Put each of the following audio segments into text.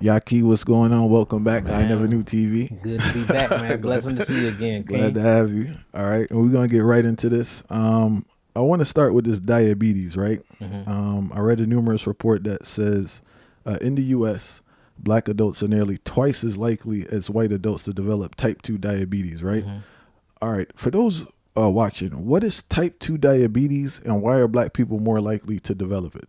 Yahki, what's going on? Welcome back to I Never Man, Knew TV. good to be back, man. Blessing to see you again, Glad King. to have you. All right, and we're gonna get right into this. I want to start with this diabetes, right? hmm I read a numerous report that says in the U.S., black adults are nearly twice as likely as white adults to develop type 2 diabetes, right? hmm All right, for those watching, what is type 2 diabetes and why are black people more likely to develop it?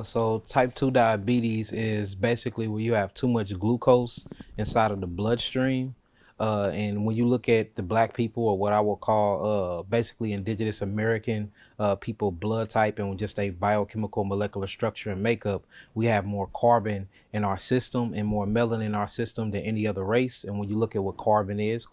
So type 2 diabetes is basically where you have too much glucose inside of the bloodstream. And when you look at the black people, or what I will call basically indigenous American people blood type and just a biochemical molecular structure and makeup, we have more carbon in our system and more melanin in our system than any other race. And when you look at what carbon is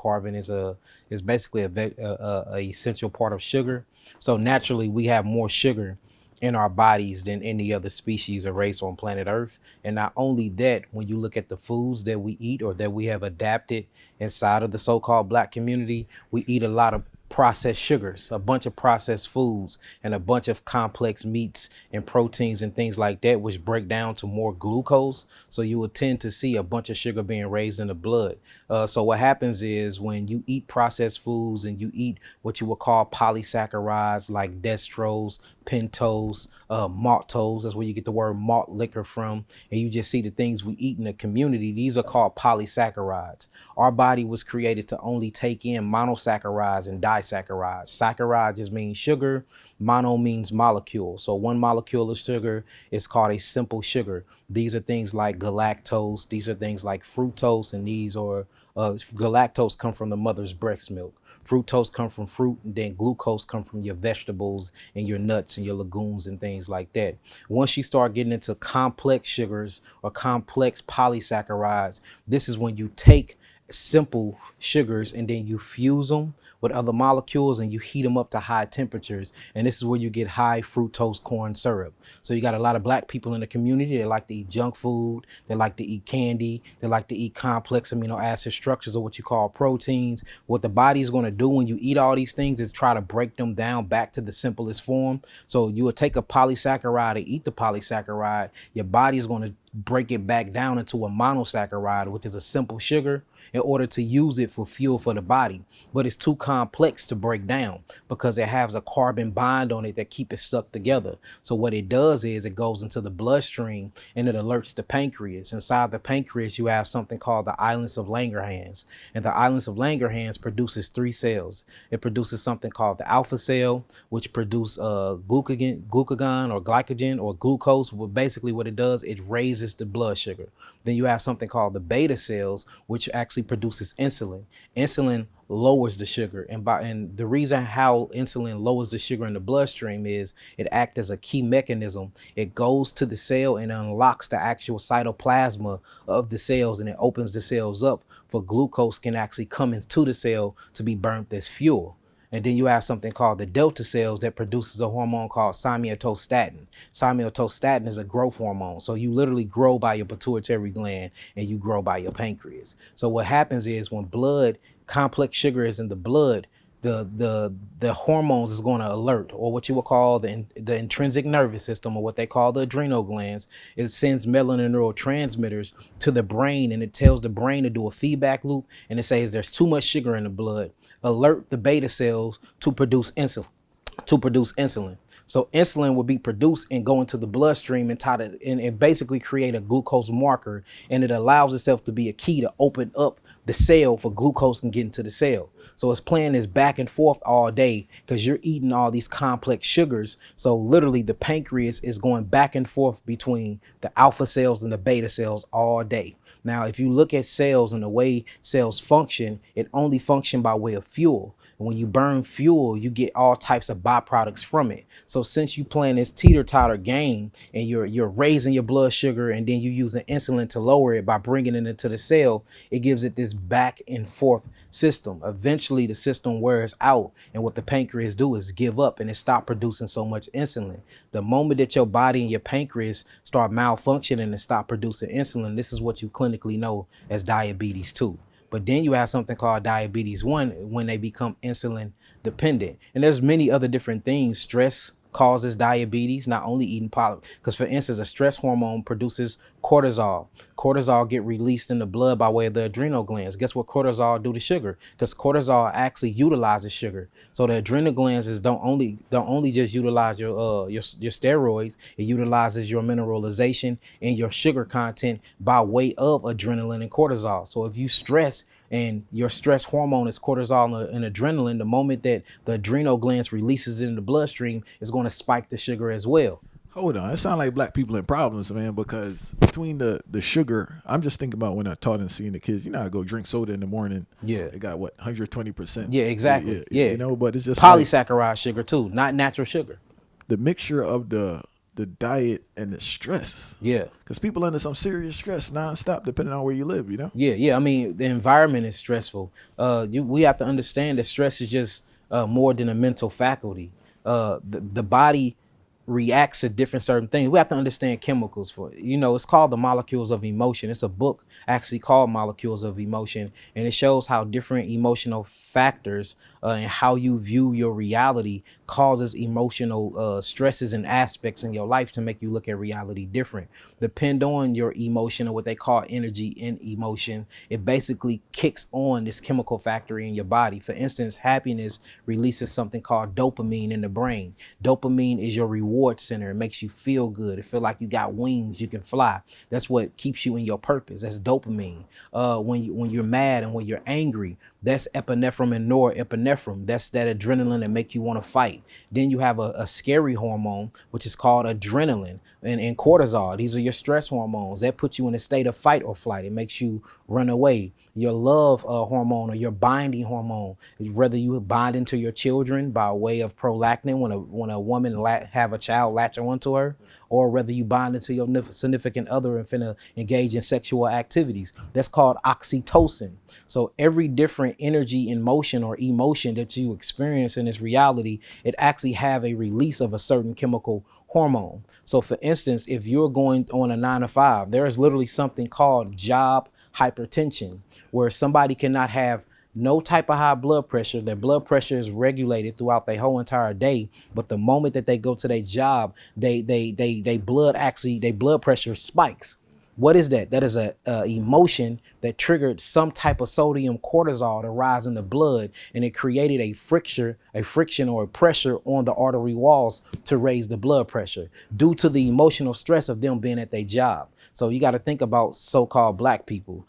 basically a essential part of sugar. So naturally we have more sugar in our bodies than any other species or race on planet Earth. And not only that, when you look at the foods that we eat or that we have adapted inside of the so-called black community, we eat a lot of processed sugars, a bunch of processed foods, and a bunch of complex meats and proteins and things like that, which break down to more glucose. So you will tend to see a bunch of sugar being raised in the blood. So what happens is when you eat processed foods and you eat what you would call polysaccharides like dextrose, pentose, maltose, that's where you get the word malt liquor from, and you just see the things we eat in the community, these are called polysaccharides. Our body was created to only take in monosaccharides and disaccharides. Saccharide just means sugar, mono means molecule. So one molecule of sugar is called a simple sugar. These are things like galactose, these are things like fructose, and these are galactose come from the mother's breast milk. Fructose come from fruit, and then glucose come from your vegetables and your nuts and your legumes and things like that. Once you start getting into complex sugars or complex polysaccharides, this is when you take simple sugars and then you fuse them with other molecules and you heat them up to high temperatures, and this is where you get high fructose corn syrup. So you got a lot of black people in the community that like to eat junk food, they like to eat candy, they like to eat complex amino acid structures or what you call proteins. What the body is going to do when you eat all these things is try to break them down back to the simplest form. So you will take a polysaccharide and eat the polysaccharide, your body is going to break it back down into a monosaccharide, which is a simple sugar, in order to use it for fuel for the body. But it's too complex to break down because it has a carbon bind on it that keep it stuck together. So what it does is it goes into the bloodstream and it alerts the pancreas. Inside the pancreas, you have something called the islets of Langerhans. And the islets of Langerhans produces three cells. It produces something called the alpha cell, which produce glucagon or glycogen or glucose. Well, basically what it does, it raises the blood sugar. Then you have something called the beta cells, which actually produces insulin. Insulin lowers the sugar, and the reason how insulin lowers the sugar in the bloodstream is it acts as a key mechanism. It goes to the cell and unlocks the actual cytoplasma of the cells, and it opens the cells up for glucose can actually come into the cell to be burnt as fuel. And then you have something called the delta cells that produces a hormone called somatostatin. Somatostatin is a growth hormone. So you literally grow by your pituitary gland and you grow by your pancreas. So what happens is when complex sugar is in the blood, the hormones is going to alert, or what you would call the intrinsic nervous system, or what they call the adrenal glands. It sends melanin neurotransmitters to the brain, and it tells the brain to do a feedback loop, and it says there's too much sugar in the blood. Alert the beta cells to produce insulin. So insulin will be produced and go into the bloodstream and basically create a glucose marker, and it allows itself to be a key to open up the cell for glucose can get into the cell. So it's playing this back and forth all day because you're eating all these complex sugars. So literally the pancreas is going back and forth between the alpha cells and the beta cells all day. Now, if you look at cells and the way cells function, it only function by way of fuel. And when you burn fuel, you get all types of byproducts from it. So since you playing this teeter-totter game and you're raising your blood sugar and then you using insulin to lower it by bringing it into the cell, it gives it this back and forth system. Eventually the system wears out, and what the pancreas do is give up and it stop producing so much insulin. The moment that your body and your pancreas start malfunctioning and stop producing insulin, this is what you clinically know as diabetes 2. But then you have something called diabetes 1 when they become insulin dependent. And there's many other different things, stress, causes diabetes, not only eating poly, because for instance, a stress hormone produces cortisol. Cortisol get released in the blood by way of the adrenal glands. Guess what cortisol do to sugar? Because cortisol actually utilizes sugar. So the adrenal glands don't only just utilize your steroids. It utilizes your mineralization and your sugar content by way of adrenaline and cortisol. So if you stress and your stress hormone is cortisol and adrenaline, the moment that the adrenal glands releases it in the bloodstream, it's going to spike the sugar as well. Hold on, it sounds like black people in problems, man. Because between the sugar, I'm just thinking about when I taught and seeing the kids. You know, I go drink soda in the morning. Yeah, it got what 120%. Yeah, exactly. Yeah. You know, but it's just polysaccharide like, sugar too, not natural sugar. The mixture of the diet and the stress. Yeah, because people under some serious stress nonstop, depending on where you live. You know. Yeah. I mean, the environment is stressful. We have to understand that stress is just more than a mental faculty. The body reacts to different certain things. We have to understand chemicals for it. You know, it's called The Molecules of Emotion. It's a book actually called Molecules of Emotion, and it shows how different emotional factors and how you view your reality causes emotional stresses and aspects in your life to make you look at reality different. Depend on your emotion, or what they call energy in emotion. It basically kicks on this chemical factory in your body. For instance, happiness releases something called dopamine in the brain. Dopamine is your reward center. It makes you feel good. It feel like you got wings, you can fly. That's what keeps you in your purpose. That's dopamine. When you're mad and when you're angry, that's epinephrine and norepinephrine. That's that adrenaline that make you want to fight. Then you have a scary hormone, which is called adrenaline, and cortisol. These are your stress hormones that put you in a state of fight or flight. It makes you run away. Your love hormone, or your binding hormone, whether you bind into your children by way of prolactin when a woman have a child latch onto her, or whether you bind into your significant other and finna engage in sexual activities. That's called oxytocin. So every different energy in motion or emotion that you experience in this reality, it actually have a release of a certain chemical hormone. So for instance, if you're going on a 9 to 5, there is literally something called job hypertension, where somebody cannot have no type of high blood pressure. Their blood pressure is regulated throughout their whole entire day, but the moment that they go to their job, they blood pressure spikes. What is that? That is a emotion that triggered some type of sodium cortisol to rise in the blood, and it created a friction or a pressure on the artery walls to raise the blood pressure due to the emotional stress of them being at their job. So you got to think about so-called black people.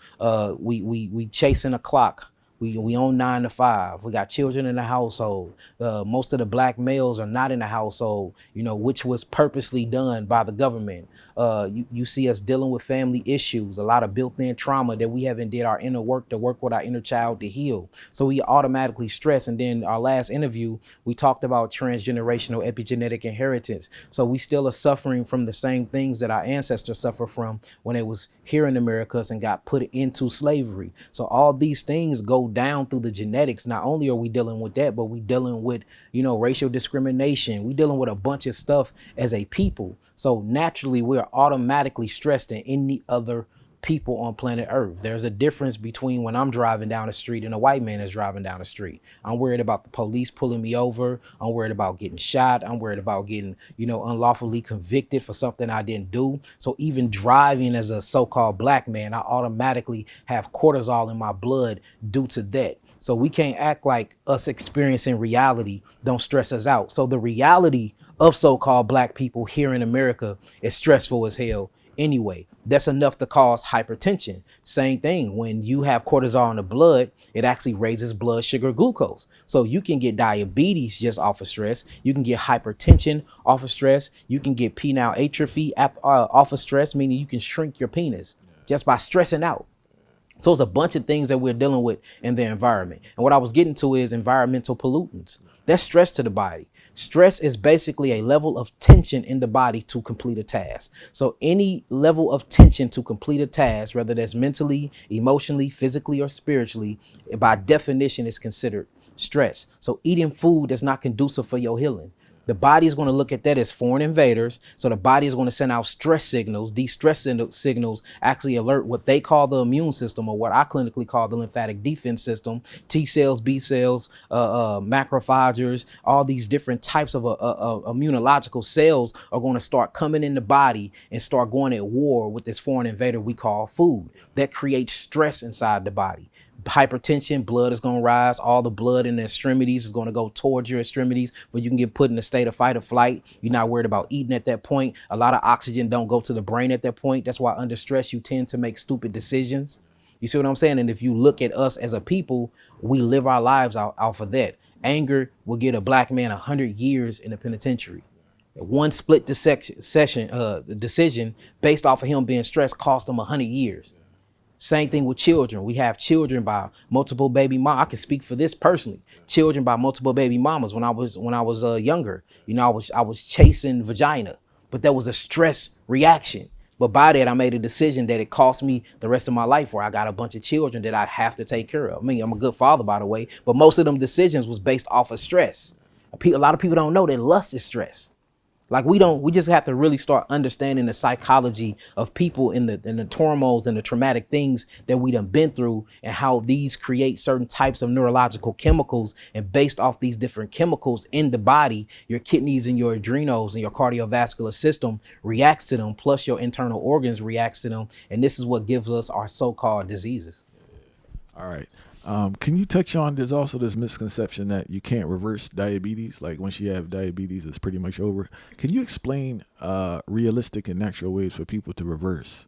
We chasing a clock. We own 9 to 5. We got children in the household. Most of the black males are not in the household, you know, which was purposely done by the government. You see us dealing with family issues, a lot of built-in trauma that we haven't did our inner work to work with our inner child to heal. So we automatically stress. And then our last interview, we talked about transgenerational epigenetic inheritance. So we still are suffering from the same things that our ancestors suffered from when they was here in Americas and got put into slavery. So all these things go down through the genetics. Not only are we dealing with that, but we dealing with, you know, racial discrimination. We dealing with a bunch of stuff as a people. So naturally, we're automatically stressed than any other people on planet Earth. There's a difference between when I'm driving down the street and a white man is driving down the street. I'm worried about the police pulling me over. I'm worried about getting shot. I'm worried about getting, you know, unlawfully convicted for something I didn't do. So even driving as a so-called black man, I automatically have cortisol in my blood due to that. So we can't act like us experiencing reality don't stress us out. So the reality of so-called black people here in America is stressful as hell anyway. That's enough to cause hypertension. Same thing, when you have cortisol in the blood, it actually raises blood sugar glucose. So you can get diabetes just off of stress. You can get hypertension off of stress. You can get penile atrophy off of stress, meaning you can shrink your penis just by stressing out. So it's a bunch of things that we're dealing with in the environment. And what I was getting to is environmental pollutants. That's stress to the body. Stress is basically a level of tension in the body to complete a task. So any level of tension to complete a task, whether that's mentally, emotionally, physically, or spiritually, by definition is considered stress. So eating food that's not conducive for your healing. The body is going to look at that as foreign invaders. So the body is going to send out stress signals. These signals actually alert what they call the immune system, or what I clinically call the lymphatic defense system. T cells, B cells, macrophages, all these different types of immunological cells are going to start coming in the body and start going at war with this foreign invader we call food. That creates stress inside the body. Hypertension, blood is going to rise. All the blood in the extremities is going to go towards your extremities, where you can get put in a state of fight or flight. You're not worried about eating at that point. A lot of oxygen don't go to the brain at that point. That's why under stress, you tend to make stupid decisions. You see what I'm saying? And if you look at us as a people, we live our lives off of that. Anger will get a black man 100 years in the penitentiary. One split decision based off of him being stressed cost him 100 years. Same thing with children. We have children by multiple baby mom. I can speak for this personally. Children by multiple baby mamas. When I was younger, I was chasing vagina, but that was a stress reaction. But by that, I made a decision that it cost me the rest of my life, where I got a bunch of children that I have to take care of. I mean, I'm a good father, by the way, but most of them decisions was based off of stress. A lot of people don't know that lust is stress. Like we just have to really start understanding the psychology of people in the turmoils and the traumatic things that we done been through, and how these create certain types of neurological chemicals. And based off these different chemicals in the body, your kidneys and your adrenals and your cardiovascular system reacts to them, plus your internal organs reacts to them. And this is what gives us our so-called diseases. All right. Can you touch on, there's also this misconception that you can't reverse diabetes. Like once you have diabetes, it's pretty much over. Can you explain realistic and natural ways for people to reverse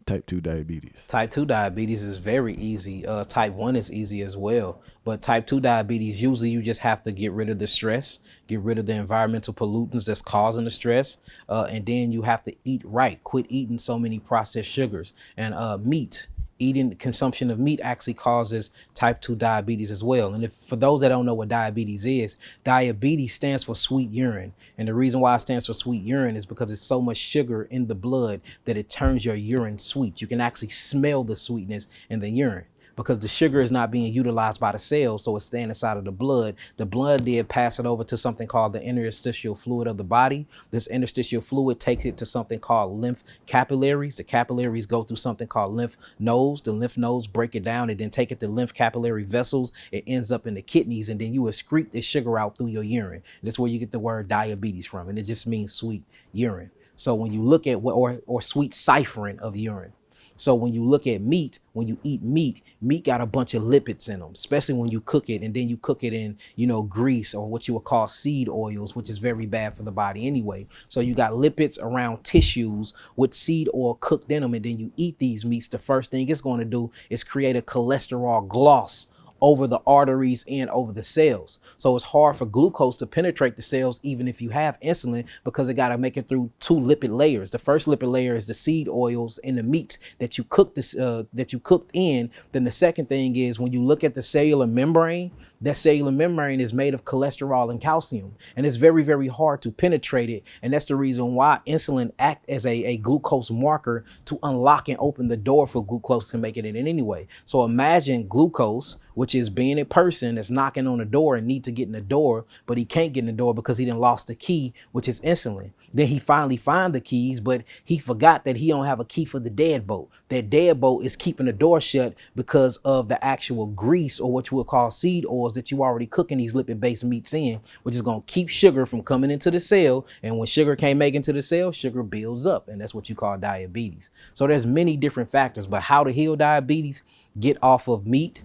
type 2 diabetes? Type 2 diabetes is very easy. Type 1 is easy as well. But type 2 diabetes, usually you just have to get rid of the stress, get rid of the environmental pollutants that's causing the stress. And then you have to eat right. Quit eating so many processed sugars and meat. Eating consumption of meat actually causes type 2 diabetes as well. And for those that don't know what diabetes is, diabetes stands for sweet urine. And the reason why it stands for sweet urine is because there's so much sugar in the blood that it turns your urine sweet. You can actually smell the sweetness in the urine, because the sugar is not being utilized by the cells, so it's staying inside of the blood. The blood did pass it over to something called the interstitial fluid of the body. This interstitial fluid takes it to something called lymph capillaries. The capillaries go through something called lymph nodes. The lymph nodes break it down and then take it to lymph capillary vessels. It ends up in the kidneys, and then you excrete this sugar out through your urine. That's where you get the word diabetes from, and it just means sweet urine. So when you look at or sweet siphoning of urine. So when you look at meat, when you eat meat got a bunch of lipids in them, especially when you cook it, and then you cook it in, grease, or what you would call seed oils, which is very bad for the body anyway. So you got lipids around tissues with seed oil cooked in them, and then you eat these meats. The first thing it's going to do is create a cholesterol gloss over the arteries and over the cells. So it's hard for glucose to penetrate the cells, even if you have insulin, because it got to make it through two lipid layers. The first lipid layer is the seed oils in the meats that you cooked in. Then the second thing is, when you look at the cellular membrane, that cellular membrane is made of cholesterol and calcium, and it's very, very hard to penetrate it. And that's the reason why insulin acts as a glucose marker to unlock and open the door for glucose to make it in anyway. So imagine glucose, which is being a person that's knocking on the door and need to get in the door, but he can't get in the door because he done lost the key, which is insulin. Then he finally find the keys, but he forgot that he don't have a key for the deadbolt. That deadbolt is keeping the door shut because of the actual grease, or what you would call seed oils, that you already cooking these lipid-based meats in, which is going to keep sugar from coming into the cell. And when sugar can't make into the cell, sugar builds up, and that's what you call diabetes. So there's many different factors, but how to heal diabetes: get off of meat.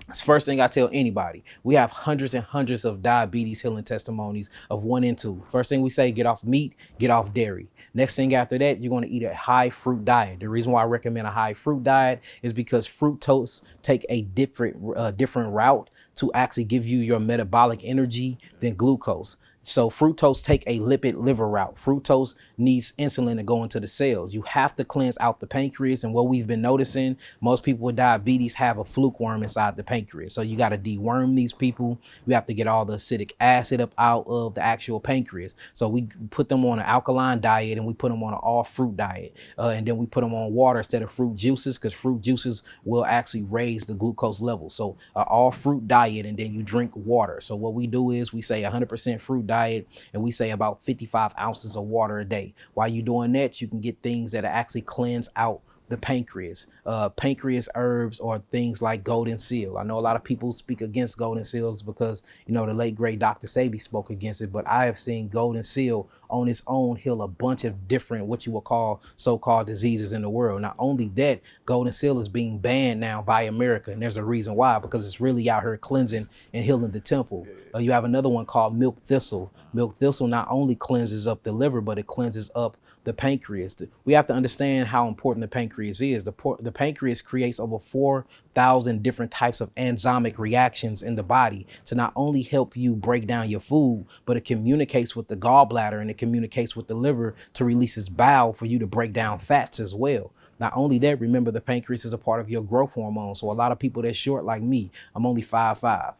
That's the first thing I tell anybody. We have hundreds and hundreds of diabetes healing testimonies of 1 and 2. First thing we say: get off meat, get off dairy. Next thing after that, you're going to eat a high fruit diet. The reason why I recommend a high fruit diet is because fructose take a different route to actually give you your metabolic energy than glucose. So fructose take a lipid liver route. Fructose needs insulin to go into the cells. You have to cleanse out the pancreas. And what we've been noticing, most people with diabetes have a fluke worm inside the pancreas. So you got to deworm these people. You have to get all the acidic acid up out of the actual pancreas. So we put them on an alkaline diet, and we put them on an all fruit diet. And then we put them on water instead of fruit juices, because fruit juices will actually raise the glucose level. So all fruit diet, and then you drink water. So what we do is we say 100% fruit diet, diet, and we say about 55 ounces of water a day. While you're doing that, you can get things that actually cleanse out the pancreas. Pancreas herbs or things like golden seal. I know a lot of people speak against golden seals because, you know, the late great Dr. Sebi spoke against it, but I have seen golden seal on its own heal a bunch of different what you will call so-called diseases in the world. Not only that, golden seal is being banned now by America, and there's a reason why, because it's really out here cleansing and healing the temple. You have another one called milk thistle. Milk thistle not only cleanses up the liver, but it cleanses up the pancreas. We have to understand how important the pancreas is. The pancreas creates over 4,000 different types of enzymic reactions in the body to not only help you break down your food, but it communicates with the gallbladder and it communicates with the liver to release its bile for you to break down fats as well. Not only that, remember the pancreas is a part of your growth hormone. So a lot of people that's short like me, I'm only 5'5".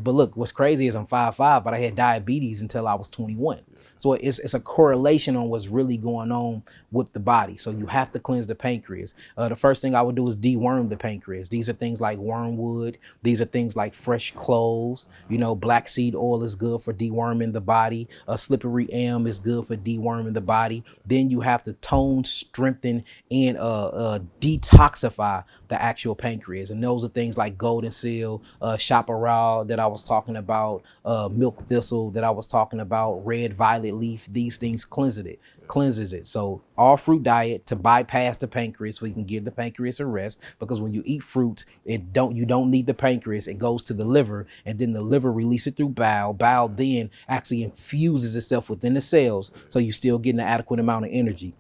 But look, what's crazy is I'm 5'5", but I had diabetes until I was 21. So it's a correlation on what's really going on with the body. So you have to cleanse the pancreas. The first thing I would do is deworm the pancreas. These are things like wormwood. These are things like fresh cloves. You know, black seed oil is good for deworming the body. Slippery elm is good for deworming the body. Then you have to tone, strengthen, and detoxify the actual pancreas. And those are things like golden seal, chaparral that I was talking about, milk thistle that I was talking about, red violet leaf. These things cleanses it. So all fruit diet to bypass the pancreas so you can give the pancreas a rest, because when you eat fruits, you don't need the pancreas. It goes to the liver, and then the liver releases it through bile. Bile then actually infuses itself within the cells, so you still get an adequate amount of energy.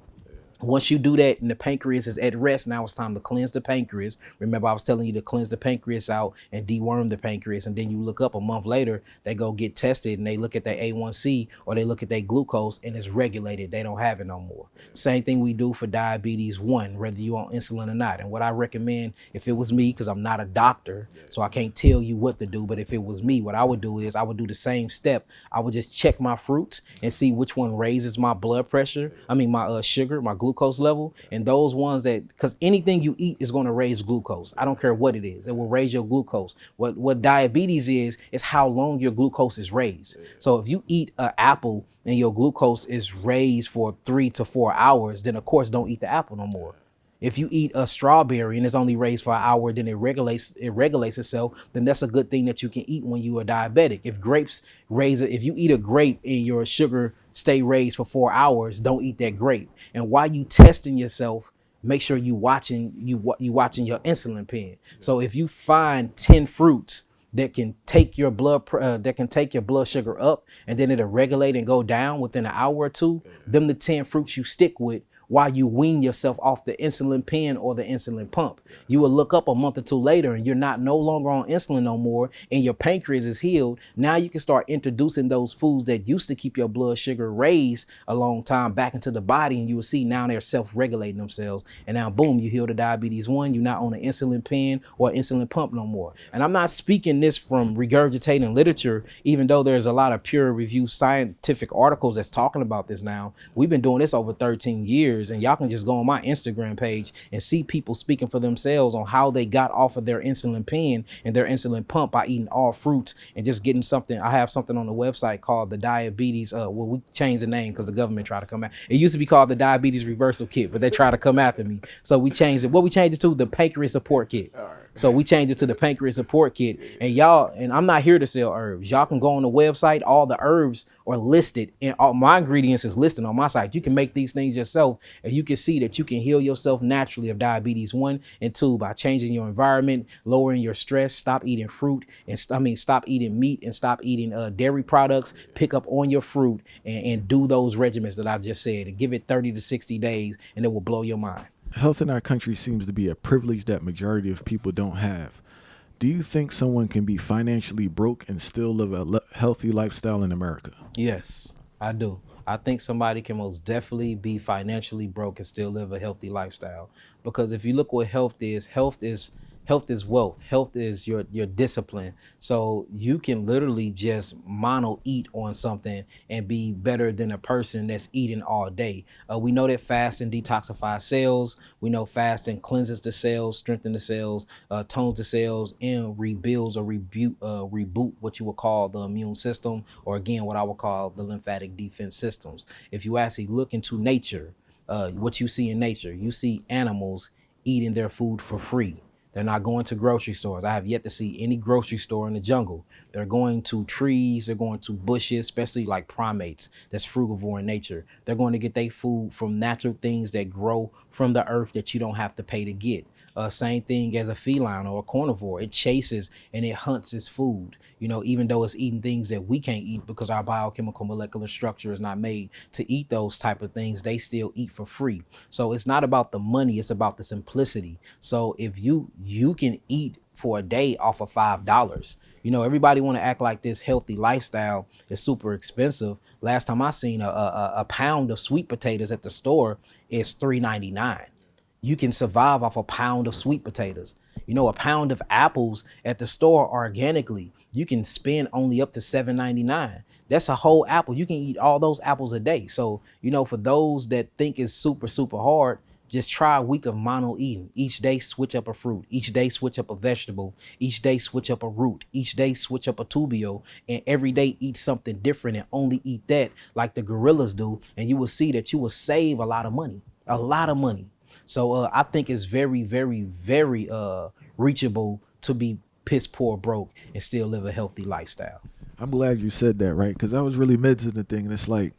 Once you do that and the pancreas is at rest, now it's time to cleanse the pancreas. Remember, I was telling you to cleanse the pancreas out and deworm the pancreas. And then you look up a month later, they go get tested and they look at their A1C or they look at their glucose and it's regulated. They don't have it no more. Same thing we do for diabetes 1, whether you're on insulin or not. And what I recommend, if it was me, because I'm not a doctor, so I can't tell you what to do, but if it was me, what I would do is I would do the same step. I would just check my fruits and see which one raises my blood pressure. My sugar, my glucose level, and those ones that, because anything you eat is going to raise glucose. I don't care what it is. It will raise your glucose. What diabetes is how long your glucose is raised. So if you eat an apple and your glucose is raised for 3 to 4 hours, then of course don't eat the apple no more. If you eat a strawberry and it's only raised for an hour, then it regulates itself, then that's a good thing that you can eat when you are diabetic. If you eat a grape and your sugar stay raised for 4 hours, don't eat that grape. And while you testing yourself, make sure you watching your insulin pen. So if you find 10 fruits that can take your blood sugar up and then it'll regulate and go down within an hour or two, them the 10 fruits you stick with while you wean yourself off the insulin pen or the insulin pump. You will look up a month or two later and you're no longer on insulin no more and your pancreas is healed. Now you can start introducing those foods that used to keep your blood sugar raised a long time back into the body, and you will see now they're self-regulating themselves. And now boom, you heal the diabetes 1. You're not on an insulin pen or insulin pump no more. And I'm not speaking this from regurgitating literature, even though there's a lot of peer-reviewed scientific articles that's talking about this now. We've been doing this over 13 years. And y'all can just go on my Instagram page and see people speaking for themselves on how they got off of their insulin pen and their insulin pump by eating all fruits and just getting something. I have something on the website called the diabetes. We changed the name because the government tried to come out. It used to be called the diabetes reversal kit, but they tried to come after me. So we changed it. What we changed it to, the pancreas support kit. All right. So we changed it to the pancreas support kit. And I'm not here to sell herbs. Y'all can go on the website. All the herbs are listed and all my ingredients is listed on my site. You can make these things yourself. And you can see that you can heal yourself naturally of diabetes 1 and 2 by changing your environment, lowering your stress, stop eating fruit, and stop eating meat and stop eating dairy products, pick up on your fruit and do those regimens that I just said and give it 30 to 60 days and it will blow your mind. Health in our country seems to be a privilege that majority of people don't have. Do you think someone can be financially broke and still live a healthy lifestyle in America? Yes, I do. I think somebody can most definitely be financially broke and still live a healthy lifestyle. Because if you look what health is Health is wealth. Health is your discipline. So you can literally just mono eat on something and be better than a person that's eating all day. We know that fasting detoxifies cells. We know fasting cleanses the cells, strengthens the cells, tones the cells, and rebuilds or reboot what you would call the immune system, or again, what I would call the lymphatic defense systems. If you actually look into nature, what you see in nature, you see animals eating their food for free. They're not going to grocery stores. I have yet to see any grocery store in the jungle. They're going to trees, they're going to bushes, especially like primates that's frugivore in nature. They're going to get their food from natural things that grow from the earth that you don't have to pay to get. Same thing as a feline or a carnivore. It chases and it hunts its food, you know, even though it's eating things that we can't eat because our biochemical molecular structure is not made to eat those type of things. They still eat for free. So it's not about the money, it's about the simplicity. So if you can eat for a day off of $5. You know, everybody want to act like this healthy lifestyle is super expensive. Last time I seen a pound of sweet potatoes at the store is $3.99. You can survive off a pound of sweet potatoes. You know, a pound of apples at the store organically, you can spend only up to $7.99. That's a whole apple. You can eat all those apples a day. So, you know, for those that think it's super, super hard, just try a week of mono eating. Each day, switch up a fruit. Each day, switch up a vegetable. Each day, switch up a root. Each day, switch up a tubio. And every day, eat something different and only eat that like the gorillas do. And you will see that you will save a lot of money, a lot of money. So I think it's very, very, very reachable to be piss poor broke and still live a healthy lifestyle. I'm glad you said that, right? Because I was really missing the thing. And it's like,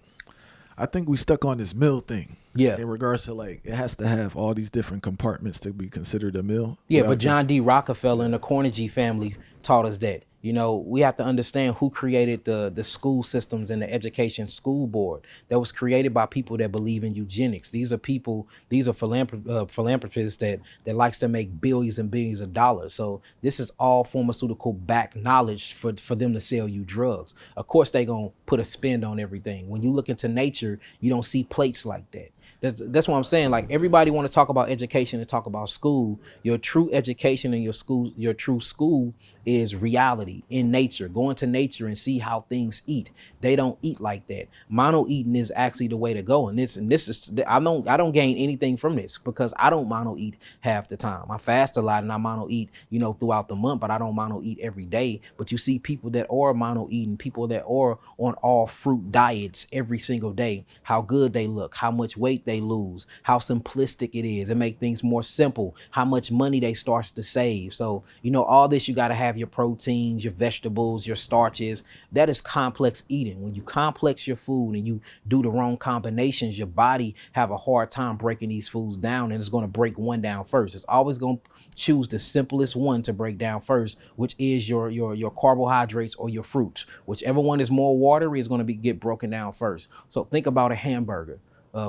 I think we stuck on this meal thing. Yeah. In regards to like, it has to have all these different compartments to be considered a meal. Yeah, but John D. Rockefeller and the Carnegie family taught us that. You know, we have to understand who created the school systems and the education school board that was created by people that believe in eugenics. These are people, these are philanthropists that likes to make billions and billions of dollars. So this is all pharmaceutical backed knowledge for them to sell you drugs. Of course, they gonna put a spin on everything. When you look into nature, you don't see plates like that. That's what I'm saying. Like, everybody want to talk about education and talk about school. Your true education and your true school is reality in nature. Go into nature and see how things eat. They don't eat like that. Mono eating is actually the way to go. And this is, I don't gain anything from this because I don't mono eat half the time. I fast a lot and I mono eat, you know, throughout the month, but I don't mono eat every day. But you see people that are mono eating, people that are on all fruit diets every single day, how good they look, how much weight they lose, how simplistic it is. It makes things more simple, how much money they start to save. So, you know, all this, you got to have your proteins, your vegetables, your starches. That is complex eating. When you complex your food and you do the wrong combinations, your body have a hard time breaking these foods down, and it's going to break one down first. It's always going to choose the simplest one to break down first, which is your carbohydrates or your fruits. Whichever one is more watery is going to get broken down first. So think about a hamburger.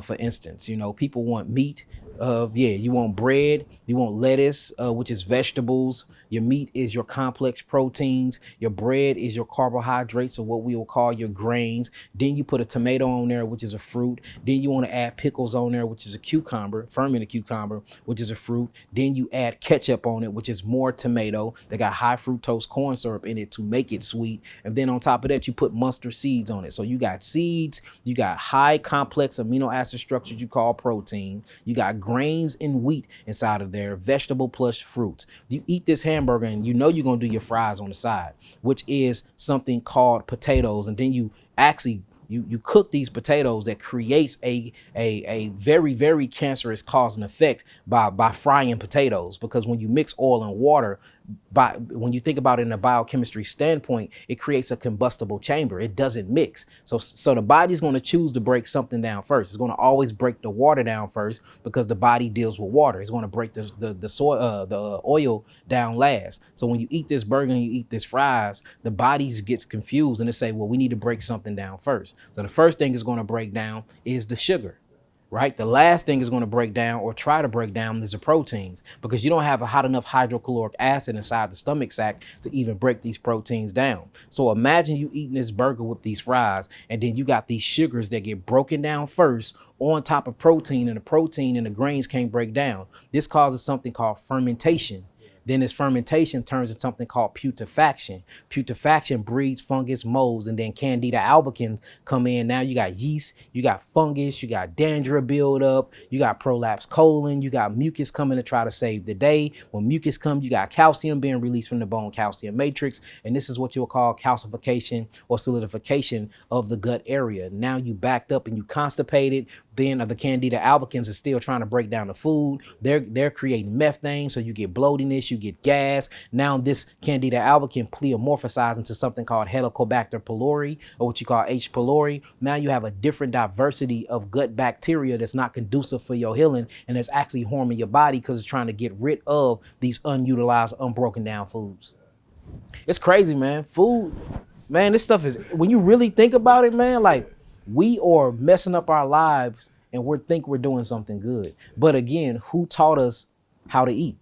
For instance, you know, people want meat. You want bread, you want lettuce, which is vegetables. Your meat is your complex proteins. Your bread is your carbohydrates, or what we will call your grains. Then you put a tomato on there, which is a fruit. Then you want to add pickles on there, which is a cucumber, fermented cucumber, which is a fruit. Then you add ketchup on it, which is more tomato. They got high fructose corn syrup in it to make it sweet. And then on top of that, you put mustard seeds on it. So you got seeds, you got high complex amino acid structures you call protein. You got grains and wheat inside of there, vegetable plus fruits. You eat this hamburger and you know you're going to do your fries on the side, which is something called potatoes. And then you actually you cook these potatoes that creates a very, very cancerous cause and effect by frying potatoes, because when you mix oil and water, when you think about it in a biochemistry standpoint, it creates a combustible chamber. It doesn't mix. So the body's going to choose to break something down first. It's going to always break the water down first because the body deals with water. It's going to break the oil down last. So when you eat this burger and you eat this fries, the body gets confused and they say, well, we need to break something down first. So the first thing is going to break down is the sugar. Right? The last thing is going to break down or try to break down is the proteins, because you don't have a hot enough hydrochloric acid inside the stomach sac to even break these proteins down. So imagine you eating this burger with these fries, and then you got these sugars that get broken down first on top of protein, and the protein and the grains can't break down. This causes something called fermentation. Then this fermentation turns into something called putrefaction. Putrefaction breeds fungus, molds, and then Candida albicans come in. Now you got yeast, you got fungus, you got dandruff buildup, you got prolapsed colon, you got mucus coming to try to save the day. When mucus comes, you got calcium being released from the bone calcium matrix. And this is what you'll call calcification or solidification of the gut area. Now you backed up and you constipated. Then the Candida albicans are still trying to break down the food. They're creating methane, so you get bloatiness, you get gas. Now this Candida albicans pleomorphosize into something called Helicobacter pylori, or what you call H. pylori. Now you have a different diversity of gut bacteria that's not conducive for your healing, and it's actually harming your body because it's trying to get rid of these unutilized, unbroken down foods. It's crazy, man. Food, man, this stuff is, when you really think about it, man, like, we are messing up our lives and we think we're doing something good. But again, who taught us how to eat?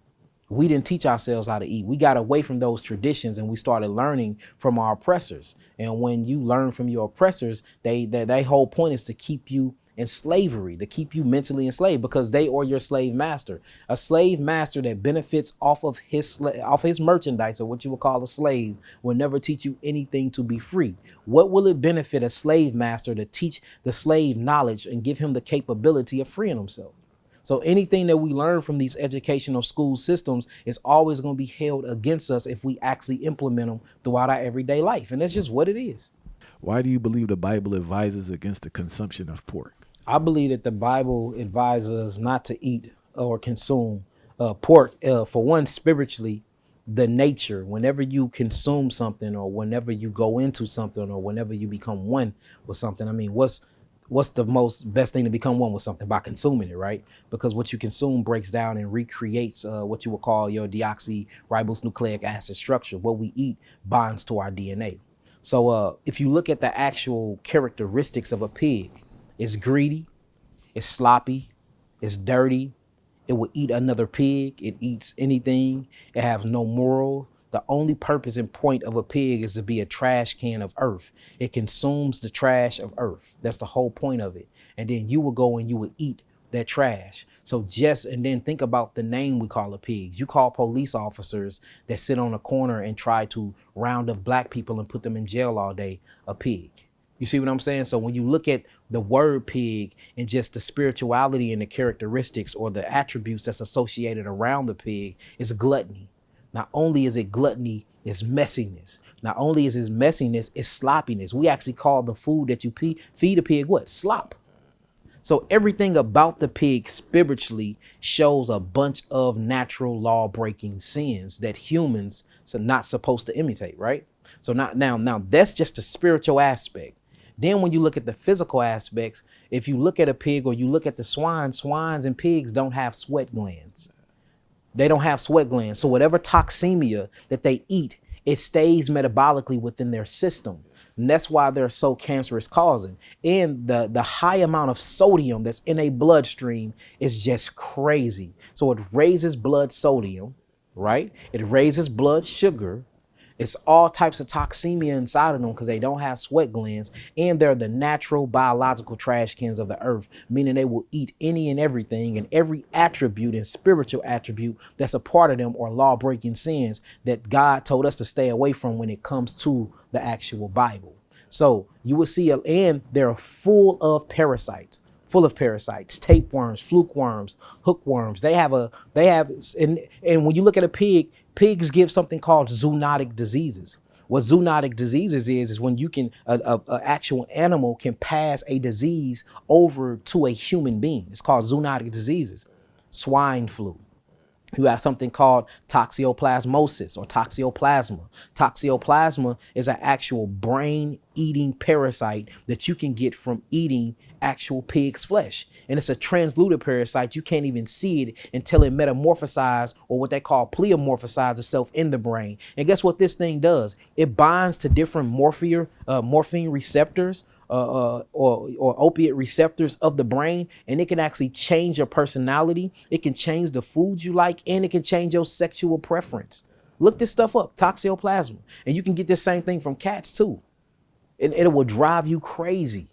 We didn't teach ourselves how to eat. We got away from those traditions and we started learning from our oppressors. And when you learn from your oppressors, their whole point is to keep you in slavery, to keep you mentally enslaved, because they are your slave master. A slave master that benefits off of his merchandise, or what you would call a slave, will never teach you anything to be free. What will it benefit a slave master to teach the slave knowledge and give him the capability of freeing himself? So anything that we learn from these educational school systems is always going to be held against us if we actually implement them throughout our everyday life. And that's just what it is. Why do you believe the Bible advises against the consumption of pork? I believe that the Bible advises us not to eat or consume pork. For one, spiritually, the nature, whenever you consume something, or whenever you go into something, or whenever you become one with something, I mean, what's the best thing to become one with something? By consuming it, right? Because what you consume breaks down and recreates what you will call your deoxyribonucleic acid structure. What we eat binds to our DNA. So if you look at the actual characteristics of a pig, it's greedy, it's sloppy, it's dirty, it will eat another pig, it eats anything, it has no moral. The only purpose and point of a pig is to be a trash can of earth. It consumes the trash of earth. That's the whole point of it. And then you will go and you will eat that trash. So and then think about the name we call a pig. You call police officers that sit on a corner and try to round up black people and put them in jail all day a pig. You see what I'm saying? So when you look at the word pig and just the spirituality and the characteristics or the attributes that's associated around the pig, is gluttony. Not only is it gluttony, it's messiness. Not only is it messiness, it's sloppiness. We actually call the food that you feed a pig what? Slop. So everything about the pig spiritually shows a bunch of natural law breaking sins that humans are not supposed to imitate, right? So now that's just the spiritual aspect. Then when you look at the physical aspects, if you look at a pig or you look at the swines and pigs don't have sweat glands. They don't have sweat glands. So whatever toxemia that they eat, it stays metabolically within their system. And that's why they're so cancerous causing. And the high amount of sodium that's in a bloodstream is just crazy. So it raises blood sodium, right? It raises blood sugar. It's all types of toxemia inside of them because they don't have sweat glands, and they're the natural biological trash cans of the earth, meaning they will eat any and everything and every attribute and spiritual attribute that's a part of them or law-breaking sins that God told us to stay away from when it comes to the actual Bible. So you will see, and they're full of parasites. Tapeworms, fluke worms, hookworms. And when you look at a pig, pigs give something called zoonotic diseases. What zoonotic diseases is when you can, a actual animal can pass a disease over to a human being. It's called zoonotic diseases. Swine flu. You have something called toxoplasmosis or toxoplasma. Toxoplasma is an actual brain-eating parasite that you can get from eating actual pig's flesh. And it's a translucent parasite. You can't even see it until it metamorphosizes, or what they call pleomorphosizes itself in the brain. And guess what this thing does? It binds to different morphine receptors or opiate receptors of the brain, and it can actually change your personality. It can change the foods you like, and it can change your sexual preference. Look this stuff up, toxoplasma. And you can get this same thing from cats too. And it will drive you crazy.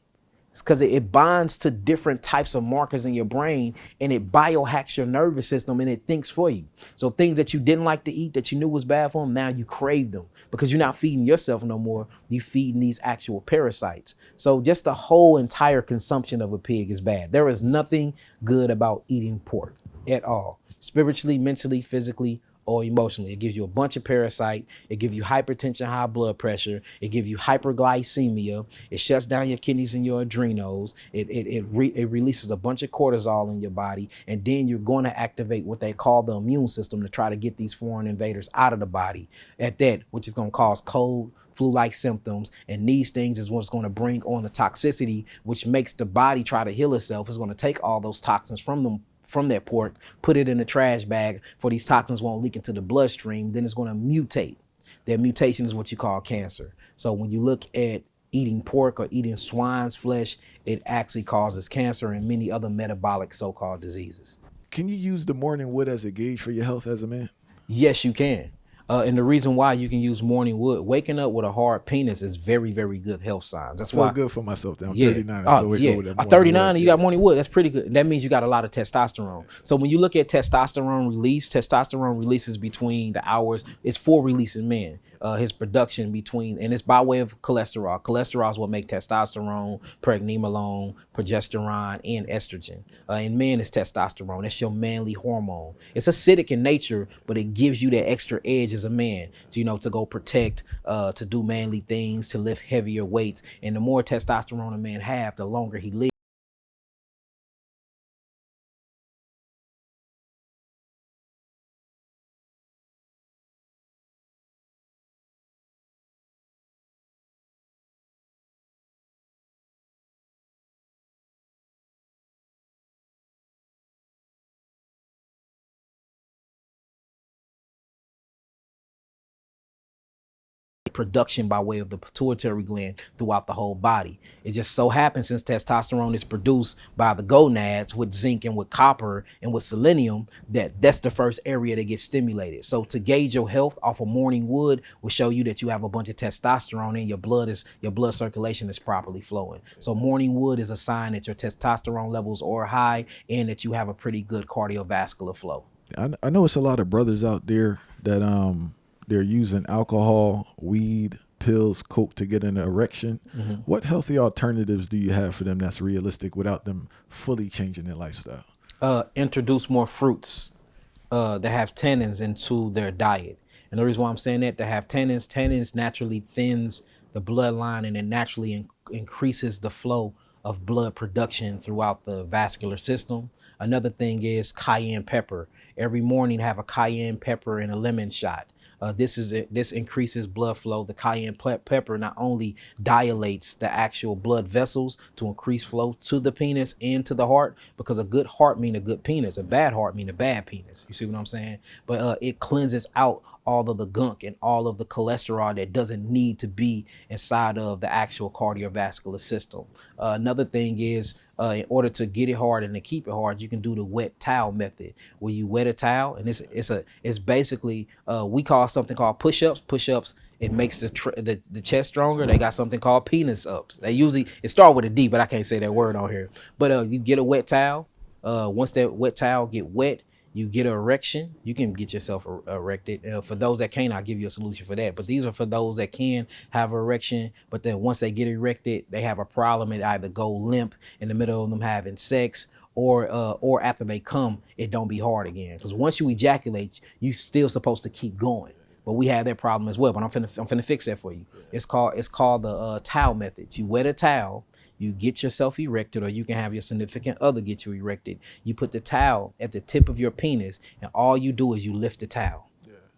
because it binds to different types of markers in your brain, and it biohacks your nervous system, and it thinks for you. So things that you didn't like to eat that you knew was bad for them, now you crave them because you're not feeding yourself no more. You feeding these actual parasites. So just the whole entire consumption of a pig is bad. There is nothing good about eating pork at all, spiritually, mentally, physically, or emotionally. It gives you a bunch of parasite. It gives you hypertension, high blood pressure. It gives you hyperglycemia. It shuts down your kidneys and your adrenals. It releases a bunch of cortisol in your body. And then you're going to activate what they call the immune system to try to get these foreign invaders out of the body at that, which is going to cause cold, flu-like symptoms. And these things is what's going to bring on the toxicity, which makes the body try to heal itself. It's going to take all those toxins from that pork, put it in a trash bag for these toxins won't leak into the bloodstream. Then it's going to mutate. That mutation is what you call cancer. So when you look at eating pork or eating swine's flesh, it actually causes cancer and many other metabolic so-called diseases. Can you use the morning wood as a gauge for your health as a man? Yes, you can. And the reason why you can use morning wood, waking up with a hard penis is very, very good health signs. That's why good for myself. I'm yeah. 39. I still wake up with that 39 wood. and you got morning wood. That's pretty good. That means you got a lot of testosterone. So when you look at testosterone releases between the hours. It's for releasing men. His production between, and it's by way of cholesterol. Cholesterol is what make testosterone, pregnenolone, progesterone, and estrogen. In men, it's testosterone. That's your manly hormone. It's acidic in nature, but it gives you that extra edge as a man to go protect, to do manly things, to lift heavier weights. And the more testosterone a man have, the longer he lives. Production by way of the pituitary gland throughout the whole body. It just so happens, since testosterone is produced by the gonads with zinc and with copper and with selenium, that's the first area that gets stimulated. So to gauge your health off of morning wood will show you that you have a bunch of testosterone and your blood circulation is properly flowing. So morning wood is a sign that your testosterone levels are high and that you have a pretty good cardiovascular flow. I know it's a lot of brothers out there that they're using alcohol, weed, pills, coke to get an erection. Mm-hmm. What healthy alternatives do you have for them that's realistic without them fully changing their lifestyle? Introduce more fruits that have tannins into their diet. And the reason why I'm saying that, to have tannins naturally thins the bloodline, and it naturally increases the flow of blood production throughout the vascular system. Another thing is cayenne pepper. Every morning have a cayenne pepper and a lemon shot. This increases blood flow. The cayenne pepper not only dilates the actual blood vessels to increase flow to the penis and to the heart, because a good heart mean a good penis. A bad heart mean a bad penis. You see what I'm saying? But it cleanses out all of the gunk and all of the cholesterol that doesn't need to be inside of the actual cardiovascular system. Another thing is, in order to get it hard and to keep it hard, you can do the wet towel method, where you wet a towel, and it's basically we call something called push-ups. Push-ups, it makes the chest stronger. They got something called penis ups. It start with a D, but I can't say that word on here. But you get a wet towel. Once that wet towel get wet, you get an erection. You can get yourself erected. For those that can't, I'll give you a solution for that. But these are for those that can have an erection, but then once they get erected, they have a problem. It either go limp in the middle of them having sex, or after they come, it don't be hard again. Because once you ejaculate, you still supposed to keep going. But we have that problem as well. But I'm finna fix that for you. It's called the towel method. You wet a towel. You get yourself erected, or you can have your significant other get you erected. You put the towel at the tip of your penis, and all you do is you lift the towel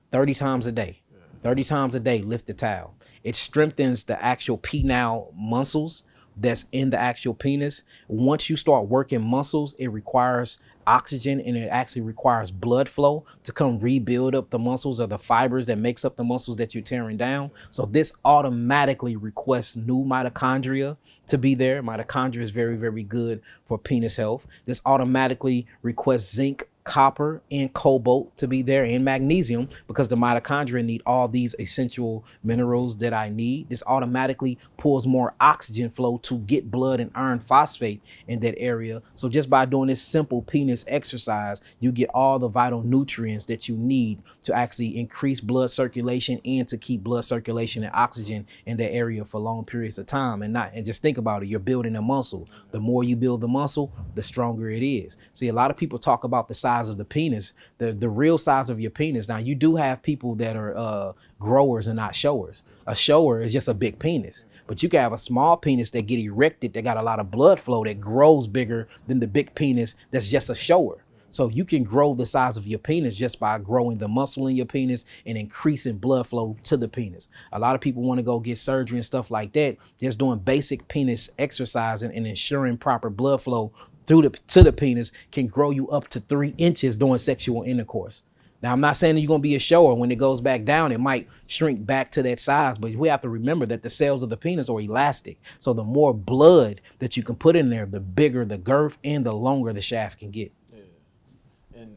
30 times a day. 30 times a day, lift the towel. It strengthens the actual penile muscles that's in the actual penis. Once you start working muscles, it requires oxygen, and it actually requires blood flow to come rebuild up the muscles, or the fibers that makes up the muscles that you're tearing down. So this automatically requests new mitochondria to be there. Mitochondria is very, very good for penis health. This automatically requests zinc, copper and cobalt to be there, and magnesium, because the mitochondria need all these essential minerals that I need. This automatically pulls more oxygen flow to get blood and iron phosphate in that area. So just by doing this simple penis exercise, you get all the vital nutrients that you need to actually increase blood circulation and to keep blood circulation and oxygen in that area for long periods of time. And just think about it, you're building a muscle. The more you build the muscle, the stronger it is. See, a lot of people talk about the size of the penis, the real size of your penis. Now, you do have people that are growers and not showers. A shower is just a big penis, but you can have a small penis that get erected, that got a lot of blood flow, that grows bigger than the big penis that's just a shower. So you can grow the size of your penis just by growing the muscle in your penis and increasing blood flow to the penis. A lot of people want to go get surgery and stuff like that. Just doing basic penis exercise and ensuring proper blood flow to the penis can grow you up to 3 inches during sexual intercourse. Now, I'm not saying that you're going to be a shower. When it goes back down, it might shrink back to that size, but we have to remember that the cells of the penis are elastic. So the more blood that you can put in there, the bigger the girth and the longer the shaft can get.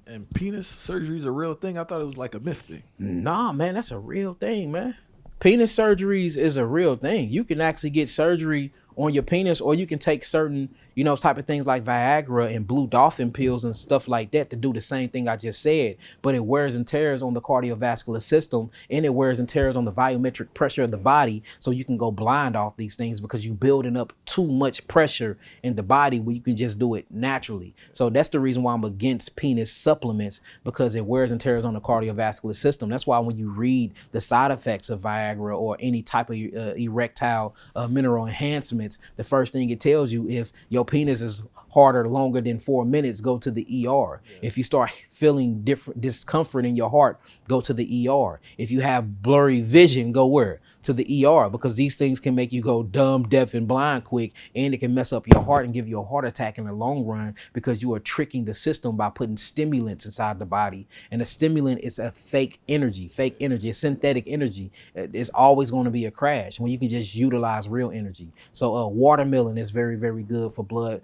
And penis surgery is a real thing? I thought it was like a myth thing. Nah, man, that's a real thing, man. Penis surgeries is a real thing. You can actually get surgery on your penis, or you can take certain, type of things like Viagra and blue dolphin pills and stuff like that to do the same thing I just said. But it wears and tears on the cardiovascular system, and it wears and tears on the volumetric pressure of the body. So you can go blind off these things because you're building up too much pressure in the body where you can just do it naturally. So that's the reason why I'm against penis supplements, because it wears and tears on the cardiovascular system. That's why when you read the side effects of Viagra or any type of erectile mineral enhancements, the first thing it tells you, if your penis is harder longer than 4 minutes, go to the ER. Yeah. If you start feeling different discomfort in your heart, go to the ER. If you have blurry vision, go where? To the ER, because these things can make you go dumb, deaf, and blind quick, and it can mess up your heart and give you a heart attack in the long run, because you are tricking the system by putting stimulants inside the body. And a stimulant is a fake energy, a synthetic energy. It's always going to be a crash when you can just utilize real energy. So watermelon is very, very good for blood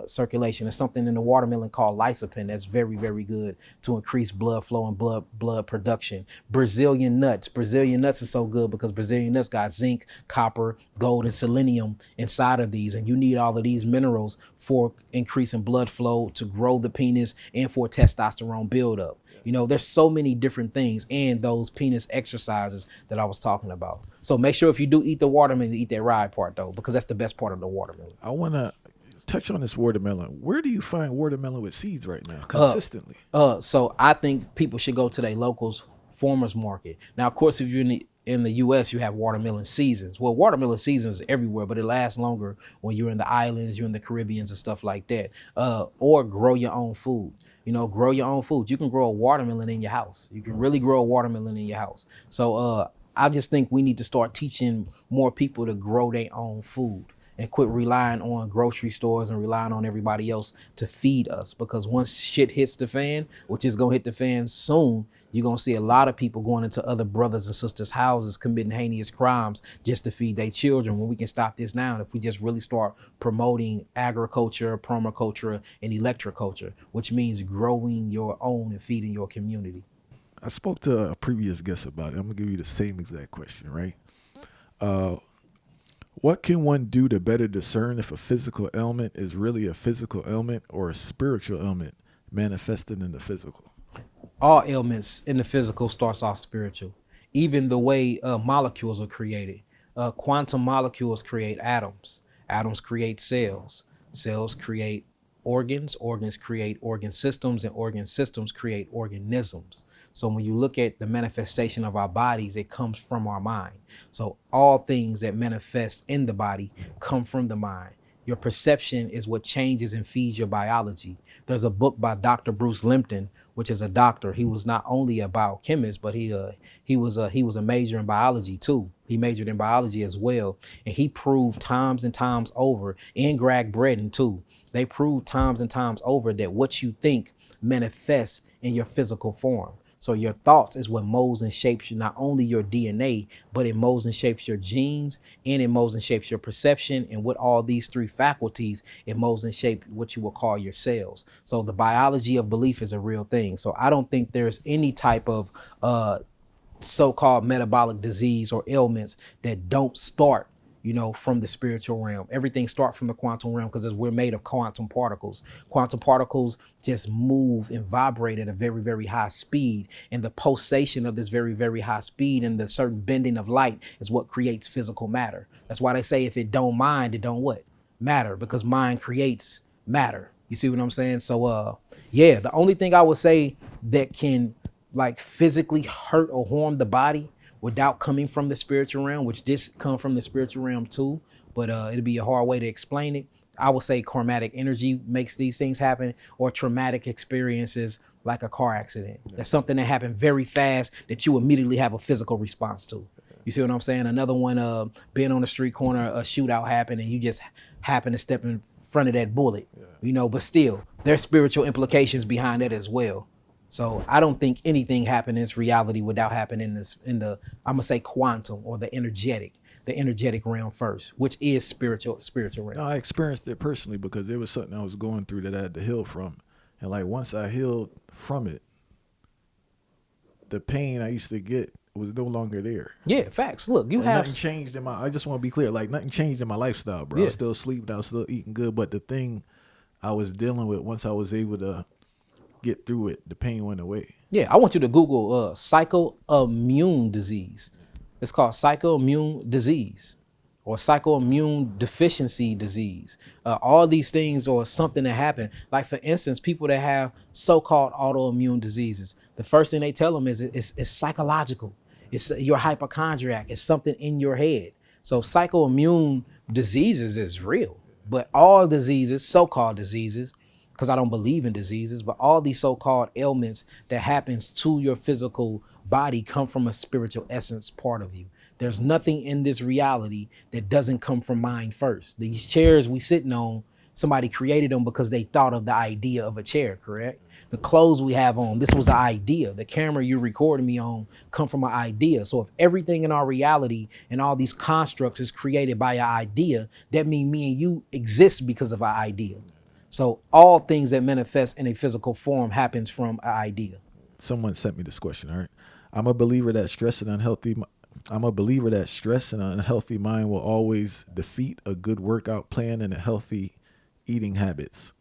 circulation. There's something in the watermelon called lycopene that's very, very good to increase blood flow and blood production. Brazilian nuts is so good because Brazilian nuts got zinc, copper, gold, and selenium inside of these, and you need all of these minerals for increasing blood flow, to grow the penis, and for testosterone buildup. There's so many different things in those penis exercises that I was talking about. So make sure if you do eat the watermelon, you eat that ride part though, because that's the best part of the watermelon. I want to touch on this watermelon. Where do you find watermelon with seeds right now consistently? So I think people should go to their locals farmers market. Now, of course, if you're in the U.S., you have watermelon seasons. Well, watermelon seasons everywhere, but it lasts longer when you're in the islands, you're in the Caribbeans and stuff like that. Or grow your own food. Grow your own food. You can grow a watermelon in your house. You can really grow a watermelon in your house. So I just think we need to start teaching more people to grow their own food and quit relying on grocery stores and relying on everybody else to feed us. Because once shit hits the fan, which is going to hit the fan soon, you're going to see a lot of people going into other brothers and sisters' houses committing heinous crimes just to feed their children, when we can stop this now if we just really start promoting agriculture, permaculture, and electroculture, which means growing your own and feeding your community. I spoke to a previous guest about it. I'm going to give you the same exact question, right? What can one do to better discern if a physical ailment is really a physical ailment or a spiritual ailment manifested in the physical? All ailments in the physical starts off spiritual. Even the way molecules are created. Quantum molecules create atoms. Atoms create cells. Cells create organs. Organs create organ systems, and organ systems create organisms. So when you look at the manifestation of our bodies, it comes from our mind. So all things that manifest in the body come from the mind. Your perception is what changes and feeds your biology. There's a book by Dr. Bruce Lipton, which is a doctor. He was not only a biochemist, but he was a major in biology too. He majored in biology as well. And he proved times and times over, and Greg Braden too, they proved times and times over that what you think manifests in your physical form. So your thoughts is what molds and shapes you, not only your DNA, but it molds and shapes your genes, and it molds and shapes your perception. And with all these three faculties, it molds and shapes what you will call your cells. So the biology of belief is a real thing. So I don't think there's any type of so-called metabolic disease or ailments that don't start, you know, from the spiritual realm. Everything starts from the quantum realm, because we're made of quantum particles. Quantum particles just move and vibrate at a very, very high speed. And the pulsation of this very, very high speed and the certain bending of light is what creates physical matter. That's why they say if it don't mind, it don't what? Matter, because mind creates matter. You see what I'm saying? So yeah, the only thing I would say that can like physically hurt or harm the body without coming from the spiritual realm, which this come from the spiritual realm too, but it'd be a hard way to explain it. I would say karmatic energy makes these things happen, or traumatic experiences like a car accident. That's something that happened very fast that you immediately have a physical response to. You see what I'm saying? Another one, being on the street corner, a shootout happened and you just happen to step in front of that bullet, you know, but still there's spiritual implications behind it as well. So I don't think anything happened in this reality without happening in the I'm gonna say quantum, or the energetic realm first, which is spiritual realm. No, I experienced it personally because it was something I was going through that I had to heal from. And like once I healed from it, the pain I used to get was no longer there. Yeah, facts. Look, you and have nothing changed in my. I just want to be clear, like nothing changed in my lifestyle, bro. I was still sleeping, I was still eating good, but the thing I was dealing with, once I was able to get through it, the pain went away. Yeah, I want you to Google psychoimmune disease. It's called psychoimmune disease or psychoimmune deficiency disease. All these things or something that happen. Like for instance, people that have so-called autoimmune diseases, the first thing they tell them is it's psychological. It's you're hypochondriac. It's something in your head. So psychoimmune diseases is real, but all diseases, so-called diseases, because I don't believe in diseases, but all these so-called ailments that happens to your physical body come from a spiritual essence part of you. There's nothing in this reality that doesn't come from mind first. These chairs we sitting on, somebody created them because they thought of the idea of a chair, correct? The clothes we have on, this was an idea. The camera you recording me on come from an idea. So if everything in our reality and all these constructs is created by an idea, that means me and you exist because of an idea. So all things that manifest in a physical form happens from an idea. Someone sent me this question. All right. I'm a believer that stress and unhealthy mind will always defeat a good workout plan and a healthy eating habits.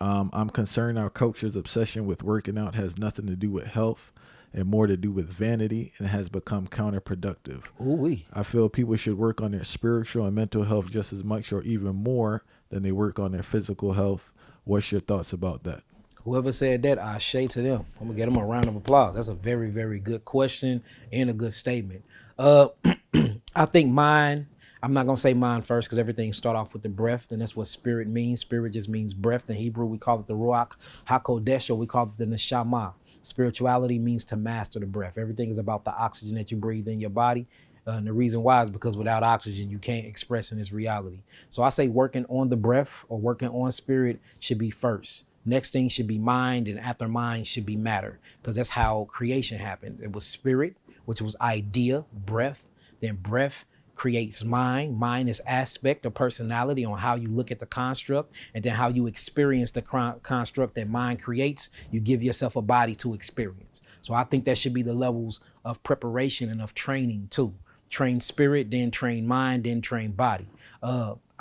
I'm concerned our culture's obsession with working out has nothing to do with health and more to do with vanity, and has become counterproductive. Ooh-wee. I feel people should work on their spiritual and mental health just as much or even more than they work on their physical health. What's your thoughts about that? Whoever said that, I shade to them. I'm gonna get them a round of applause. That's a very, very good question and a good statement. I think mine, I'm not gonna say mine first because everything start off with the breath, and that's what spirit means. Spirit just means breath. In Hebrew, we call it the Ruach HaKodesh, or we call it the Neshama. Spirituality means to master the breath. Everything is about the oxygen that you breathe in your body. And the reason why is because without oxygen, you can't express in this reality. So I say working on the breath or working on spirit should be first. Next thing should be mind, and after mind should be matter, because that's how creation happened. It was spirit, which was idea, breath. Then breath creates mind. Mind is aspect of personality on how you look at the construct, and then how you experience the construct that mind creates. You give yourself a body to experience. So I think that should be the levels of preparation and of training too. Train spirit, then train mind, then train body.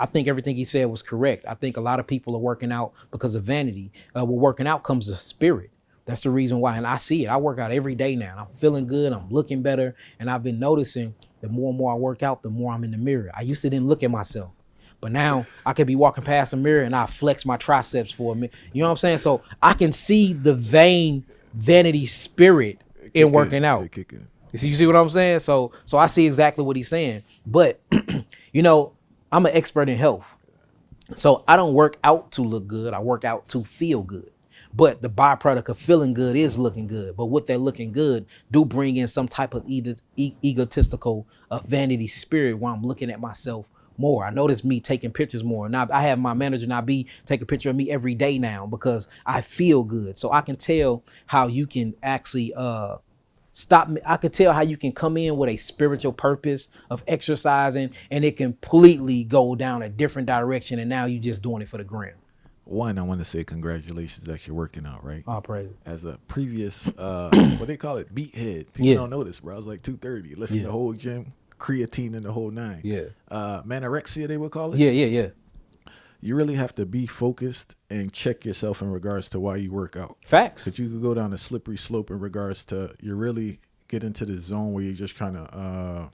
I think everything he said was correct. I think a lot of people are working out because of vanity. Well, working out comes with spirit. That's the reason why. And I see it. I work out every day now. I'm feeling good. I'm looking better. And I've been noticing the more and more I work out, the more I'm in the mirror. I used to didn't look at myself, but now I could be walking past a mirror and I flex my triceps for a minute. You know what I'm saying? So I can see the vanity spirit in working out. You see what I'm saying? So I see exactly what he's saying. But, you know, I'm an expert in health. So I don't work out to look good. I work out to feel good. But the byproduct of feeling good is looking good. But with that looking good, do bring in some type of egotistical vanity spirit where I'm looking at myself more. I notice me taking pictures more. Now I have my manager now be take a picture of me every day now because I feel good. So I can tell how you can actually stop me. I could tell how you can come in with a spiritual purpose of exercising and it completely go down a different direction. And now you just doing it for the gram. One, I want to say congratulations that you're working out, right? All praise. As a previous, what they call it, beathead. People Yeah. don't know this, bro. I was like 230, lifting Yeah. the whole gym, creatine in the whole nine. Yeah. Manorexia, they would call it. Yeah. You really have to be focused and check yourself in regards to why you work out. Facts. Because you could go down a slippery slope in regards to you really get into this zone where you just kind of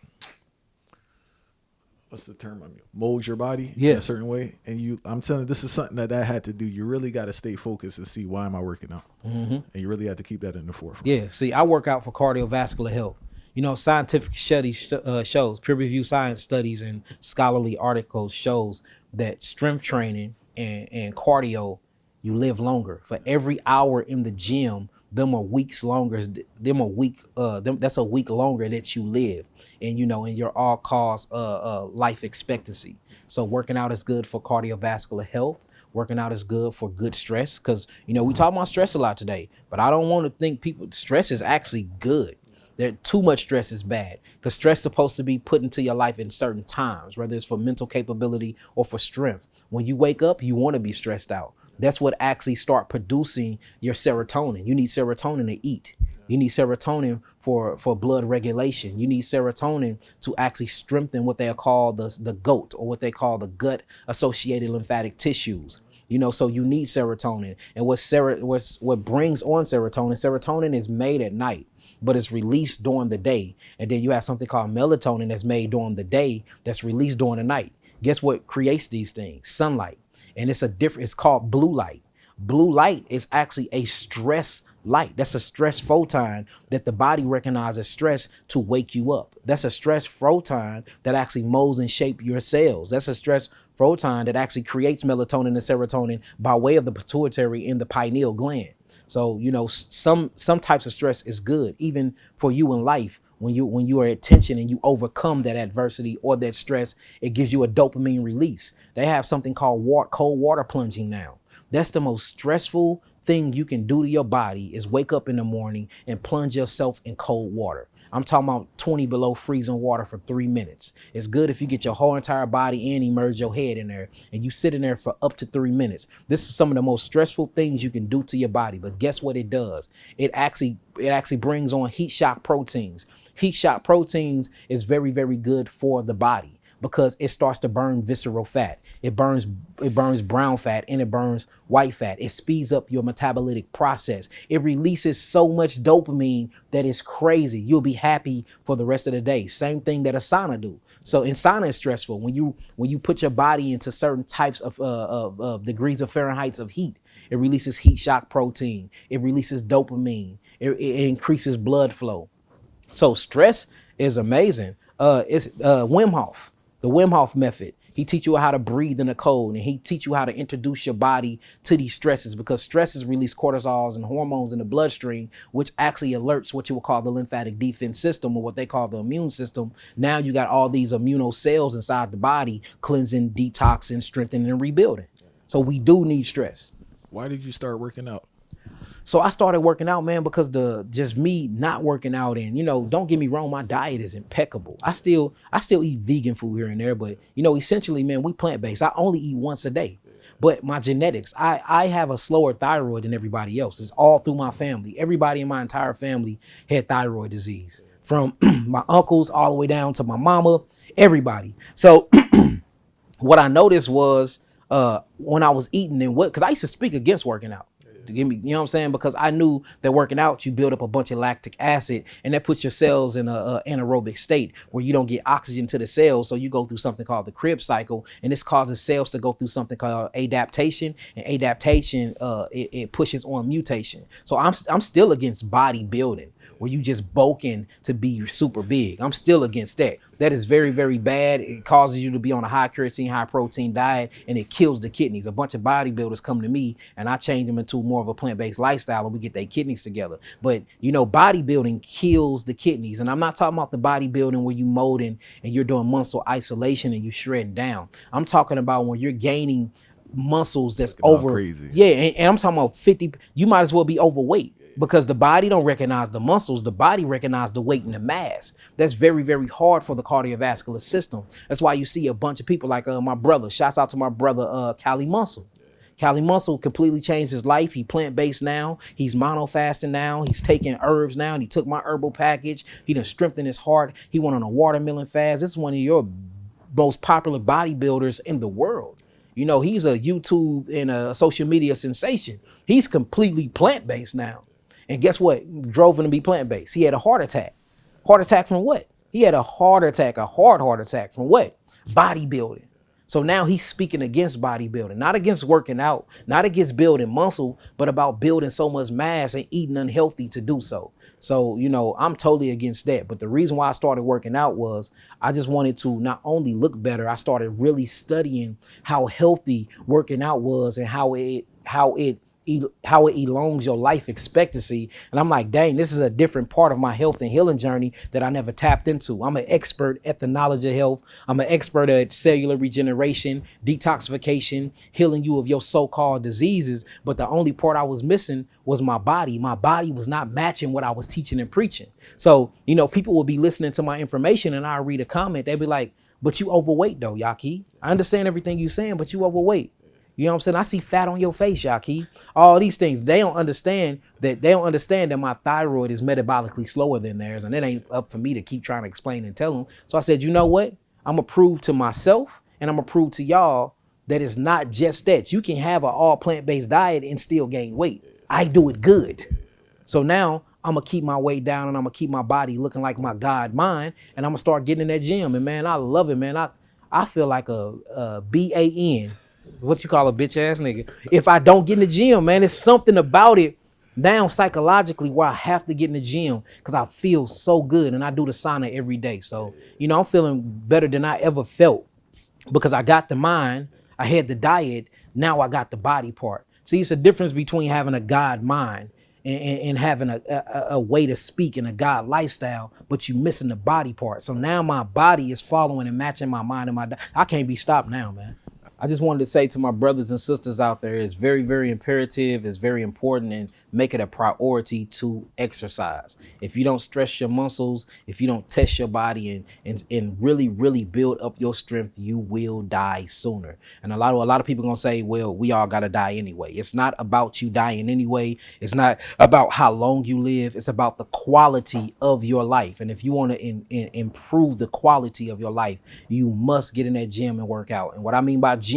what's the term? Mold your body in a certain way. And I'm telling you, this is something that I had to do. You really got to stay focused and see why am I working out, and you really have to keep that in the forefront. Yeah. See, I work out for cardiovascular health. You know, scientific studies shows, peer-reviewed science studies and scholarly articles shows that strength training and cardio, you live longer. For every hour in the gym, them are weeks longer. That's a week longer that you live, and you know, in your all cause life expectancy. So working out is good for cardiovascular health. Working out is good for good stress, because you know we talk about stress a lot today, but I don't want to think people stress is actually good. Too much stress is bad, because stress is supposed to be put into your life in certain times, whether it's for mental capability or for strength. When you wake up, you want to be stressed out. That's what actually start producing your serotonin. You need serotonin to eat. You need serotonin for blood regulation. You need serotonin to actually strengthen what they call the GOAT, or what they call the gut associated lymphatic tissues. You know, so you need serotonin. And what brings on serotonin is made at night, but it's released during the day. And then you have something called melatonin that's made during the day that's released during the night. Guess what creates these things? Sunlight. And it's called blue light. Blue light is actually a stress light. That's a stress photon that the body recognizes stress to wake you up. That's a stress photon that actually molds and shape your cells. That's a stress photon that actually creates melatonin and serotonin by way of the pituitary and the pineal gland. So, you know, some types of stress is good, even for you in life. When you are at tension and you overcome that adversity or that stress, it gives you a dopamine release. They have something called cold water plunging now. That's the most stressful thing you can do to your body, is wake up in the morning and plunge yourself in cold water. I'm talking about 20 below freezing water for 3 minutes. It's good if you get your whole entire body and immerse your head in there and you sit in there for up to 3 minutes. This is some of the most stressful things you can do to your body. But guess what it does? It actually brings on heat shock proteins. Heat shock proteins is very, very good for the body, because it starts to burn visceral fat. It burns brown fat and it burns white fat. It speeds up your metabolic process. It releases so much dopamine that is crazy. You'll be happy for the rest of the day. Same thing that a sauna do. So in sauna is stressful. When you put your body into certain types of degrees of Fahrenheit of heat, it releases heat shock protein. It releases dopamine. It increases blood flow. So stress is amazing. It's Wim Hof. The Wim Hof method. He teach you how to breathe in the cold, and he teach you how to introduce your body to these stresses, because stresses release cortisols and hormones in the bloodstream, which actually alerts what you would call the lymphatic defense system, or what they call the immune system. Now you got all these immuno cells inside the body, cleansing, detoxing, strengthening, and rebuilding. So we do need stress. Why did you start working out? So I started working out, man, because just me not working out, and, you know, don't get me wrong, my diet is impeccable. I still eat vegan food here and there, but, you know, essentially, man, we plant-based. I only eat once a day. But my genetics, I have a slower thyroid than everybody else. It's all through my family. Everybody in my entire family had thyroid disease, from my uncles all the way down to my mama, everybody. So what I noticed was when I was eating, because I used to speak against working out. To give me, you know what I'm saying? Because I knew that working out, you build up a bunch of lactic acid, and that puts your cells in a anaerobic state where you don't get oxygen to the cells. So you go through something called the Krebs cycle, and this causes cells to go through something called adaptation. And adaptation, it pushes on mutation. So I'm still against bodybuilding, where you just bulking to be super big. I'm still against that. That is very, very bad. It causes you to be on a high creatine, high protein diet, and it kills the kidneys. A bunch of bodybuilders come to me and I change them into more of a plant-based lifestyle and we get their kidneys together. But you know, bodybuilding kills the kidneys. And I'm not talking about the bodybuilding where you molding and you're doing muscle isolation and you shredding down. I'm talking about when you're gaining muscles that's over crazy. Yeah, and I'm talking about 50. You might as well be overweight. Because the body don't recognize the muscles, the body recognize the weight and the mass. That's very, very hard for the cardiovascular system. That's why you see a bunch of people like my brother. Shouts out to my brother, Cali Muscle. Cali Muscle completely changed his life. He plant-based now. He's mono-fasting now. He's taking herbs now. And he took my herbal package. He done strengthened his heart. He went on a watermelon fast. This is one of your most popular bodybuilders in the world. You know, he's a YouTube and a social media sensation. He's completely plant-based now. And guess what drove him to be plant-based? He had a heart attack. Heart attack from what? He had a heart attack, a heart attack from what? Bodybuilding. So now he's speaking against bodybuilding, not against working out, not against building muscle, but about building so much mass and eating unhealthy to do so. So, you know, I'm totally against that. But the reason why I started working out was I just wanted to not only look better, I started really studying how healthy working out was and how it elongs your life expectancy. And I'm like, dang, this is a different part of my health and healing journey that I never tapped into. I'm an expert at the knowledge of health. I'm an expert at cellular regeneration, detoxification, healing you of your so-called diseases. But the only part I was missing was my body. My body was not matching what I was teaching and preaching. So, you know, people will be listening to my information and I read a comment. They'll be like, but you overweight though, Yahki. I understand everything you're saying, but you overweight. You know what I'm saying? I see fat on your face, Yahki. All these things. They don't understand that my thyroid is metabolically slower than theirs. And it ain't up for me to keep trying to explain and tell them. So I said, you know what? I'm going to prove to myself and I'm going to prove to y'all that it's not just that. You can have an all plant-based diet and still gain weight. I do it good. So now I'm going to keep my weight down and I'm going to keep my body looking like my God mind. And I'm going to start getting in that gym. And man, I love it, man. I feel like a BAN. What you call a bitch ass nigga. If I don't get in the gym, man, it's something about it now psychologically where I have to get in the gym because I feel so good and I do the sauna every day. So, you know, I'm feeling better than I ever felt because I got the mind, I had the diet, now I got the body part. See, it's a difference between having a God mind and having a way to speak and a God lifestyle, but you missing the body part. So now my body is following and matching my mind and I can't be stopped now, man. I just wanted to say to my brothers and sisters out there, it's very, very imperative, it's very important, and make it a priority to exercise. If you don't stress your muscles, if you don't test your body and really, really build up your strength, you will die sooner. And a lot of people gonna say, well, we all gotta die anyway. It's not about you dying anyway. It's not about how long you live. It's about the quality of your life. And if you want to improve the quality of your life, you must get in that gym and work out. And what I mean by gym,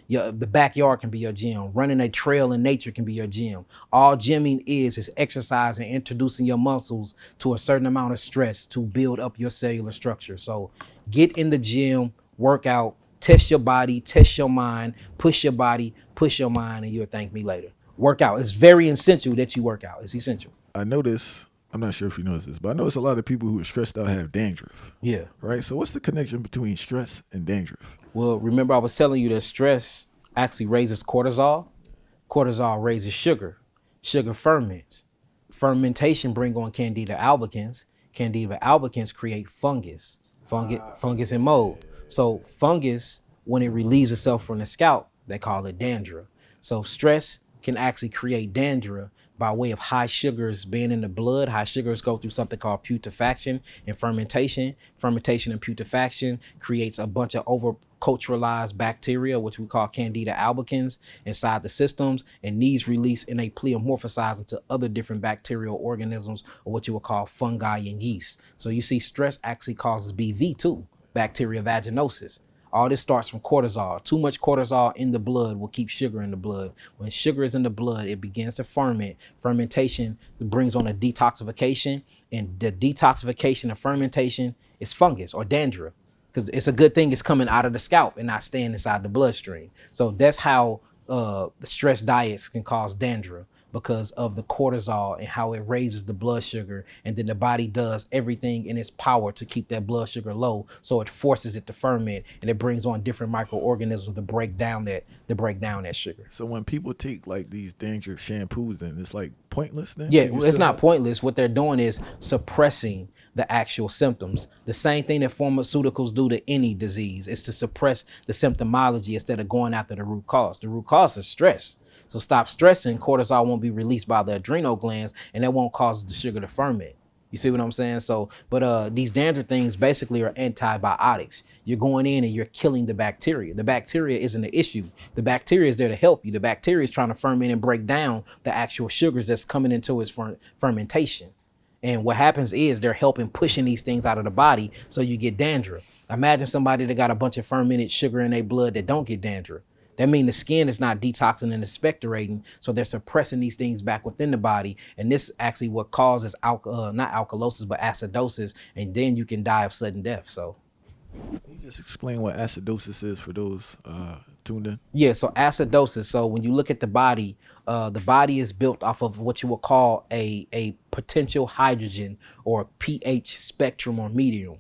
the backyard can be your gym. Running a trail in nature can be your gym. All gymming is exercise and introducing your muscles to a certain amount of stress to build up your cellular structure. So get in the gym, work out, test your body, test your mind, push your body, push your mind, and you'll thank me later. Work out. It's very essential that you work out. It's essential. I notice, I'm not sure if you notice this, but I notice a lot of people who are stressed out have dandruff. Yeah. Right? So what's the connection between stress and dandruff? Well, remember I was telling you that stress actually raises cortisol. Cortisol raises sugar. Sugar ferments. Fermentation bring on Candida albicans. Candida albicans create fungus. Fungus and mold. So fungus, when it relieves itself from the scalp, they call it dandruff. So stress can actually create dandruff by way of high sugars being in the blood. High sugars go through something called putrefaction and fermentation. Fermentation and putrefaction creates a bunch of over-culturalized bacteria, which we call Candida albicans, inside the systems, and these release and they pleomorphosize into other different bacterial organisms, or what you would call fungi and yeast. So you see, stress actually causes BV too, bacteria vaginosis. All this starts from cortisol. Too much cortisol in the blood will keep sugar in the blood. When sugar is in the blood, it begins to ferment. Fermentation brings on a detoxification, and the detoxification of fermentation is fungus or dandruff, because it's a good thing it's coming out of the scalp and not staying inside the bloodstream. So that's how the stress diets can cause dandruff. because of the cortisol and how it raises the blood sugar. And then the body does everything in its power to keep that blood sugar low. So it forces it to ferment, and it brings on different microorganisms to break down that sugar. So when people take like these dangerous shampoos, then it's like pointless. Then Yeah, 'Cause you it's still not have- pointless. What they're doing is suppressing the actual symptoms. The same thing that pharmaceuticals do to any disease is to suppress the symptomology instead of going after the root cause. The root cause is stress. So stop stressing, cortisol won't be released by the adrenal glands, and that won't cause the sugar to ferment. You see what I'm saying? So, but these dandruff things basically are antibiotics. You're going in and you're killing the bacteria. The bacteria isn't the issue. The bacteria is there to help you. The bacteria is trying to ferment and break down the actual sugars that's coming into its fermentation. And what happens is they're helping pushing these things out of the body so you get dandruff. Imagine somebody that got a bunch of fermented sugar in their blood that don't get dandruff. That means the skin is not detoxing and expectorating, so they're suppressing these things back within the body. And this actually what causes not alkalosis, but acidosis, and then you can die of sudden death. So Can you just explain what acidosis is for those tuned in? yeah, so acidosis. So when you look at the body is built off of what you will call a potential hydrogen or pH spectrum or medium.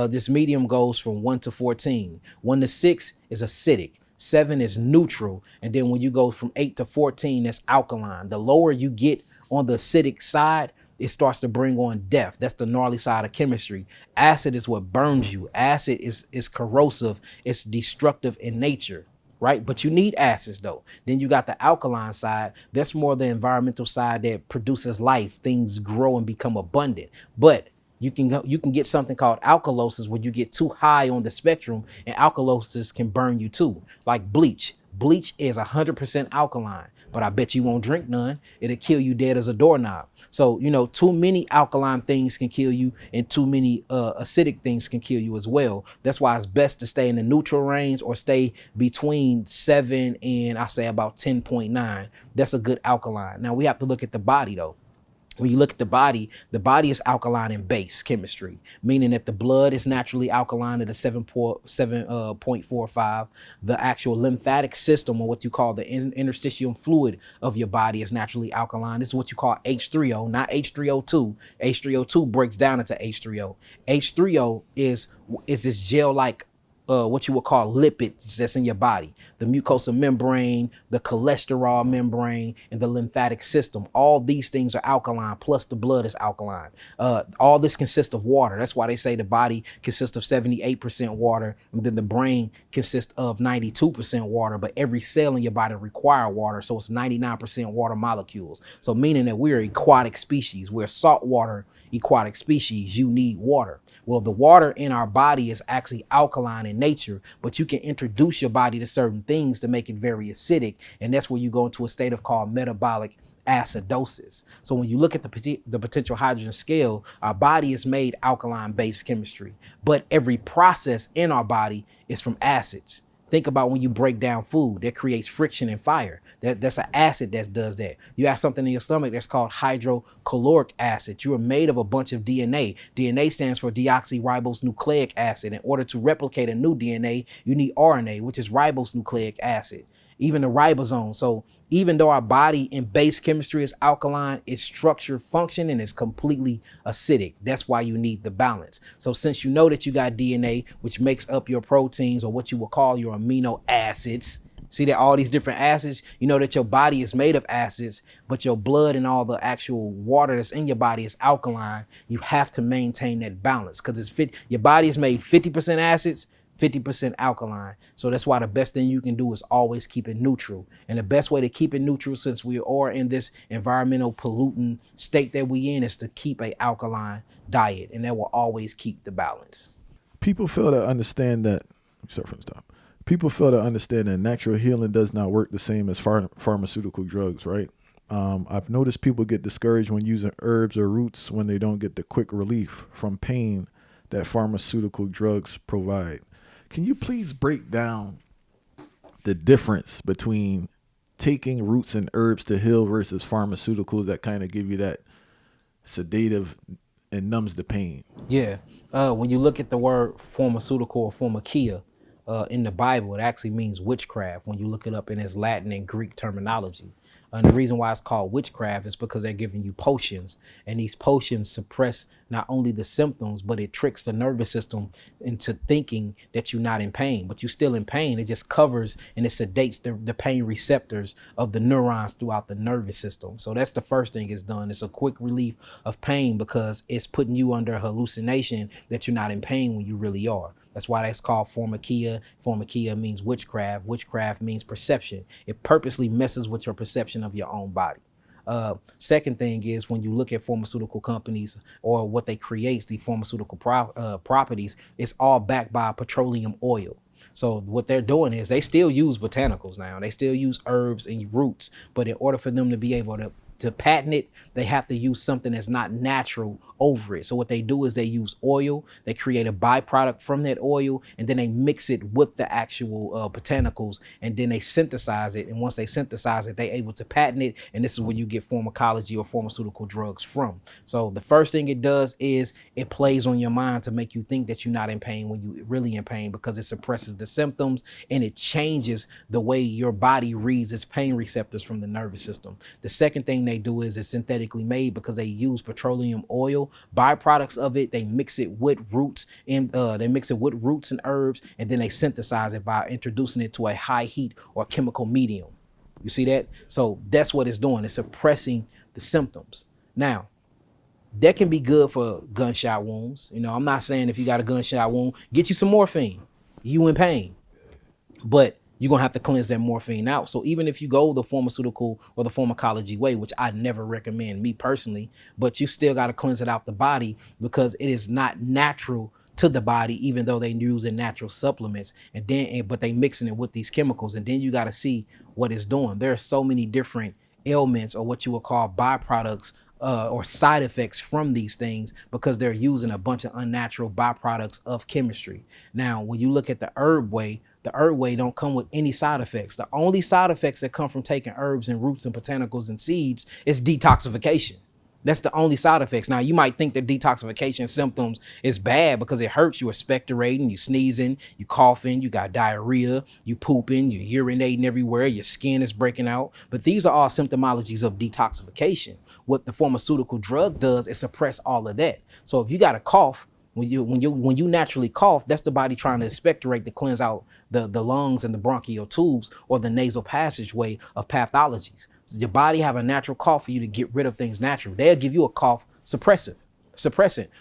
This medium goes from 1 to 14. 1 to 6 is acidic. 7 is neutral. And then when you go from 8 to 14, that's alkaline. The lower you get on the acidic side, it starts to bring on death. That's the gnarly side of chemistry. Acid is what burns you. Acid is corrosive. It's destructive in nature, right? But you need acids though. Then you got the alkaline side. That's more the environmental side that produces life. Things grow and become abundant. But you can get something called alkalosis where you get too high on the spectrum, and alkalosis can burn you too. Like bleach. Bleach is 100% alkaline, but I bet you won't drink none. It'll kill you dead as a doorknob. So, too many alkaline things can kill you, and too many acidic things can kill you as well. That's why it's best to stay in the neutral range or stay between 7 and I say about 10.9. That's a good alkaline. Now we have to look at the body though. When you look at the body is alkaline in base chemistry, meaning that the blood is naturally alkaline at a 7.45. The actual lymphatic system, or what you call the interstitial fluid of your body, is naturally alkaline. This is what you call H3O, not H3O2. H3O2 breaks down into H3O. H3O is this gel-like what you would call lipids that's in your body, the mucosal membrane, the cholesterol membrane, and the lymphatic system. All these things are alkaline, plus the blood is alkaline. All this consists of water. That's why they say the body consists of 78% water, and then the brain consists of 92% water, but every cell in your body requires water, so it's 99% water molecules. So meaning that we're aquatic species. We're saltwater aquatic species. You need water. Well, the water in our body is actually alkaline in nature, but you can introduce your body to certain things to make it very acidic, and that's where you go into a state of called metabolic acidosis. So when you look at the potential hydrogen scale, our body is made alkaline based chemistry, but every process in our body is from acids. Think about when you break down food, that creates friction and fire. That's an acid that does that. You have something in your stomach that's called hydrochloric acid. You are made of a bunch of DNA. DNA stands for deoxyribose nucleic acid. In order to replicate a new DNA, you need RNA, which is ribose nucleic acid, even the ribosome. So even though our body in base chemistry is alkaline, its structure, function, and is completely acidic. That's why you need the balance. So since you know that you got DNA, which makes up your proteins, or what you will call your amino acids, see that all these different acids, you know that your body is made of acids, but your blood and all the actual water that's in your body is alkaline. You have to maintain that balance because your body is made 50% acids, 50% alkaline. So that's why the best thing you can do is always keep it neutral. And the best way to keep it neutral, since we are in this environmental pollutant state that we in, is to keep a alkaline diet. And that will always keep the balance. People fail to understand that. Start from the top. People fail to understand that natural healing does not work the same as pharmaceutical drugs, right? I've noticed people get discouraged when using herbs or roots when they don't get the quick relief from pain that pharmaceutical drugs provide. Can you please break down the difference between taking roots and herbs to heal versus pharmaceuticals that kind of give you that sedative and numbs the pain? Yeah. When you look at the word pharmaceutical or pharmakia in the Bible, it actually means witchcraft when you look it up in its Latin and Greek terminology. And the reason why it's called witchcraft is because they're giving you potions, and these potions suppress not only the symptoms, but it tricks the nervous system into thinking that you're not in pain, but you're still in pain. It just covers and it sedates the pain receptors of the neurons throughout the nervous system. So that's the first thing it's done. It's a quick relief of pain because it's putting you under a hallucination that you're not in pain when you really are. That's why that's called pharmakia. Pharmakia means witchcraft. Witchcraft means perception. It purposely messes with your perception of your own body. Second thing is when you look at pharmaceutical companies or what they create, the pharmaceutical properties, it's all backed by petroleum oil. So what they're doing is they still use botanicals now. They still use herbs and roots, but in order for them to be able to patent it, they have to use something that's not natural over it. So what they do is they use oil, they create a byproduct from that oil, and then they mix it with the actual botanicals, and then they synthesize it. And once they synthesize it, they're able to patent it. And this is where you get pharmacology or pharmaceutical drugs from. So the first thing it does is it plays on your mind to make you think that you're not in pain when you're really in pain, because it suppresses the symptoms and it changes the way your body reads its pain receptors from the nervous system. The second thing they do is it's synthetically made because they use petroleum oil. Byproducts of it, they mix it with roots and herbs, and then they synthesize it by introducing it to a high heat or chemical medium. You see that? So that's what it's doing. It's suppressing the symptoms. Now, that can be good for gunshot wounds. You know, I'm not saying if you got a gunshot wound, get you some morphine. You in pain, but you're going to have to cleanse that morphine out. So even if you go the pharmaceutical or the pharmacology way, which I never recommend, me personally, but you still got to cleanse it out the body because it is not natural to the body, even though they using natural supplements, and then but they mixing it with these chemicals. And then you got to see what it's doing. There are so many different ailments, or what you would call byproducts, or side effects from these things, because they're using a bunch of unnatural byproducts of chemistry. Now, when you look at the herb way don't come with any side effects. The only side effects that come from taking herbs and roots and botanicals and seeds is detoxification. That's the only side effects. Now, you might think that detoxification symptoms is bad because it hurts. You're expectorating, you sneezing, you coughing, you got diarrhea, you pooping, you urinating everywhere, your skin is breaking out. But these are all symptomologies of detoxification. What the pharmaceutical drug does is suppress all of that. So if you got a cough, when you naturally cough, that's the body trying to expectorate to cleanse out the lungs and the bronchial tubes or the nasal passageway of pathologies. So your body have a natural cough for you to get rid of things natural. They'll give you a cough suppressant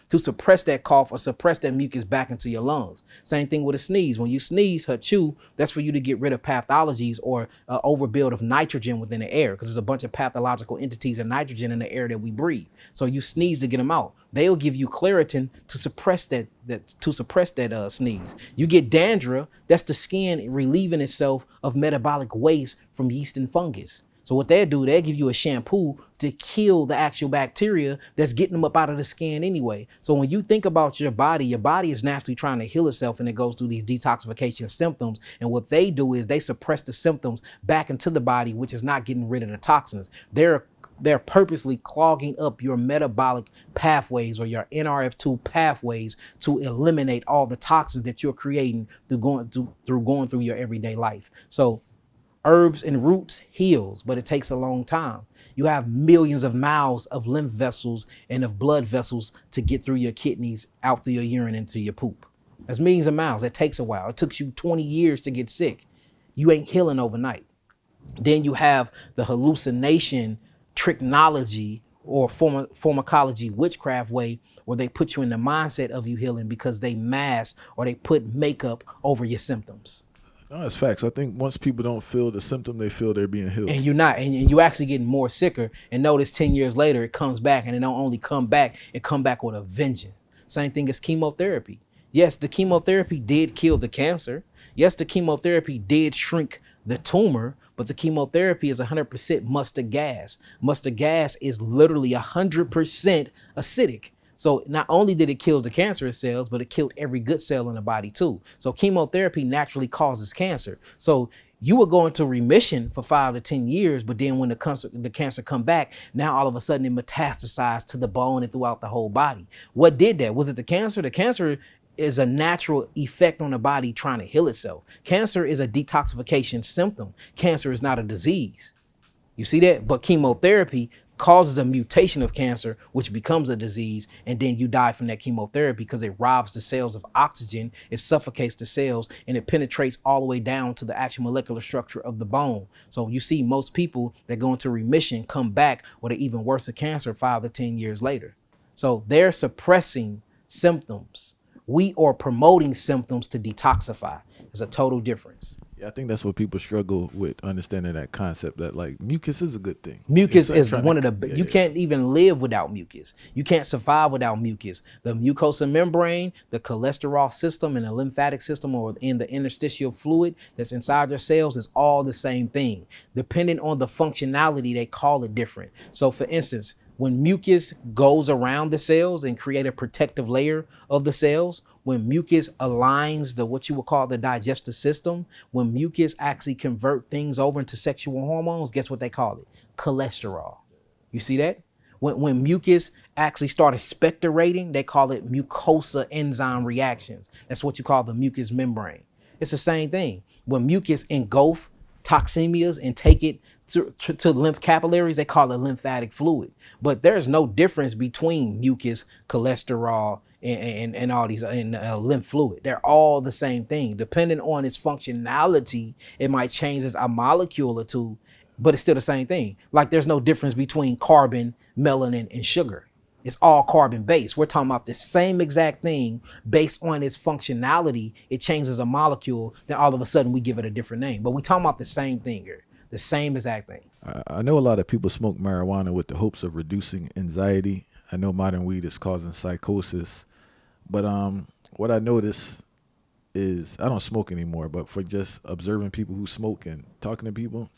to suppress that cough or suppress that mucus back into your lungs. Same thing with a sneeze. When you sneeze, hachu, that's for you to get rid of pathologies or overbuild of nitrogen within the air, because there's a bunch of pathological entities and nitrogen in the air that we breathe. So you sneeze to get them out. They'll give you Claritin to suppress that sneeze. You get dandruff, that's the skin relieving itself of metabolic waste from yeast and fungus. So what they'll do, they'll give you a shampoo to kill the actual bacteria that's getting them up out of the skin anyway. So when you think about your body is naturally trying to heal itself, and it goes through these detoxification symptoms. And what they do is they suppress the symptoms back into the body, which is not getting rid of the toxins. They're purposely clogging up your metabolic pathways or your NRF2 pathways to eliminate all the toxins that you're creating through going through your everyday life. So herbs and roots heals, but it takes a long time. You have millions of miles of lymph vessels and of blood vessels to get through your kidneys, out through your urine, into your poop. That's millions of miles. That takes a while. It took you 20 years to get sick. You ain't healing overnight. Then you have the hallucination, tricknology, or pharmacology witchcraft way, where they put you in the mindset of you healing because they mask or they put makeup over your symptoms. No, that's facts. I think once people don't feel the symptom, they feel they're being healed. And you're not, and you actually getting more sicker. And notice 10 years later, it comes back, and it don't only come back, it come back with a vengeance. Same thing as chemotherapy. Yes, the chemotherapy did kill the cancer. Yes, the chemotherapy did shrink the tumor, but the chemotherapy is 100% mustard gas. Mustard gas is literally 100% acidic. So not only did it kill the cancerous cells, but it killed every good cell in the body too. So chemotherapy naturally causes cancer. So you will go into remission for 5 to 10 years, but then when the cancer come back, now all of a sudden it metastasized to the bone and throughout the whole body. What did that? Was it the cancer? The cancer is a natural effect on the body trying to heal itself. Cancer is a detoxification symptom. Cancer is not a disease. You see that? But chemotherapy causes a mutation of cancer, which becomes a disease, and then you die from that chemotherapy because it robs the cells of oxygen, it suffocates the cells, and it penetrates all the way down to the actual molecular structure of the bone. So you see most people that go into remission come back with an even worse cancer 5 to 10 years later. So they're suppressing symptoms. We are promoting symptoms to detoxify. It's a total difference. Yeah, I think that's what people struggle with, understanding that concept that like mucus is a good thing. Mucus is one of the, you can't even live without mucus. You can't survive without mucus. The mucosa membrane, the cholesterol system, and the lymphatic system, or in the interstitial fluid that's inside your cells, is all the same thing. Depending on the functionality, they call it different. So for instance, when mucus goes around the cells and create a protective layer of the cells, when mucus aligns the what you would call the digestive system, when mucus actually convert things over into sexual hormones, guess what they call it? Cholesterol. You see that? When mucus actually start expectorating, they call it mucosa enzyme reactions. That's what you call the mucous membrane. It's the same thing. When mucus engulf toxemias and take it to lymph capillaries, they call it lymphatic fluid. But there's no difference between mucus, cholesterol, and all these lymph fluid. They're all the same thing. Depending on its functionality, it might change as a molecule or two, but it's still the same thing. Like there's no difference between carbon, melanin, and sugar. It's all carbon based. We're talking about the same exact thing based on its functionality. It changes a molecule, then all of a sudden we give it a different name. But we're talking about the same thing here. The same exact thing. I know a lot of people smoke marijuana with the hopes of reducing anxiety. I know modern weed is causing psychosis. But what I notice is, I don't smoke anymore, but for just observing people who smoke and talking to people,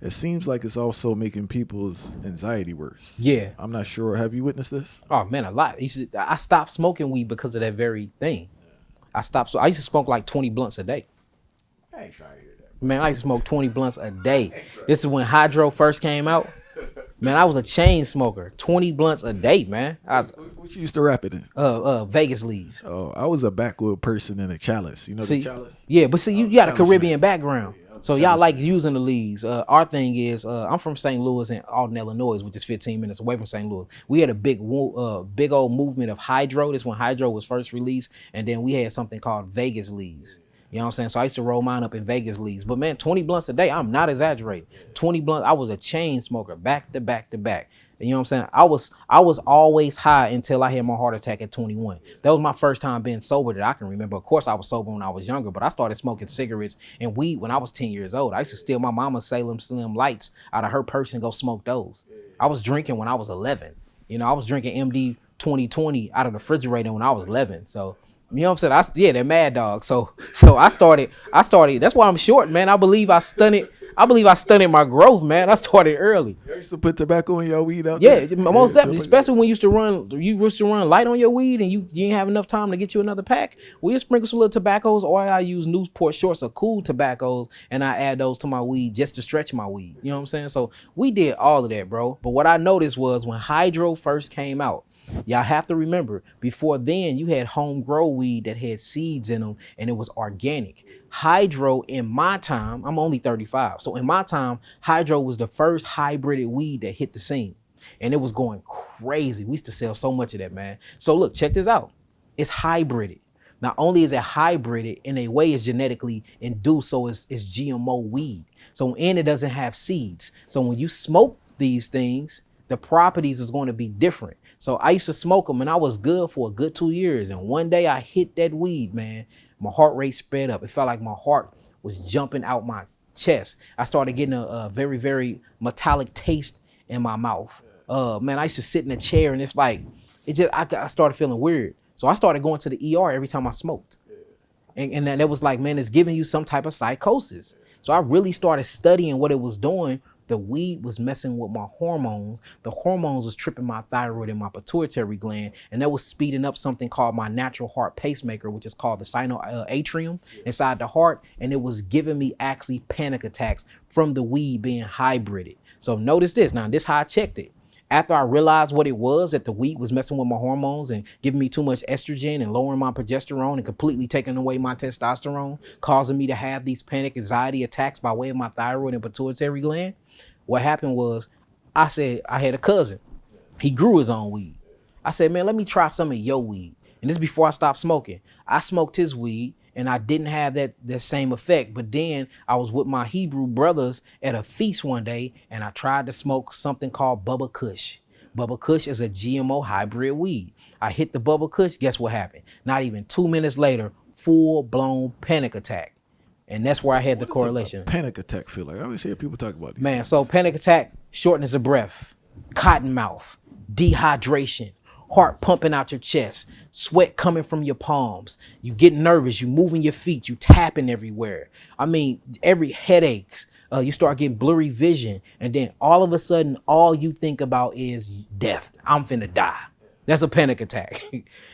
it seems like it's also making people's anxiety worse. Yeah. I'm not sure. Have you witnessed this? Oh man, a lot. I stopped smoking weed because of that very thing. I used to smoke like 20 blunts a day. I ain't trying to hear that. Man, I used to smoke 20 blunts a day. This is when hydro first came out. Man, I was a chain smoker. 20 blunts a day, man. What you used to wrap it in? Vegas leaves. Oh, I was a backwood person in a chalice. You know the chalice? Yeah, but see, you got a Caribbean background. Yeah, So y'all like using the leaves. Our thing is, I'm from St. Louis and Alton, Illinois, which is 15 minutes away from St. Louis. We had a big old movement of hydro. This when hydro was first released. And then we had something called Vegas leaves. You know what I'm saying? So I used to roll mine up in Vegas leaves. But man, 20 blunts a day, I'm not exaggerating. 20 blunts, I was a chain smoker, back to back to back. And you know what I'm saying? I was always high until I had my heart attack at 21. That was my first time being sober that I can remember. Of course, I was sober when I was younger, but I started smoking cigarettes and weed when I was 10 years old. I used to steal my mama's Salem Slim Lights out of her purse and go smoke those. I was drinking when I was 11. You know, I was drinking MD 2020 out of the refrigerator when I was 11. So, you know what I'm saying? They're mad dogs. So I started, that's why I'm short, man. I believe I stunted my growth, man. I started early. You used to put tobacco in your weed out there? Yeah, most definitely. Especially when you used to run light on your weed and you didn't have enough time to get you another pack. We sprinkle some little tobaccos, or I use Newport Shorts or cool tobaccos, and I add those to my weed just to stretch my weed. You know what I'm saying? So we did all of that, bro. But what I noticed was when hydro first came out, y'all have to remember, before then you had homegrown weed that had seeds in them and it was organic. Hydro, in my time, I'm only 35. So in my time, hydro was the first hybrided weed that hit the scene. And it was going crazy. We used to sell so much of that, man. So look, check this out. It's hybrided. Not only is it hybrided, in a way it's genetically induced, so it's GMO weed. So and it doesn't have seeds. So when you smoke these things, the properties is going to be different. So I used to smoke them and I was good for a good 2 years. And one day I hit that weed, man. My heart rate sped up. It felt like my heart was jumping out my chest. I started getting a very, very metallic taste in my mouth. Man, I used to sit in a chair and it's like, I started feeling weird. So I started going to the ER every time I smoked. And then it was like, man, it's giving you some type of psychosis. So I really started studying what it was doing. The weed was messing with my hormones. The hormones was tripping my thyroid and my pituitary gland. And that was speeding up something called my natural heart pacemaker, which is called the sinoatrium inside the heart. And it was giving me actually panic attacks from the weed being hybrided. So notice this. Now, this is how I checked it. After I realized what it was, that the weed was messing with my hormones and giving me too much estrogen and lowering my progesterone and completely taking away my testosterone, causing me to have these panic anxiety attacks by way of my thyroid and pituitary gland. What happened was, I said, I had a cousin. He grew his own weed. I said, man, let me try some of your weed. And this is before I stopped smoking. I smoked his weed and I didn't have that same effect. But then I was with my Hebrew brothers at a feast one day and I tried to smoke something called Bubba Kush. Bubba Kush is a GMO hybrid weed. I hit the Bubba Kush. Guess what happened? Not even 2 minutes later, full blown panic attack. And that's where I had the correlation. Panic attack feel like I always hear people talk about these Man, things. so panic attack, shortness of breath, cotton mouth, dehydration, heart pumping out your chest, sweat coming from your palms. You get nervous, you moving your feet, you tapping everywhere. I mean, every headaches, you start getting blurry vision. And then all of a sudden, all you think about is death. I'm finna die. That's a panic attack.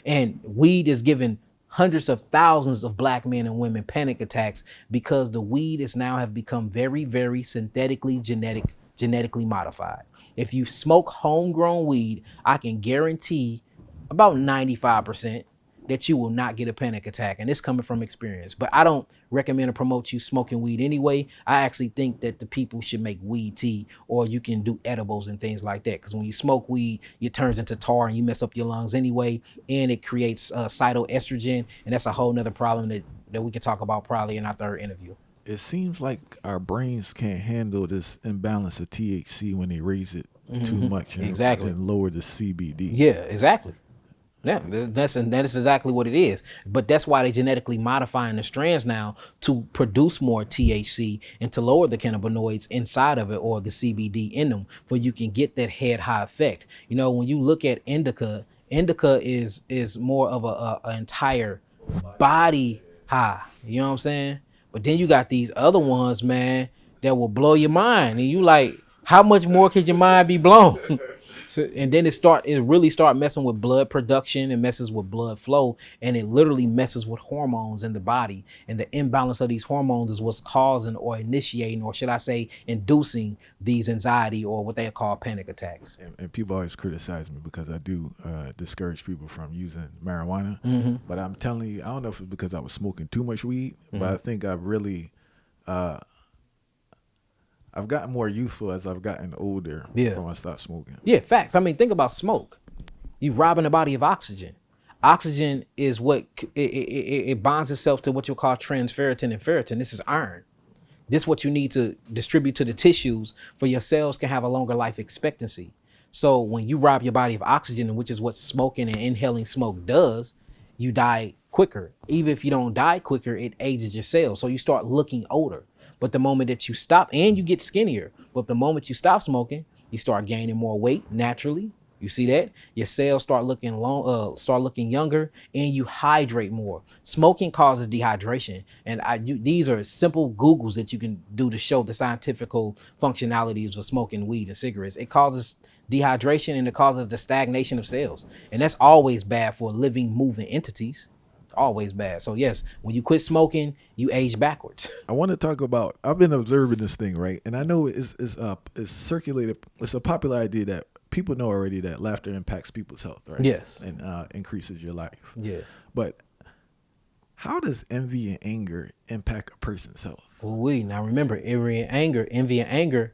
And weed is giving hundreds of thousands of black men and women panic attacks because the weed is now have become very, very synthetically genetically modified. If you smoke homegrown weed, I can guarantee about 95% that you will not get a panic attack. And this coming from experience. But I don't recommend or promote you smoking weed anyway. I actually think that the people should make weed tea, or you can do edibles and things like that. Because when you smoke weed, it turns into tar and you mess up your lungs anyway. And it creates phytoestrogen. And that's a whole nother problem that we can talk about probably in our third interview. It seems like our brains can't handle this imbalance of THC when they raise it too much and lower the CBD. Yeah, exactly. Yeah, that is exactly what it is. But that's why they genetically modifying the strands now to produce more THC and to lower the cannabinoids inside of it, or the CBD in them, for you can get that head high effect. You know, when you look at indica is more of a entire body high. You know what I'm saying? But then you got these other ones, man, that will blow your mind, and you like, how much more could your mind be blown? So, and then it really start messing with blood production, and messes with blood flow, and it literally messes with hormones in the body. And the imbalance of these hormones is what's causing or initiating, or should I say inducing, these anxiety or what they call panic attacks. And people always criticize me because I do discourage people from using marijuana. But I'm telling you, I don't know if it's because I was smoking too much weed, but I think I've really I've gotten more youthful as I've gotten older from when I stopped smoking. Yeah, facts. I mean, think about smoke. You robbing the body of oxygen. Oxygen is what it bonds itself to what you call transferrin and ferritin. This is iron. This is what you need to distribute to the tissues for your cells can have a longer life expectancy. So when you rob your body of oxygen, which is what smoking and inhaling smoke does, you die quicker. Even if you don't die quicker, it ages your cells. So you start looking older. But the moment that you stop, and you get skinnier, but the moment you stop smoking, you start gaining more weight naturally. You see that? Your cells start looking younger, and you hydrate more. Smoking causes dehydration. And these are simple Googles that you can do to show the scientific functionalities of smoking weed and cigarettes. It causes dehydration, and it causes the stagnation of cells. And that's always bad for living, moving entities. Always bad. So yes, when you quit smoking, you age backwards. I want to talk about, I've been observing this thing, right? And I know it's circulated. It's a popular idea that people know already that laughter impacts people's health, right? Yes. And increases your life. Yeah. But how does envy and anger impact a person's health? Well, now remember, envy and anger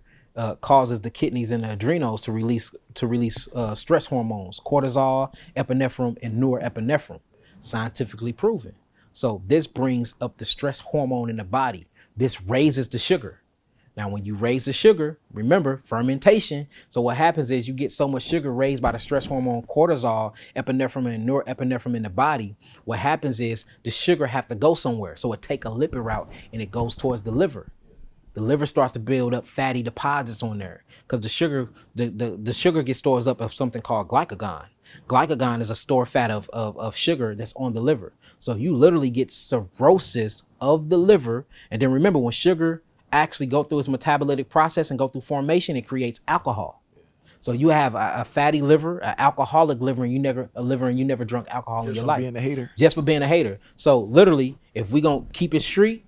causes the kidneys and the adrenals to release stress hormones, cortisol, epinephrine, and norepinephrine. Scientifically proven. So this brings up the stress hormone in the body. This raises the sugar. Now, when you raise the sugar, remember fermentation. So what happens is you get so much sugar raised by the stress hormone, cortisol, epinephrine, and norepinephrine in the body. What happens is the sugar have to go somewhere. So it take a lipid route and it goes towards the liver. The liver starts to build up fatty deposits on there because the sugar gets stored up of something called glycagon. Glycagon is a stored fat of sugar that's on the liver. So you literally get cirrhosis of the liver. And then remember, when sugar actually go through its metabolitic process and go through formation, it creates alcohol. So you have a fatty liver, an alcoholic liver, and you never drunk alcohol in your life. Just for being a hater. Just for being a hater. So literally, if we gonna keep it street,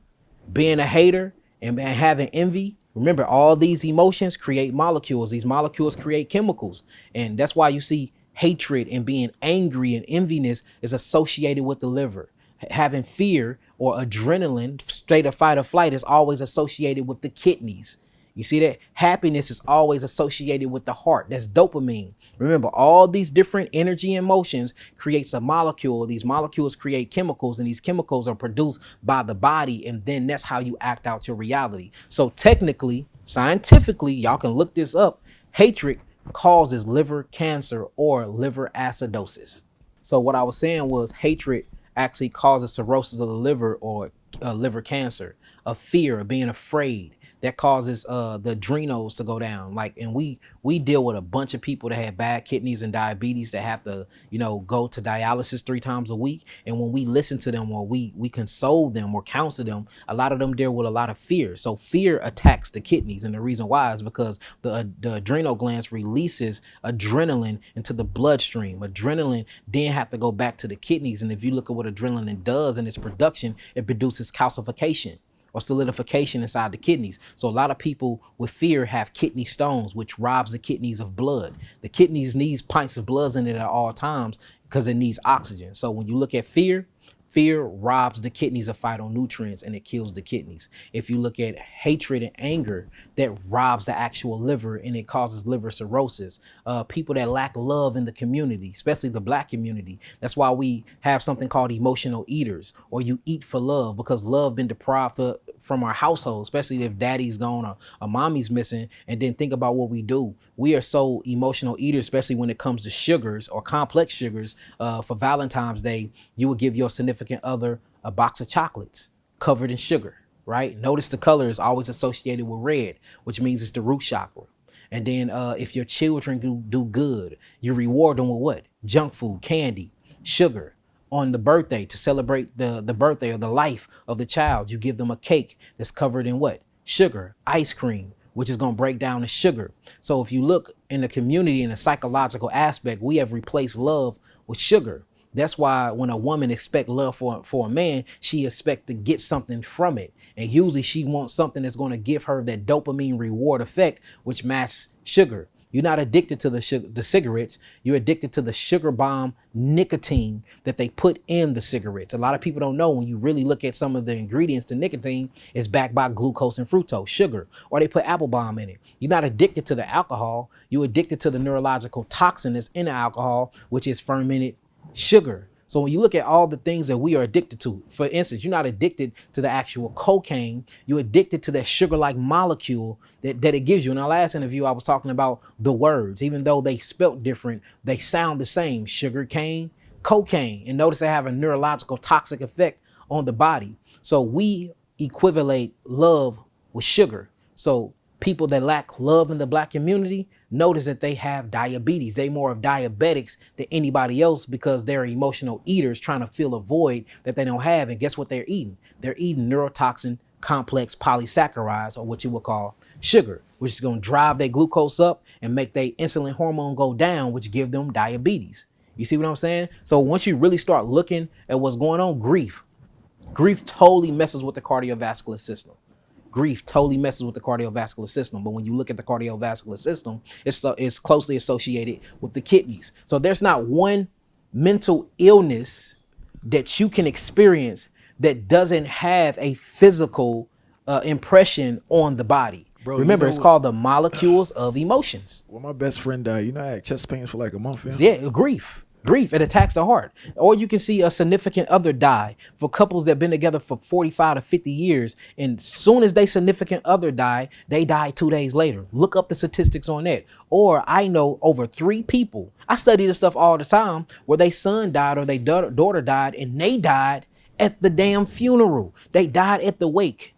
being a hater and having envy, remember all these emotions create molecules. These molecules create chemicals. And that's why you see hatred and being angry and enviness is associated with the liver. Having fear or adrenaline, state of fight or flight, is always associated with the kidneys. You see that? Happiness is always associated with the heart. That's dopamine. Remember, all these different energy and emotions creates a molecule. These molecules create chemicals, and these chemicals are produced by the body, and then that's how you act out your reality. So technically, scientifically, y'all can look this up. Hatred causes liver cancer or liver acidosis. So what I was saying was hatred actually causes cirrhosis of the liver or liver cancer, of fear, of being afraid. That causes the adrenals to go down. Like, and we deal with a bunch of people that have bad kidneys and diabetes that have to, go to dialysis 3 times a week. And when we listen to them or we console them or counsel them, a lot of them deal with a lot of fear. So fear attacks the kidneys, and the reason why is because the adrenal glands releases adrenaline into the bloodstream. Adrenaline then have to go back to the kidneys, and if you look at what adrenaline does in its production, it produces calcification or solidification inside the kidneys. So a lot of people with fear have kidney stones, which robs the kidneys of blood. The kidneys needs pints of blood in it at all times because it needs oxygen. So when you look at fear, fear robs the kidneys of phytonutrients and it kills the kidneys. If you look at hatred and anger, that robs the actual liver and it causes liver cirrhosis. People that lack love in the community, especially the Black community. That's why we have something called emotional eaters, or you eat for love, because love been deprived from our household, especially if daddy's gone or mommy's missing. And then think about what we do. We are so emotional eaters, especially when it comes to sugars or complex sugars. For Valentine's Day, you would give your significant other a box of chocolates covered in sugar, right? Notice the color is always associated with red, which means it's the root chakra. And then if your children do good, you reward them with what? Junk food, candy, sugar. On the birthday, to celebrate the birthday or the life of the child, you give them a cake that's covered in what? Sugar, ice cream, which is going to break down the sugar. So if you look in the community in a psychological aspect, we have replaced love with sugar. That's why when a woman expects love for a man, she expects to get something from it. And usually she wants something that's going to give her that dopamine reward effect, which matches sugar. You're not addicted to the cigarettes. You're addicted to the sugar bomb nicotine that they put in the cigarettes. A lot of people don't know, when you really look at some of the ingredients to nicotine, it's backed by glucose and fructose, sugar, or they put apple bomb in it. You're not addicted to the alcohol. You're addicted to the neurological toxin that's in the alcohol, which is fermented sugar. So when you look at all the things that we are addicted to, for instance, you're not addicted to the actual cocaine. You're addicted to that sugar-like molecule that it gives you. In our last interview, I was talking about the words. Even though they spelt different, they sound the same. Sugar cane, cocaine. And notice they have a neurological toxic effect on the body. So we equivalent love with sugar. So people that lack love in the Black community, notice that they have diabetes. They more of diabetics than anybody else because they're emotional eaters trying to fill a void that they don't have. And guess what they're eating? They're eating neurotoxin complex polysaccharides, or what you would call sugar, which is going to drive their glucose up and make their insulin hormone go down, which give them diabetes. You see what I'm saying? So once you really start looking at what's going on, grief totally messes with the cardiovascular system. Grief totally messes with the cardiovascular system. But when you look at the cardiovascular system, it's closely associated with the kidneys. So there's not one mental illness that you can experience that doesn't have a physical impression on the body. Bro, remember, it's called the molecules of emotions. Well, my best friend died. I had chest pains for like a month. Yeah, grief, it attacks the heart. Or you can see a significant other die. For couples that have been together for 45 to 50 years, and soon as they significant other die, they die 2 days later. Look up the statistics on that. Or I know over 3 people, I study this stuff all the time, where their son died or their daughter died, and they died at the damn funeral. They died at the wake.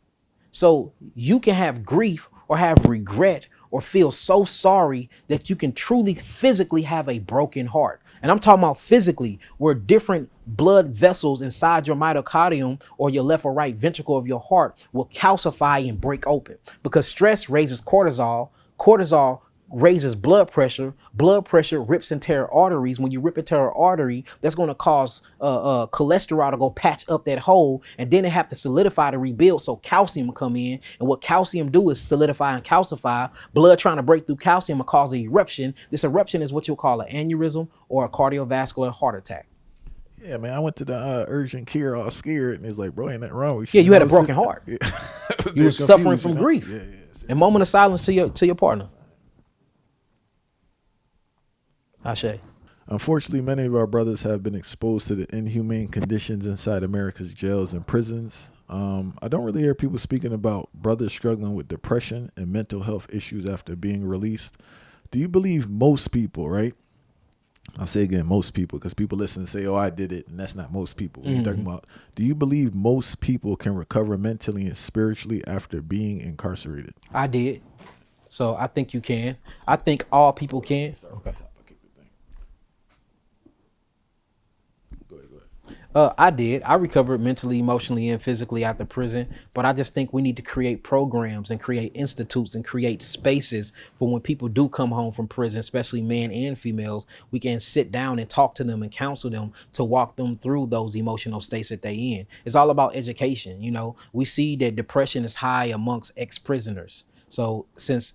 So you can have grief or have regret or feel so sorry that you can truly physically have a broken heart. And I'm talking about physically, where different blood vessels inside your myocardium or your left or right ventricle of your heart will calcify and break open, because stress raises cortisol. Cortisol raises blood pressure. Blood pressure rips and tear arteries. When you rip and tear an artery, that's going to cause cholesterol to go patch up that hole, and then they have to solidify to rebuild. So calcium will come in, and what calcium do is solidify and calcify. Blood trying to break through calcium will cause an eruption. This eruption is what you'll call an aneurysm or a cardiovascular heart attack. Yeah, man, I went to the urgent care all scared, and it was like, bro, ain't nothing wrong with you. Yeah, you had a broken heart. You were suffering from grief. Yeah. A moment of silence to your partner. Ashe. Unfortunately, many of our brothers have been exposed to the inhumane conditions inside America's jails and prisons. I don't really hear people speaking about brothers struggling with depression and mental health issues after being released. Do you believe most people, right? I'll say again, most people, because people listen and say, "Oh, I did it," and that's not most people. What are you talking about? Do you believe most people can recover mentally and spiritually after being incarcerated? I did. So I think you can. I think all people can. Okay. I did. I recovered mentally, emotionally, and physically after prison. But I just think we need to create programs and create institutes and create spaces for when people do come home from prison, especially men and females, we can sit down and talk to them and counsel them to walk them through those emotional states that they in. It's all about education. You know, we see that depression is high amongst ex-prisoners. So since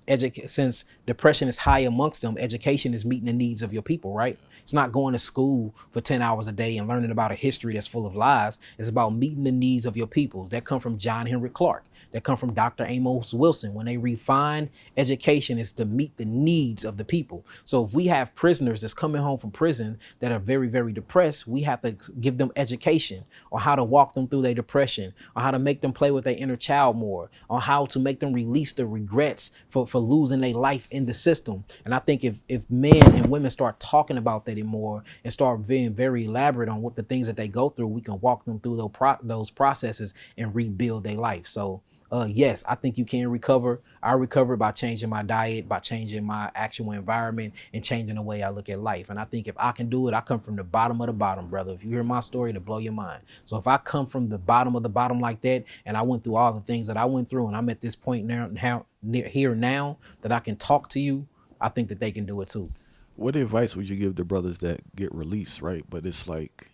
depression is high amongst them, education is meeting the needs of your people, right? It's not going to school for 10 hours a day and learning about a history that's full of lies. It's about meeting the needs of your people. That come from John Henry Clark. That come from Dr. Amos Wilson. When they refine education, is to meet the needs of the people. So if we have prisoners that's coming home from prison that are very, very depressed, we have to give them education on how to walk them through their depression, on how to make them play with their inner child more, on how to make them release the regrets for losing their life in the system. And I think if men and women start talking about that more and start being very elaborate on what the things that they go through, we can walk them through those processes and rebuild their life. So yes, I think you can recover. I recovered by changing my diet, by changing my actual environment, and changing the way I look at life. And I think if I can do it, I come from the bottom of the bottom, brother. If you hear my story, it'll blow your mind. So if I come from the bottom of the bottom like that, and I went through all the things that I went through, and I'm at this point now that I can talk to you, I think that they can do it too. What advice would you give to brothers that get released, right? But it's like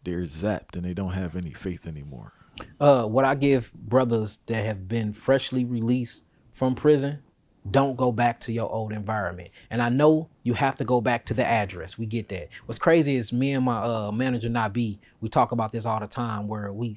they're zapped and they don't have any faith anymore. What I give brothers that have been freshly released from prison, don't go back to your old environment. And I know you have to go back to the address. We get that. What's crazy is me and my manager Nabi, we talk about this all the time, where we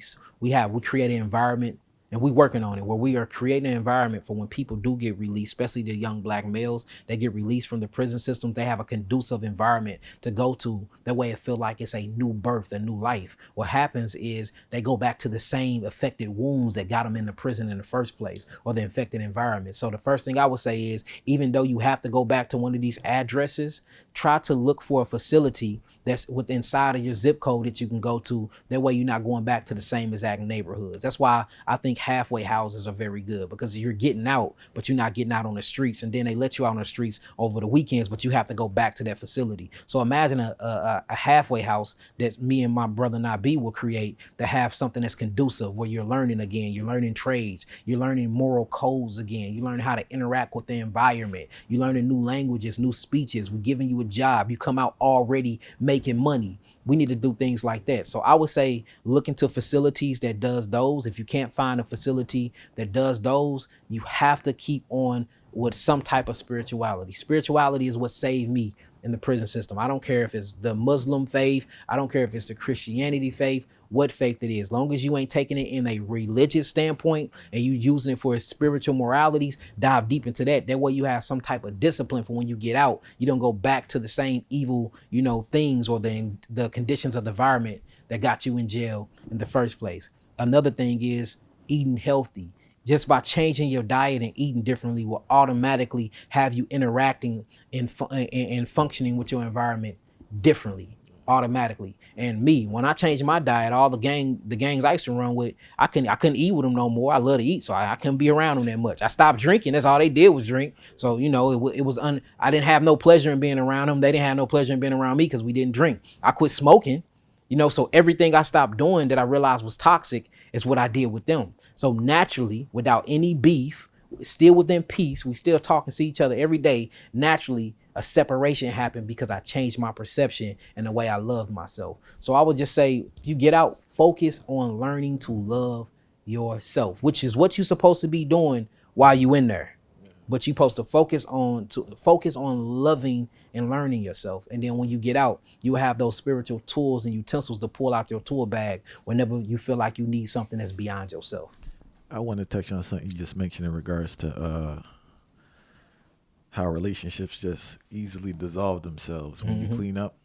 create an environment, and we working on it, where we are creating an environment for when people do get released, especially the young black males that get released from the prison system, they have a conducive environment to go to. That way it feel like it's a new birth, a new life. What happens is they go back to the same affected wounds that got them in the prison in the first place, or the infected environment. So the first thing I would say is, even though you have to go back to one of these addresses, try to look for a facility that's within inside of your zip code that you can go to. That way you're not going back to the same exact neighborhoods. That's why I think halfway houses are very good, because you're getting out, but you're not getting out on the streets. And then they let you out on the streets over the weekends, but you have to go back to that facility. So imagine a halfway house that me and my brother Nabi will create, to have something that's conducive, where you're learning again, you're learning trades, you're learning moral codes again, you learn how to interact with the environment, you learning new languages, new speeches, we're giving you a job, you come out already making money. We need to do things like that. So I would say look into facilities that does those. If you can't find a facility that does those, you have to keep on with some type of spirituality. Spirituality is what saved me in the prison system. I don't care if it's the Muslim faith, I don't care if it's the Christianity faith, what faith it is. Long as you ain't taking it in a religious standpoint and you using it for its spiritual moralities, dive deep into that. That way you have some type of discipline for when you get out. You don't go back to the same evil, things, or the conditions of the environment that got you in jail in the first place. Another thing is eating healthy. Just by changing your diet and eating differently will automatically have you interacting and functioning with your environment differently, automatically. And me, when I changed my diet, all the gangs I used to run with, I couldn't eat with them no more. I love to eat, so I couldn't be around them that much. I stopped drinking. That's all they did was drink. So I didn't have no pleasure in being around them. They didn't have no pleasure in being around me because we didn't drink. I quit smoking. So everything I stopped doing that I realized was toxic is what I did with them. So naturally, without any beef, still within peace, we still talk and see each other every day. Naturally, a separation happened because I changed my perception and the way I loved myself. So I would just say, you get out, focus on learning to love yourself, which is what you're supposed to be doing while you in there. But you're supposed to focus on loving and learning yourself. And then when you get out, you have those spiritual tools and utensils to pull out your tool bag whenever you feel like you need something that's beyond yourself. I want to touch on something you just mentioned in regards to how relationships just easily dissolve themselves when you clean up.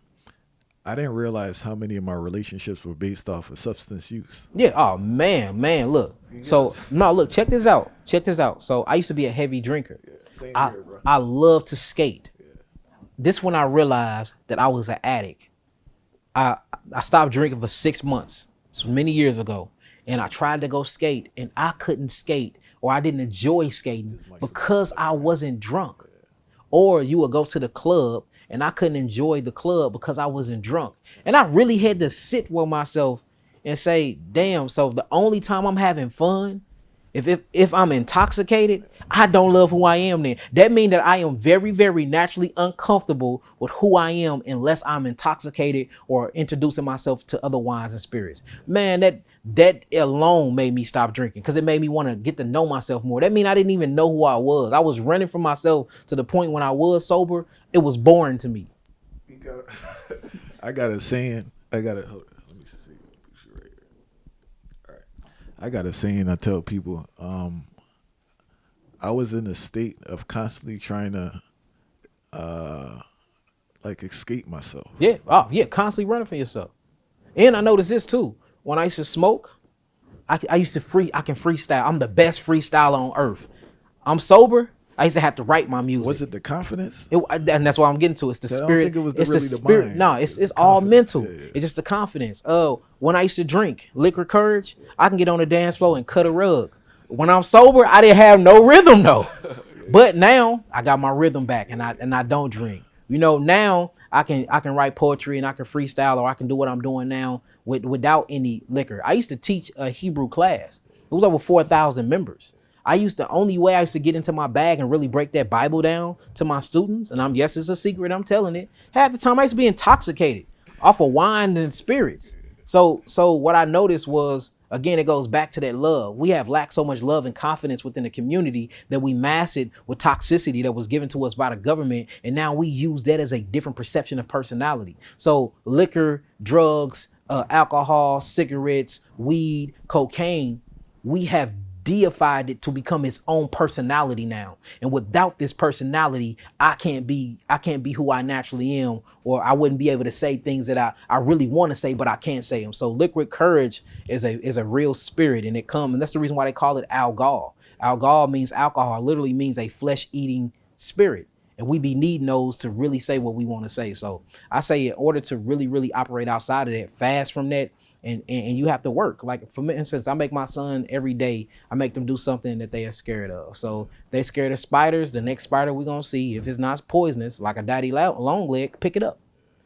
I didn't realize how many of my relationships were based off of substance use. Yeah. Oh man, look. So no, look, check this out. Check this out. So I used to be a heavy drinker. Same I here, bro. I love to skate. This when I realized that I was an addict. I stopped drinking for 6 months. It's many years ago. And I tried to go skate and I couldn't skate, or I didn't enjoy skating because I wasn't drunk. Or you would go to the club and I couldn't enjoy the club because I wasn't drunk. And I really had to sit with myself and say, damn, so the only time I'm having fun, if I'm intoxicated, I don't love who I am then. That means that I am very, very naturally uncomfortable with who I am unless I'm intoxicated or introducing myself to other wines and spirits. Man, that alone made me stop drinking because it made me want to get to know myself more. That means I didn't even know who I was. I was running from myself to the point when I was sober, it was boring to me. I got a saying. Hold on. Let me see. Right here. All right. I got a saying I tell people. I was in a state of constantly trying to like escape myself. Yeah. Oh, yeah. Constantly running for yourself. And I noticed this too. When I used to smoke, I can freestyle. I'm the best freestyler on earth. I'm sober. I used to have to write my music. Was it the confidence? And that's why I'm getting to it. It's the spirit. I don't think it was it's really the the spirit. mind. No, it's the all confidence. mental. Yeah. It's just the confidence. When I used to drink liquor courage, I can get on the dance floor and cut a rug. When I'm sober, I didn't have no rhythm though. But now I got my rhythm back, and I don't drink. You know, now I can write poetry and I can freestyle, or I can do what I'm doing now without any liquor. I used to teach a Hebrew class. It was over 4,000 members. The only way I used to get into my bag and really break that Bible down to my students, and it's a secret, I'm telling it. Half the time I used to be intoxicated off of wine and spirits. So what I noticed was, again, it goes back to that love. We have lacked so much love and confidence within the community that we mask it with toxicity that was given to us by the government. And now we use that as a different perception of personality. So liquor, drugs, alcohol, cigarettes, weed, cocaine, we have deified it to become its own personality now. And without this personality, I can't be who I naturally am, or I wouldn't be able to say things that I really want to say, but I can't say them. So liquid courage is a real spirit, and and that's the reason why they call it alcohol. Alcohol means alcohol, literally means a flesh-eating spirit. And we be needing those to really say what we want to say. So I say, in order to really, really operate outside of that, fast from that, and you have to work. Like, for instance, I make my son every day, I make them do something that they are scared of. So they scared of spiders. The next spider we're going to see, if it's not poisonous, like a daddy long leg, pick it up.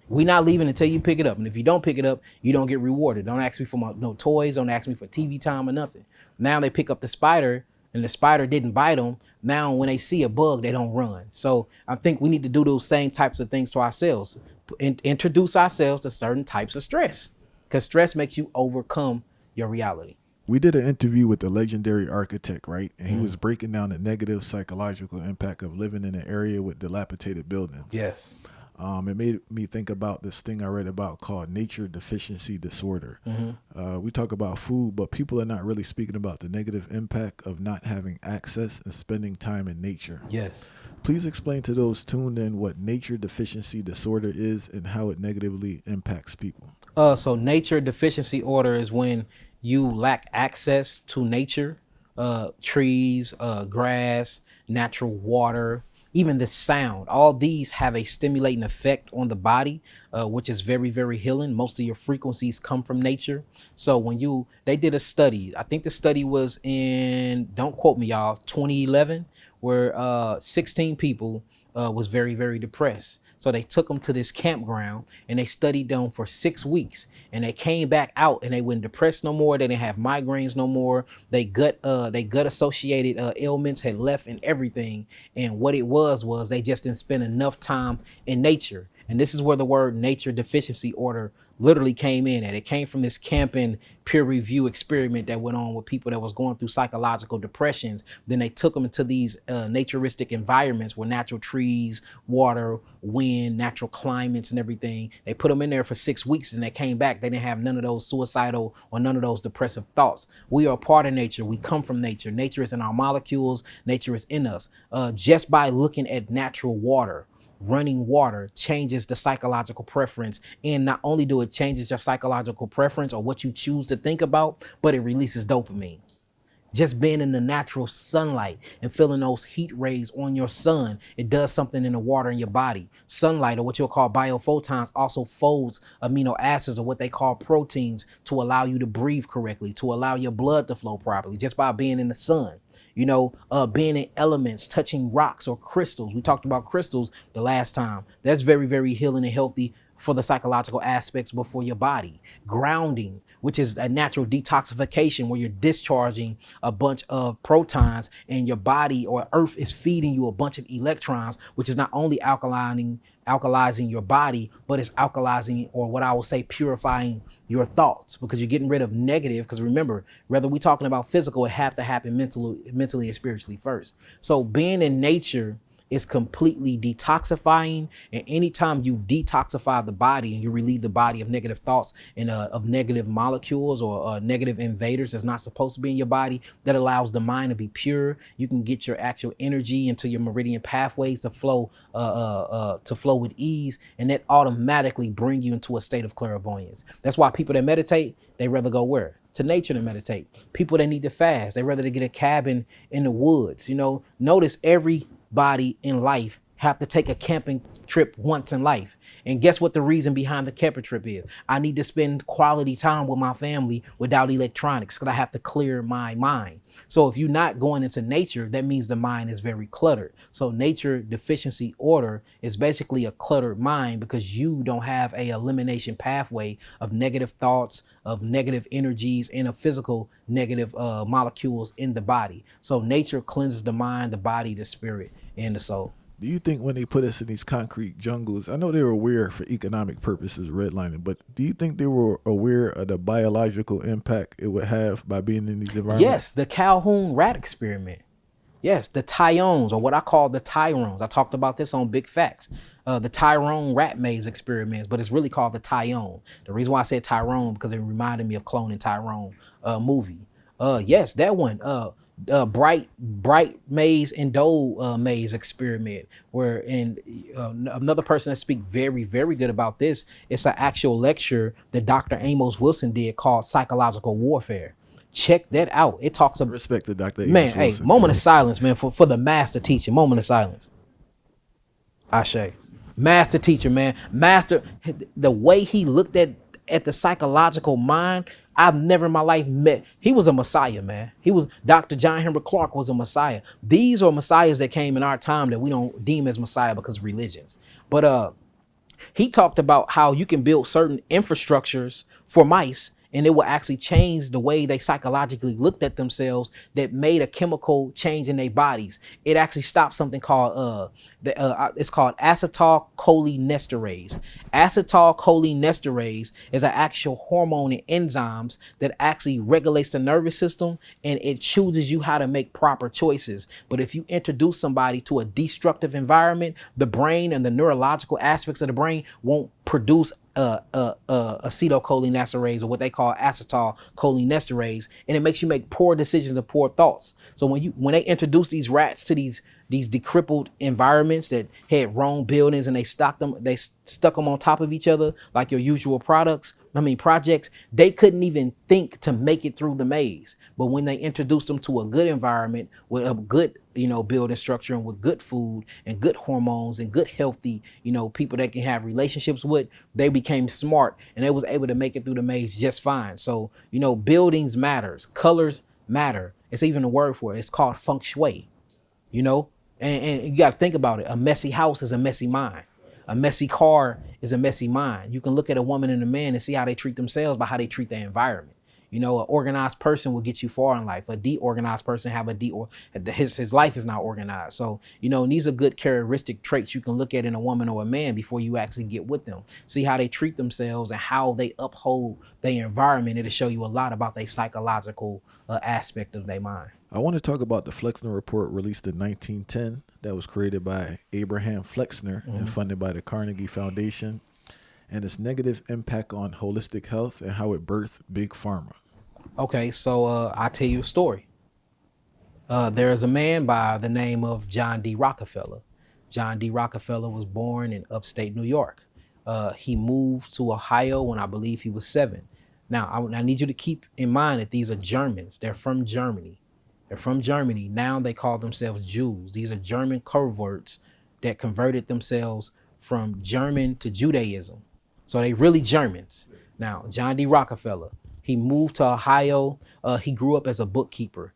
We're not leaving until you pick it up. And if you don't pick it up, you don't get rewarded. Don't ask me for no toys. Don't ask me for TV time or nothing. Now they pick up the spider, and the spider didn't bite them. Now when they see a bug, they don't run. So I think we need to do those same types of things to ourselves. Introduce ourselves to certain types of stress, because stress makes you overcome your reality. We did an interview with the legendary architect, right? And he was breaking down the negative psychological impact of living in an area with dilapidated buildings. Yes. It made me think about this thing I read about called nature deficiency disorder. We talk about food, but people are not really speaking about the negative impact of not having access and spending time in nature. Yes. Please explain to those tuned in what nature deficiency disorder is and how it negatively impacts people. So nature deficiency order is when you lack access to nature, trees, grass, natural water, even the sound. All these have a stimulating effect on the body, which is very, very healing. Most of your frequencies come from nature. So they did a study, I think the study was in, don't quote me y'all, 2011, where 16 people was very, very depressed. So they took them to this campground and they studied them for 6 weeks, and they came back out and they weren't depressed no more. They didn't have migraines no more. They gut associated ailments had left and everything. And what it was they just didn't spend enough time in nature. And this is where the word nature deficiency order literally came in at. It came from this camping peer review experiment that went on with people that was going through psychological depressions. Then they took them into these naturistic environments where natural trees, water, wind, natural climates and everything. They put them in there for 6 weeks and they came back. They didn't have none of those suicidal or none of those depressive thoughts. We are a part of nature. We come from nature. Nature is in our molecules. Nature is in us. Just by looking at natural water, running water changes the psychological preference. And not only do it changes your psychological preference or what you choose to think about, but it releases dopamine. Just being in the natural sunlight and feeling those heat rays on your sun, it does something in the water in your body. Sunlight, or what you'll call biophotons, also folds amino acids, or what they call proteins, to allow you to breathe correctly, to allow your blood to flow properly, just by being in the sun. You know, being in elements, touching rocks or crystals. We talked about crystals the last time. That's very, very healing and healthy for the psychological aspects before your body. Grounding, which is a natural detoxification where you're discharging a bunch of protons and your body or earth is feeding you a bunch of electrons, which is not only alkalizing your body, but it's alkalizing, or what I will say, purifying your thoughts, because you're getting rid of negative. Because remember, whether we're talking about physical, it have to happen mentally and spiritually first. So being in nature is completely detoxifying. And anytime you detoxify the body and you relieve the body of negative thoughts and of negative molecules or negative invaders that's not supposed to be in your body, that allows the mind to be pure. You can get your actual energy into your meridian pathways to flow with ease, and that automatically bring you into a state of clairvoyance. That's why people that meditate, they rather go where? To nature to meditate. People that need to fast, they rather to get a cabin in the woods. You know, notice everybody in life have to take a camping trip once in life. And guess what the reason behind the camping trip is? I need to spend quality time with my family without electronics, because I have to clear my mind. So if you're not going into nature, that means the mind is very cluttered. So nature deficiency order is basically a cluttered mind, because you don't have a elimination pathway of negative thoughts, of negative energies, and of physical negative molecules in the body. So nature cleanses the mind, the body, the spirit, and the soul. Do you think when they put us in these concrete jungles, I know they were aware for economic purposes, redlining, but do you think they were aware of the biological impact it would have by being in these environments? Yes, the Calhoun rat experiment. Yes, the Tyones, or what I call the Tyrones. I talked about this on Big Facts. The Tyrone rat maze experiments, but it's really called the Tyone. The reason why I said Tyrone, because it reminded me of Clone and Tyrone movie. Yes, that one. Bright maze and Dole maze experiment, where another person that speak very, very good about this, it's an actual lecture that Dr. Amos Wilson did called Psychological Warfare. Check that out. It talks about respect to Dr. Amos man. Wilson, Hey, moment of silence, man, for the master teacher. Moment of silence. Ashe. Master teacher, man. Master, the way he looked at the psychological mind, I've never in my life met. He was a messiah, man. He was Dr. John Henry Clark was a messiah. These are messiahs that came in our time that we don't deem as messiah because of religions. But he talked about how you can build certain infrastructures for mice, and it will actually change the way they psychologically looked at themselves, that made a chemical change in their bodies. It actually stopped something called it's called acetylcholinesterase. Acetylcholinesterase is an actual hormone and enzymes that actually regulates the nervous system, and it chooses you how to make proper choices. But if you introduce somebody to a destructive environment, the brain and the neurological aspects of the brain won't produce acetylcholinesterase, or what they call acetylcholinesterase, and it makes you make poor decisions and poor thoughts. So when they introduce these rats to these decrepit environments that had wrong buildings, and they stuck them on top of each other like your usual projects, they couldn't even think to make it through the maze. But when they introduced them to a good environment with a good building structure, and with good food and good hormones and good healthy people that can have relationships with, they became smart, and they was able to make it through the maze just fine. So buildings matters, colors matter. It's even a word for it. It's called feng shui. And you got to think about it. A messy house is a messy mind. A messy car is a messy mind. You can look at a woman and a man and see how they treat themselves by how they treat their environment. You know, an organized person will get you far in life. A deorganized person have his life is not organized. So, you know, and these are good characteristic traits you can look at in a woman or a man before you actually get with them. See how they treat themselves and how they uphold their environment. It'll show you a lot about their psychological aspect of their mind. I want to talk about the Flexner Report released in 1910 that was created by Abraham Flexner and funded by the Carnegie Foundation, and its negative impact on holistic health and how it birthed Big Pharma. Okay, so I'll tell you a story. There is a man by the name of John D. Rockefeller. John D. Rockefeller was born in upstate New York. He moved to Ohio when I believe he was 7. Now, I need you to keep in mind that these are Germans. They're from Germany. They're from Germany. Now they call themselves Jews. These are German converts that converted themselves from German to Judaism. So they really Germans. Now, John D. Rockefeller, he moved to Ohio. He grew up as a bookkeeper.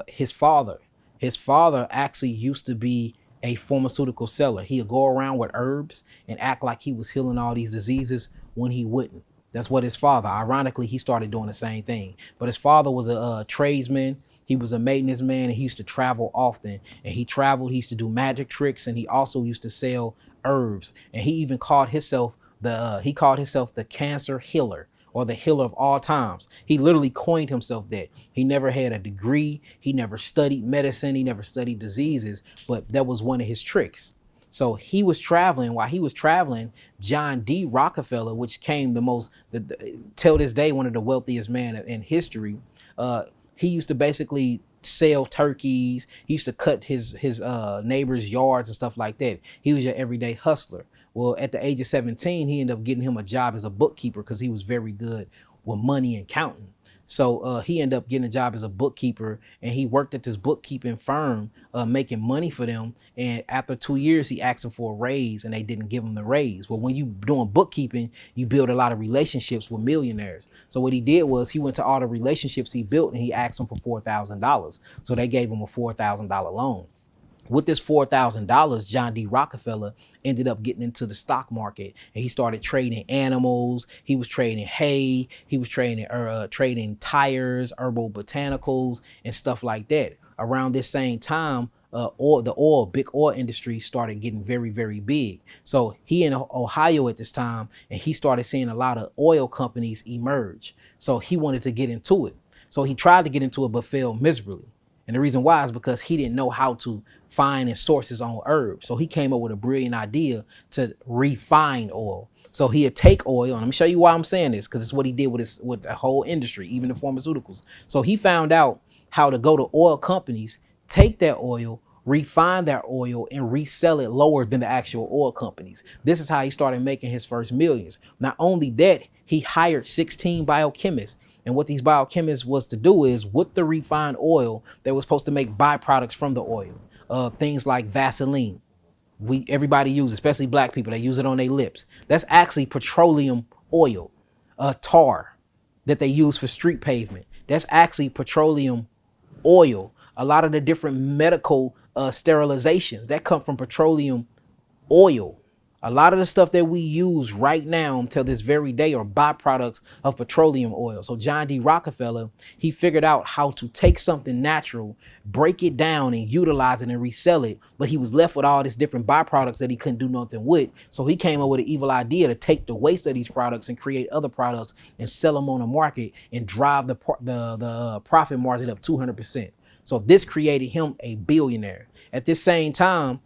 His father actually used to be a pharmaceutical seller. He'd go around with herbs and act like he was healing all these diseases when he wouldn't. That's what his father, ironically, he started doing the same thing. But his father was a tradesman. He was a maintenance man, and he used to travel often. And he traveled, he used to do magic tricks, and he also used to sell herbs. And he even called himself the cancer healer, or the healer of all times. He literally coined himself that. He never had a degree. He never studied medicine. He never studied diseases, but that was one of his tricks. So he was traveling. While he was traveling, John D. Rockefeller, which came till this day, one of the wealthiest men in history, he used to basically sell turkeys. He used to cut his neighbors' yards and stuff like that. He was your everyday hustler. Well, at the age of 17, he ended up getting him a job as a bookkeeper because he was very good with money and counting. So he ended up getting a job as a bookkeeper, and he worked at this bookkeeping firm, making money for them. And after 2 years, he asked them for a raise, and they didn't give him the raise. Well, when you doing bookkeeping, you build a lot of relationships with millionaires. So what he did was he went to all the relationships he built, and he asked them for $4,000. So they gave him a $4,000 loan. With this $4,000, John D. Rockefeller ended up getting into the stock market, and he started trading animals. He was trading hay. He was trading tires, herbal botanicals, and stuff like that. Around this same time, big oil industry started getting very, very big. So he in Ohio at this time, and he started seeing a lot of oil companies emerge. So he wanted to get into it. So he tried to get into it, but failed miserably. And the reason why is because he didn't know how to find and source his own herbs. So he came up with a brilliant idea to refine oil. So he'd take oil, and let me show you why I'm saying this, because it's what he did with the whole industry, even the pharmaceuticals. So he found out how to go to oil companies, take that oil, refine that oil, and resell it lower than the actual oil companies. This is how he started making his first millions. Not only that, he hired 16 biochemists. And what these biochemists was to do is, with the refined oil, they were supposed to make byproducts from the oil. Things like Vaseline. Everybody uses, especially black people, they use it on their lips. That's actually petroleum oil. Tar that they use for street pavement. That's actually petroleum oil. A lot of the different medical sterilizations that come from petroleum oil. A lot of the stuff that we use right now until this very day are byproducts of petroleum oil. So John D. Rockefeller, he figured out how to take something natural, break it down and utilize it and resell it. But he was left with all these different byproducts that he couldn't do nothing with. So he came up with an evil idea to take the waste of these products and create other products and sell them on the market and drive the profit margin up 200%. So this created him a billionaire. At this same time,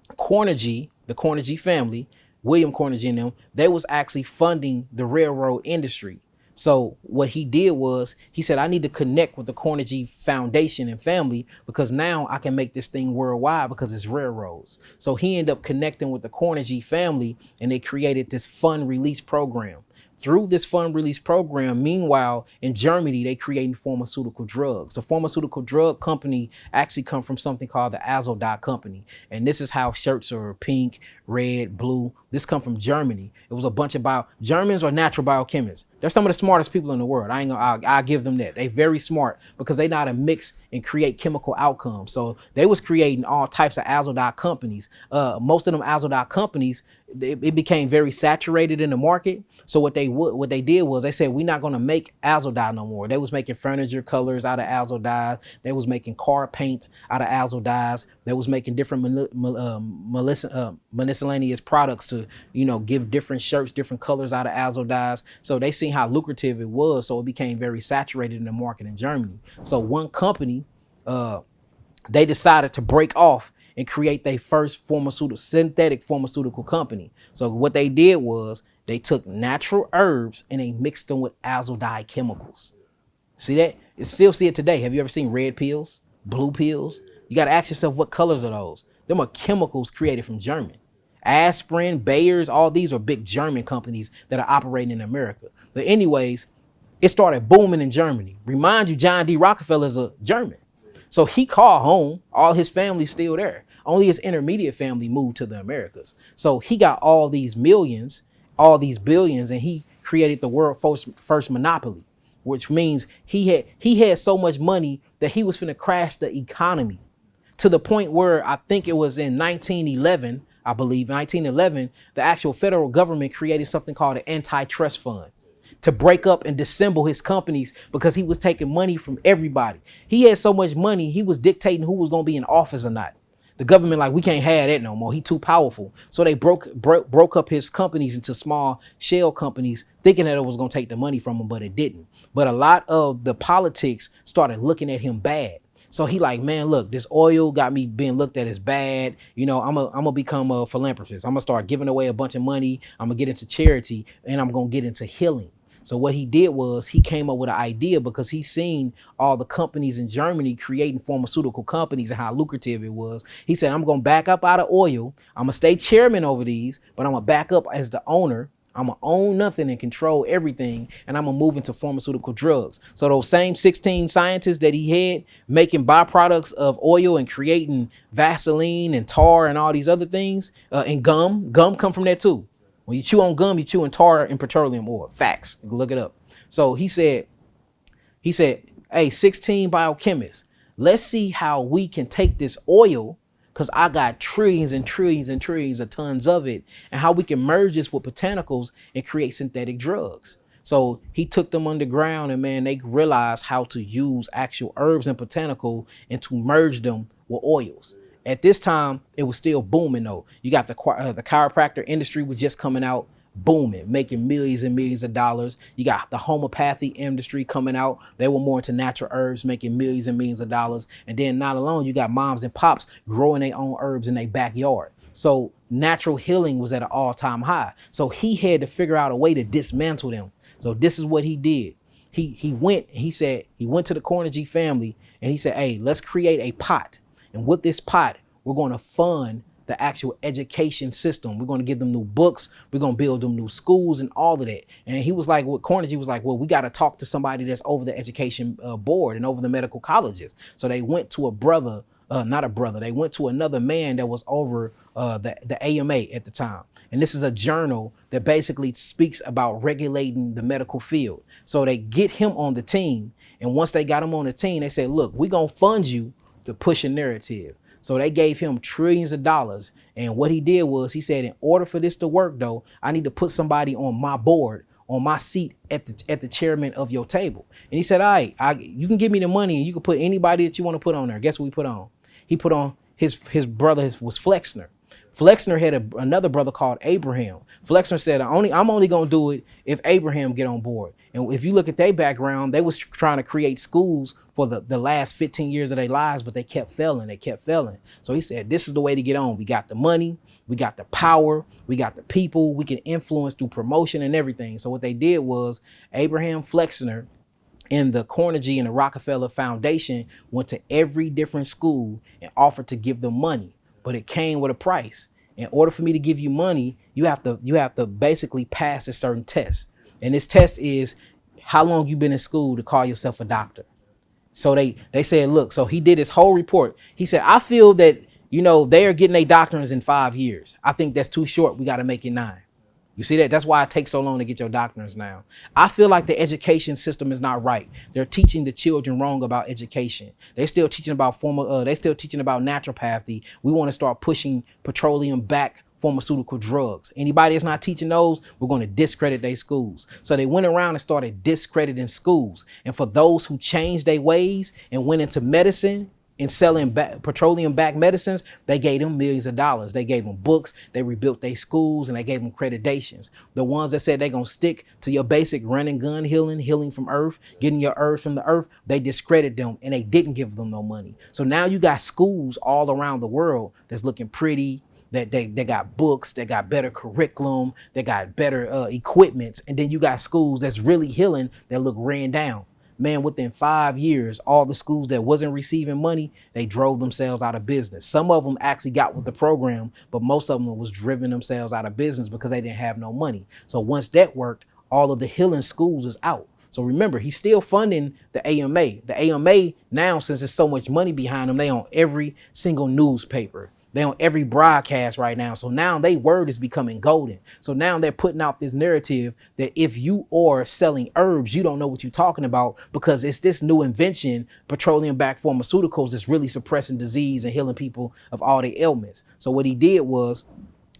the Carnegie family, William Carnegie and them, they was actually funding the railroad industry. So what he did was he said, I need to connect with the Carnegie Foundation and family because now I can make this thing worldwide because it's railroads. So he ended up connecting with the Carnegie family, and they created this fund release program. Through this fund release program, meanwhile, in Germany, they creating pharmaceutical drugs. The pharmaceutical drug company actually come from something called the Sedate company. And this is how shirts are pink, red, blue. This come from Germany. It was a bunch of Germans are natural biochemists. They're some of the smartest people in the world. I'll give them that. They very smart because they know how to mix and create chemical outcomes. So they was creating all types of Sedate companies. Most of them Sedate companies, it became very saturated in the market. So what they did was they said, we're not going to make azo dye no more. They was making furniture colors out of azo dyes. They was making car paint out of azo dyes. They was making different miscellaneous products to, give different shirts, different colors out of azo dyes. So they seen how lucrative it was. So it became very saturated in the market in Germany. So one company, they decided to break off and create their first synthetic pharmaceutical company. So what they did was they took natural herbs and they mixed them with azo dye chemicals. See that? You still see it today. Have you ever seen red pills, blue pills? You got to ask yourself, what colors are those? Them are chemicals created from German. Aspirin, Bayer's, all these are big German companies that are operating in America. But anyways, it started booming in Germany. Remind you, John D. Rockefeller's a German. So he called home, all his family's still there. Only his intermediate family moved to the Americas. So he got all these millions, all these billions, and he created the world's first monopoly, which means he had so much money that he was finna crash the economy to the point where I think it was in 1911, I believe, 1911, the actual federal government created something called an antitrust fund to break up and dissemble his companies because he was taking money from everybody. He had so much money, he was dictating who was going to be in office or not. The government like, we can't have that no more. He too powerful. So they broke up his companies into small shell companies, thinking that it was going to take the money from him, but it didn't. But a lot of the politics started looking at him bad. So he like, man, look, this oil got me being looked at as bad. I'm gonna become a philanthropist. I'm gonna start giving away a bunch of money. I'm gonna get into charity, and I'm gonna get into healing. So what he did was he came up with an idea because he seen all the companies in Germany creating pharmaceutical companies and how lucrative it was. He said, I'm going to back up out of oil. I'm going to stay chairman over these, but I'm going to back up as the owner. I'm going to own nothing and control everything. And I'm going to move into pharmaceutical drugs. So those same 16 scientists that he had making byproducts of oil and creating Vaseline and tar and all these other things, and gum come from there too. When you chew on gum, you chew on tar and petroleum oil. Facts. Look it up. So he said, hey, 16 biochemists, let's see how we can take this oil, because I got trillions and trillions and trillions of tons of it, and how we can merge this with botanicals and create synthetic drugs. So he took them underground, and man, they realized how to use actual herbs and botanical and to merge them with oils. At this time, it was still booming though. You got the chiropractor industry was just coming out, booming, making millions and millions of dollars. You got the homeopathy industry coming out. They were more into natural herbs, making millions and millions of dollars. And then not alone, you got moms and pops growing their own herbs in their backyard. So natural healing was at an all-time high. So he had to figure out a way to dismantle them. So this is what he did. He went to the Carnegie family and he said, hey, let's create a pot. And with this pot, we're going to fund the actual education system. We're going to give them new books. We're going to build them new schools and all of that. And he was like, Carnegie was like, well, we got to talk to somebody that's over the education board and over the medical colleges. So they went to they went to another man that was over the AMA at the time. And this is a journal that basically speaks about regulating the medical field. So they get him on the team. And once they got him on the team, they said, look, we're going to fund you to push a narrative. So they gave him trillions of dollars. And what he did was he said, in order for this to work, though, I need to put somebody on my board, on my seat at the chairman of your table. And he said, all right, you can give me the money and you can put anybody that you want to put on there. Guess what we put on? He put on his brother was Flexner. Flexner had another brother called Abraham. Flexner said, I'm only going to do it if Abraham get on board. And if you look at their background, they was trying to create schools for the last 15 years of their lives, but they kept failing. So he said, this is the way to get on. We got the money, we got the power, we got the people, we can influence through promotion and everything. So what they did was Abraham Flexner and the Carnegie and the Rockefeller Foundation went to every different school and offered to give them money. But it came with a price. In order for me to give you money, you have to basically pass a certain test. And this test is how long you've been in school to call yourself a doctor. So they said, look, so he did his whole report. He said, I feel that, they are getting their doctorate in 5 years. I think that's too short. We got to make it 9. You see that? That's why it takes so long to get your doctorates now. I feel like the education system is not right. They're teaching the children wrong about education. They're still teaching about naturopathy. We want to start pushing petroleum back pharmaceutical drugs. Anybody that's not teaching those, we're going to discredit their schools. So they went around and started discrediting schools. And for those who changed their ways and went into medicine and selling petroleum-backed medicines, they gave them millions of dollars. They gave them books, they rebuilt their schools, and they gave them accreditations. The ones that said they're going to stick to your basic run and gun healing from earth, getting your earth from the earth, they discredited them and they didn't give them no money. So now you got schools all around the world that's looking pretty, that they got books, they got better curriculum, they got better equipment, and then you got schools that's really healing that look ran down. Man, within 5 years, all the schools that wasn't receiving money, they drove themselves out of business. Some of them actually got with the program, but most of them was driven themselves out of business because they didn't have no money. So once that worked, all of the healing schools is out. So remember, he's still funding the AMA. The AMA now, since there's so much money behind them, they on every single newspaper. They on every broadcast right now. So now their word is becoming golden. So now they're putting out this narrative that if you are selling herbs, you don't know what you're talking about because it's this new invention, petroleum-backed pharmaceuticals, that's really suppressing disease and healing people of all their ailments. So what he did was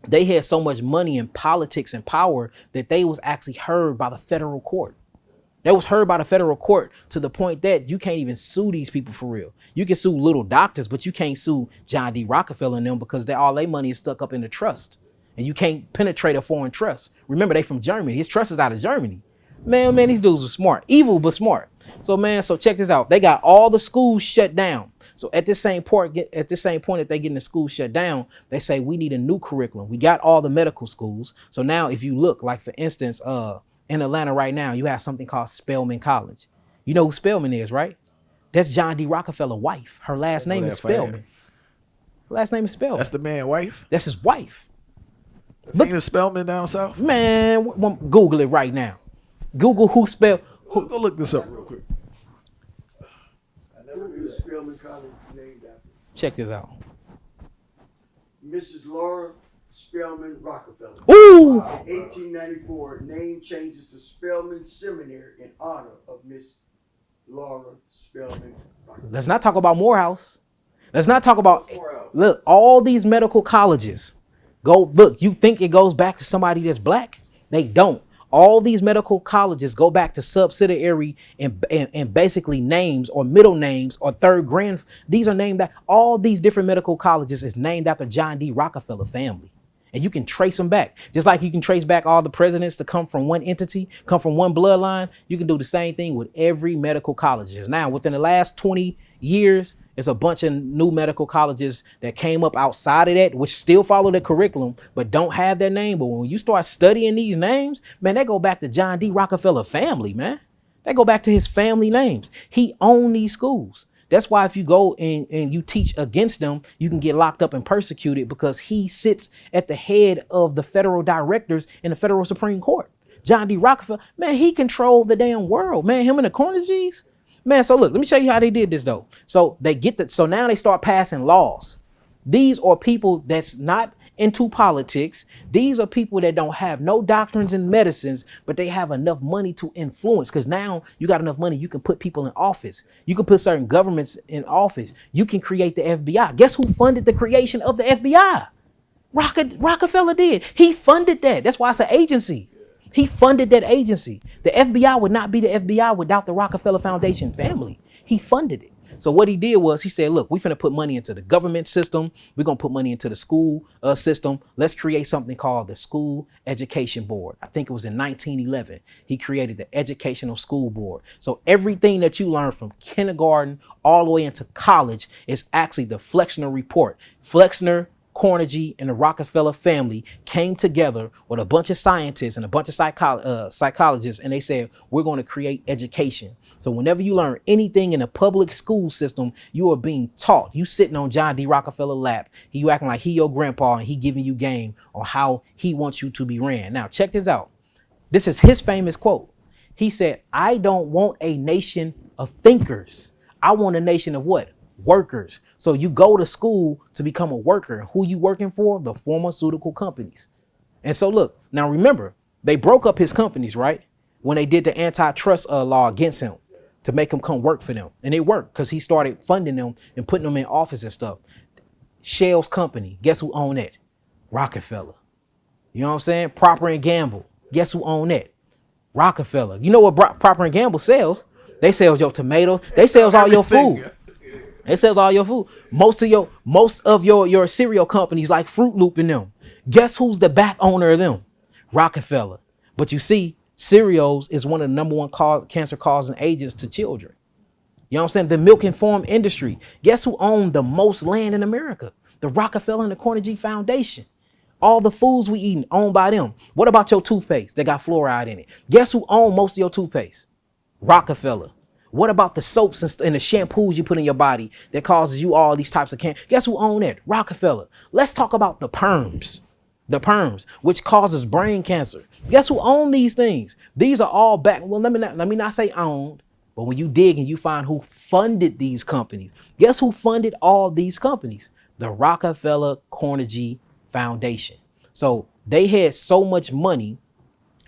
they had so much money and politics and power that they was actually heard by the federal court. That was heard by the federal court to the point that you can't even sue these people for real. You can sue little doctors, but you can't sue John D. Rockefeller and them because all their money is stuck up in the trust. And you can't penetrate a foreign trust. Remember, they from Germany. His trust is out of Germany. Man, these dudes are smart. Evil, but smart. So, man, so check this out. They got all the schools shut down. So at this same point that they getting the school shut down, they say we need a new curriculum. We got all the medical schools. So now if you look, like for instance, in Atlanta right now, you have something called Spelman College. You know who Spelman is, right? That's John D. Rockefeller's wife. Her last name is Spelman. Her last name is Spelman. That's the man's wife? That's his wife. Look at Spelman down south? Man, Google it right now. Google who spelled. Go look this up real quick. I never knew Spelman College named after. Check this out. Mrs. Laura Spelman Rockefeller. Ooh! 1894, name changes to Spelman Seminary in honor of Miss Laura Spelman Rockefeller. Let's not talk about Morehouse. Let's not talk about, look, all these medical colleges. Look, you think it goes back to somebody that's black? They don't. All these medical colleges go back to subsidiary and basically names or middle names or third grand. These are named that all these different medical colleges is named after John D. Rockefeller family. And you can trace them back. Just like you can trace back all the presidents to come from one entity, come from one bloodline. You can do the same thing with every medical college. Now, within the last 20 years, it's a bunch of new medical colleges that came up outside of that, which still follow the curriculum, but don't have their name. But when you start studying these names, man, they go back to John D. Rockefeller family, man. They go back to his family names. He owned these schools. That's why if you go and you teach against them, you can get locked up and persecuted because he sits at the head of the federal directors in the federal Supreme Court. John D. Rockefeller, man, he controlled the damn world, man. Him and the Carnegies. Man, so look, let me show you how they did this though. So so now they start passing laws. These are people that's not into politics. These are people that don't have no doctrines in medicines, but they have enough money to influence. Because now you got enough money, you can put people in office. You can put certain governments in office. You can create the FBI. Guess who funded the creation of the FBI? Rockefeller did. He funded that. That's why it's an agency. He funded that agency. The FBI would not be the FBI without the Rockefeller Foundation family. He funded it. So what he did was he said, look, we're finna put money into the government system. We're going to put money into the school system. Let's create something called the School Education Board. I think it was in 1911. He created the Educational School Board. So everything that you learn from kindergarten all the way into college is actually the Flexner Report. Flexner, Carnegie, and the Rockefeller family came together with a bunch of scientists and a bunch of psychologists, and they said, we're going to create education. So whenever you learn anything in a public school system, you are being taught. You sitting on John D. Rockefeller lap. You acting like he your grandpa, and he giving you game on how he wants you to be ran. Now, check this out. This is his famous quote. He said, I don't want a nation of thinkers. I want a nation of what? Workers. So you go to school to become a worker. Who you working for? The pharmaceutical companies. And so look, now remember, they broke up his companies, right? When they did the antitrust law against him to make him come work for them. And it worked because he started funding them and putting them in office and stuff. Shell's company, guess who owned it? Rockefeller. You know what I'm saying? Procter and Gamble. Guess who own that? Rockefeller. You know what Procter and Gamble sells? They sells your tomatoes. They sells all your food. It sells all your food. Most of your cereal companies like Fruit Loop and them. Guess who's the back owner of them? Rockefeller. But you see, cereals is one of the number one cancer causing agents to children. You know what I'm saying? The milk and farm industry. Guess who owned the most land in America? The Rockefeller and the Carnegie Foundation. All the foods we eating owned by them. What about your toothpaste that got fluoride in it? Guess who owned most of your toothpaste? Rockefeller. What about the soaps and the shampoos you put in your body that causes you all these types of cancer? Guess who owned that? Rockefeller. Let's talk about the perms. The perms, which causes brain cancer. Guess who owned these things? These are all back. Well, let me not say owned, but when you dig and you find who funded these companies, guess who funded all these companies? The Rockefeller Carnegie Foundation. So they had so much money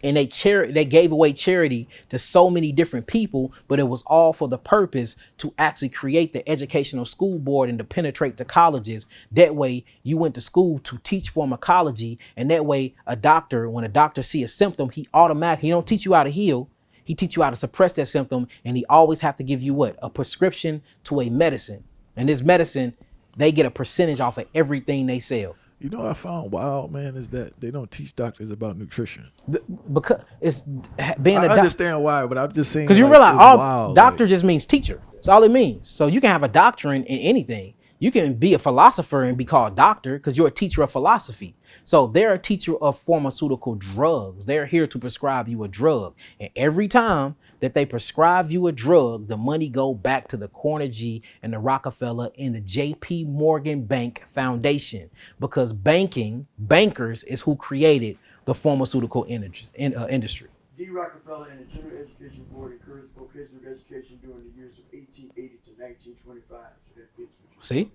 and they gave away charity to so many different people, but it was all for the purpose to actually create the educational school board and to penetrate the colleges. That way you went to school to teach pharmacology, and that way when a doctor see a symptom, he don't teach you how to heal. He teach you how to suppress that symptom, and he always have to give you what? A prescription to a medicine. And this medicine, they get a percentage off of everything they sell. You know what I found wild, man, is that they don't teach doctors about nutrition. Because it's being I a doctor. understand why, but I'm just saying. Because you like, realize it's wild, doctor just means teacher. That's all it means. So you can have a doctorate in anything. You can be a philosopher and be called doctor because you're a teacher of philosophy. So they're a teacher of pharmaceutical drugs. They're here to prescribe you a drug. And every time that they prescribe you a drug, the money go back to the Carnegie and the Rockefeller and the JP Morgan Bank Foundation, because bankers is who created the pharmaceutical industry. D. Rockefeller and the General Education Board encouraged vocational education during the years of 1880 to 1925. So that fits with you. See?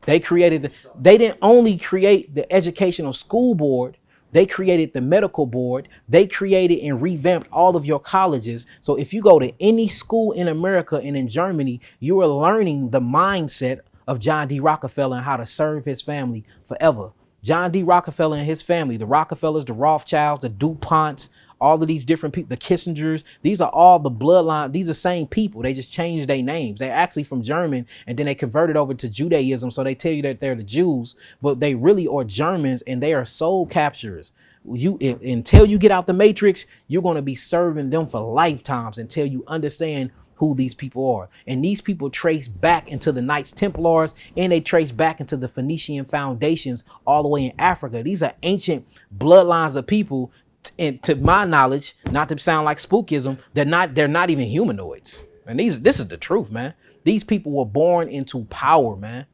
They didn't only create the educational school board, they created the medical board, they created and revamped all of your colleges. So if you go to any school in America and in Germany, you are learning the mindset of John D. Rockefeller and how to serve his family forever. John D. Rockefeller and his family, the Rockefellers, the Rothschilds, the DuPonts, all of these different people, the Kissingers, these are all the bloodline. These are the same people. They just changed their names. They're actually from German, and then they converted over to Judaism. So they tell you that they're the Jews, but they really are Germans, and they are soul capturers. Until you get out the matrix, you're going to be serving them for lifetimes until you understand who these people are. And these people trace back into the Knights Templars, and they trace back into the Phoenician foundations all the way in Africa. These are ancient bloodlines of people. And to my knowledge, not to sound like spookism, they're not even humanoids. And this is the truth, man. These people were born into power, man.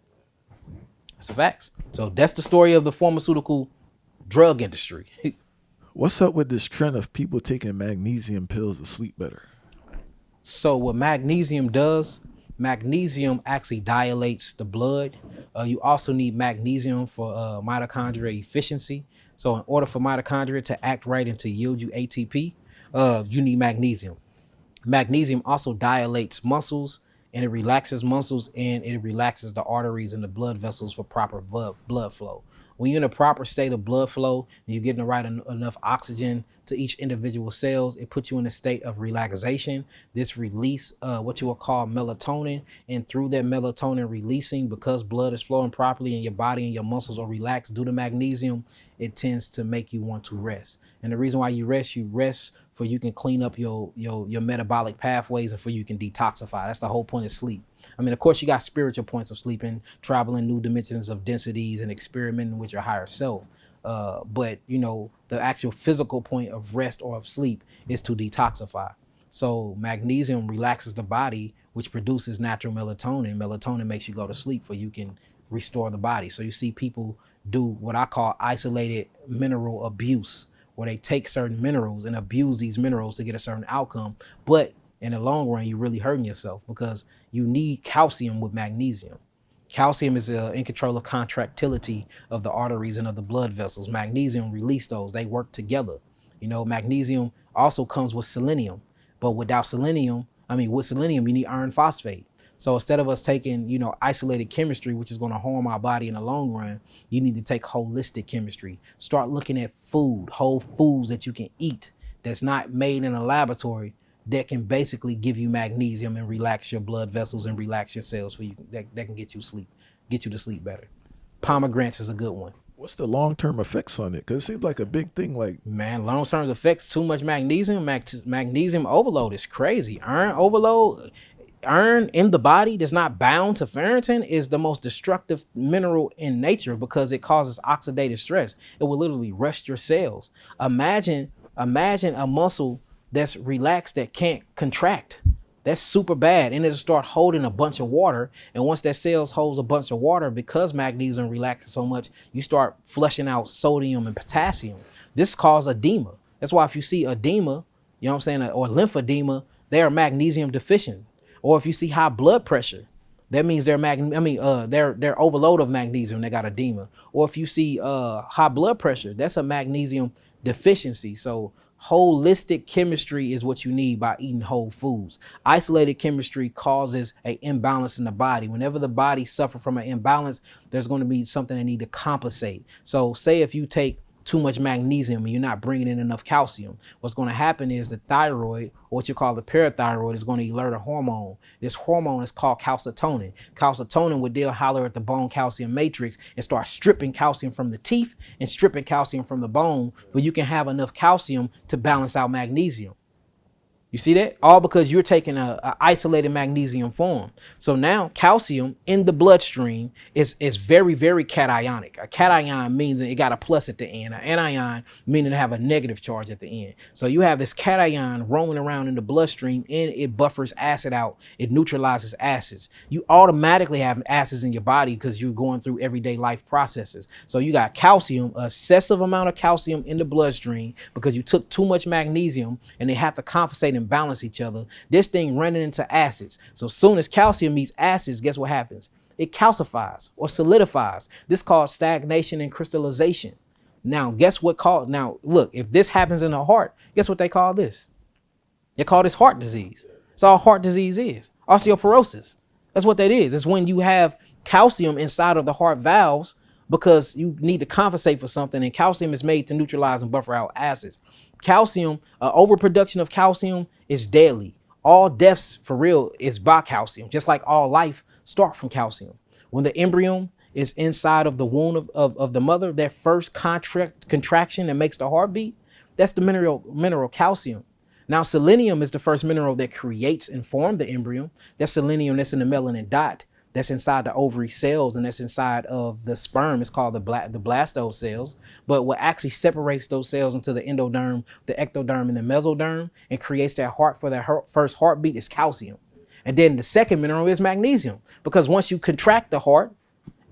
That's the facts. So that's the story of the pharmaceutical drug industry. What's up with this trend of people taking magnesium pills to sleep better? So what magnesium does, magnesium actually dilates the blood. You also need magnesium for mitochondrial efficiency. So in order for mitochondria to act right and to yield you ATP, you need magnesium. Magnesium also dilates muscles, and it relaxes muscles, and it relaxes the arteries and the blood vessels for proper blood flow. When you're in a proper state of blood flow and you're getting the right enough oxygen to each individual cells, it puts you in a state of relaxation. This release what you will call melatonin, and through that melatonin releasing, because blood is flowing properly and your body and your muscles are relaxed due to magnesium, it tends to make you want to rest. And the reason why you rest for you can clean up your metabolic pathways, and for you can detoxify. That's the whole point of sleep. I mean, of course, you got spiritual points of sleeping, traveling new dimensions of densities and experimenting with your higher self. But, you know, the actual physical point of rest or of sleep is to detoxify. So magnesium relaxes the body, which produces natural melatonin. Melatonin makes you go to sleep for you can restore the body. So you see people do what I call isolated mineral abuse, where they take certain minerals and abuse these minerals to get a certain outcome. But in the long run, you're really hurting yourself, because you need calcium with magnesium. Calcium is in control of contractility of the arteries and of the blood vessels. Magnesium release those. They work together. You know, magnesium also comes with selenium, but with selenium, you need iron phosphate. So instead of us taking, you know, isolated chemistry, which is going to harm our body in the long run, you need to take holistic chemistry. Start looking at food, whole foods that you can eat that's not made in a laboratory, that can basically give you magnesium and relax your blood vessels and relax your cells for you. That can get you to sleep better. Pomegranates is a good one. What's the long-term effects on it? Because it seems like a big thing. Like, Man, long-term effects, too much magnesium, magnesium overload is crazy. Iron overload, iron in the body that's not bound to ferritin is the most destructive mineral in nature because it causes oxidative stress. It will literally rust your cells. Imagine a muscle that's relaxed that can't contract. That's super bad. And it'll start holding a bunch of water. And once that cells holds a bunch of water, because magnesium relaxes so much, you start flushing out sodium and potassium. This causes edema. That's why if you see edema, you know what I'm saying, or lymphedema, they are magnesium deficient. Or if you see high blood pressure, that means they're overload of magnesium, they got edema. Or if you see high blood pressure, that's a magnesium deficiency. So holistic chemistry is what you need by eating whole foods. Isolated chemistry causes an imbalance in the body. Whenever the body suffers from an imbalance, there's going to be something that need to compensate. So say if you take too much magnesium and you're not bringing in enough calcium, what's going to happen is the thyroid, or what you call the parathyroid, is going to alert a hormone. This hormone is called calcitonin. Calcitonin would deal holler at the bone calcium matrix and start stripping calcium from the teeth and stripping calcium from the bone, where you can have enough calcium to balance out magnesium. You see that? All because you're taking a isolated magnesium form. So now calcium in the bloodstream is very, very cationic. A cation means it got a plus at the end. An anion meaning to have a negative charge at the end. So you have this cation roaming around in the bloodstream, and it buffers acid out. It neutralizes acids. You automatically have acids in your body because you're going through everyday life processes. So you got calcium, excessive amount of calcium in the bloodstream because you took too much magnesium, and they have to compensate and balance each other. This thing running into acids. So soon as calcium meets acids, guess what happens? It calcifies or solidifies. This called stagnation and crystallization. Now, look, if this happens in the heart, guess what they call this? They call this heart disease. That's all heart disease is. Osteoporosis. That's what that is. It's when you have calcium inside of the heart valves because you need to compensate for something, and calcium is made to neutralize and buffer out acids. Calcium, overproduction of calcium is deadly. All deaths for real is by calcium, just like all life start from calcium. When the embryo is inside of the womb of the mother, that first contraction that makes the heart beat, that's the mineral calcium. Now, selenium is the first mineral that creates and forms the embryo. That's selenium that's in the melanin dot. That's inside the ovary cells, and that's inside of the sperm. It's called the blastose cells. But what actually separates those cells into the endoderm, the ectoderm, and the mesoderm, and creates that heart for that first heartbeat is calcium. And then the second mineral is magnesium, because once you contract the heart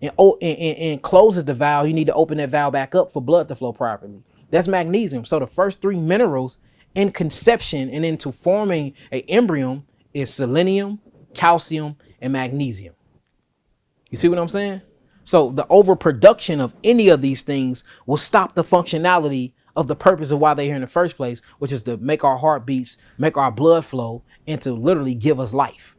and closes the valve, you need to open that valve back up for blood to flow properly. That's magnesium. So the first three minerals in conception and into forming an embryo is selenium, calcium, and magnesium. You see what I'm saying? So the overproduction of any of these things will stop the functionality of the purpose of why they're here in the first place, which is to make our heartbeats, make our blood flow, and to literally give us life.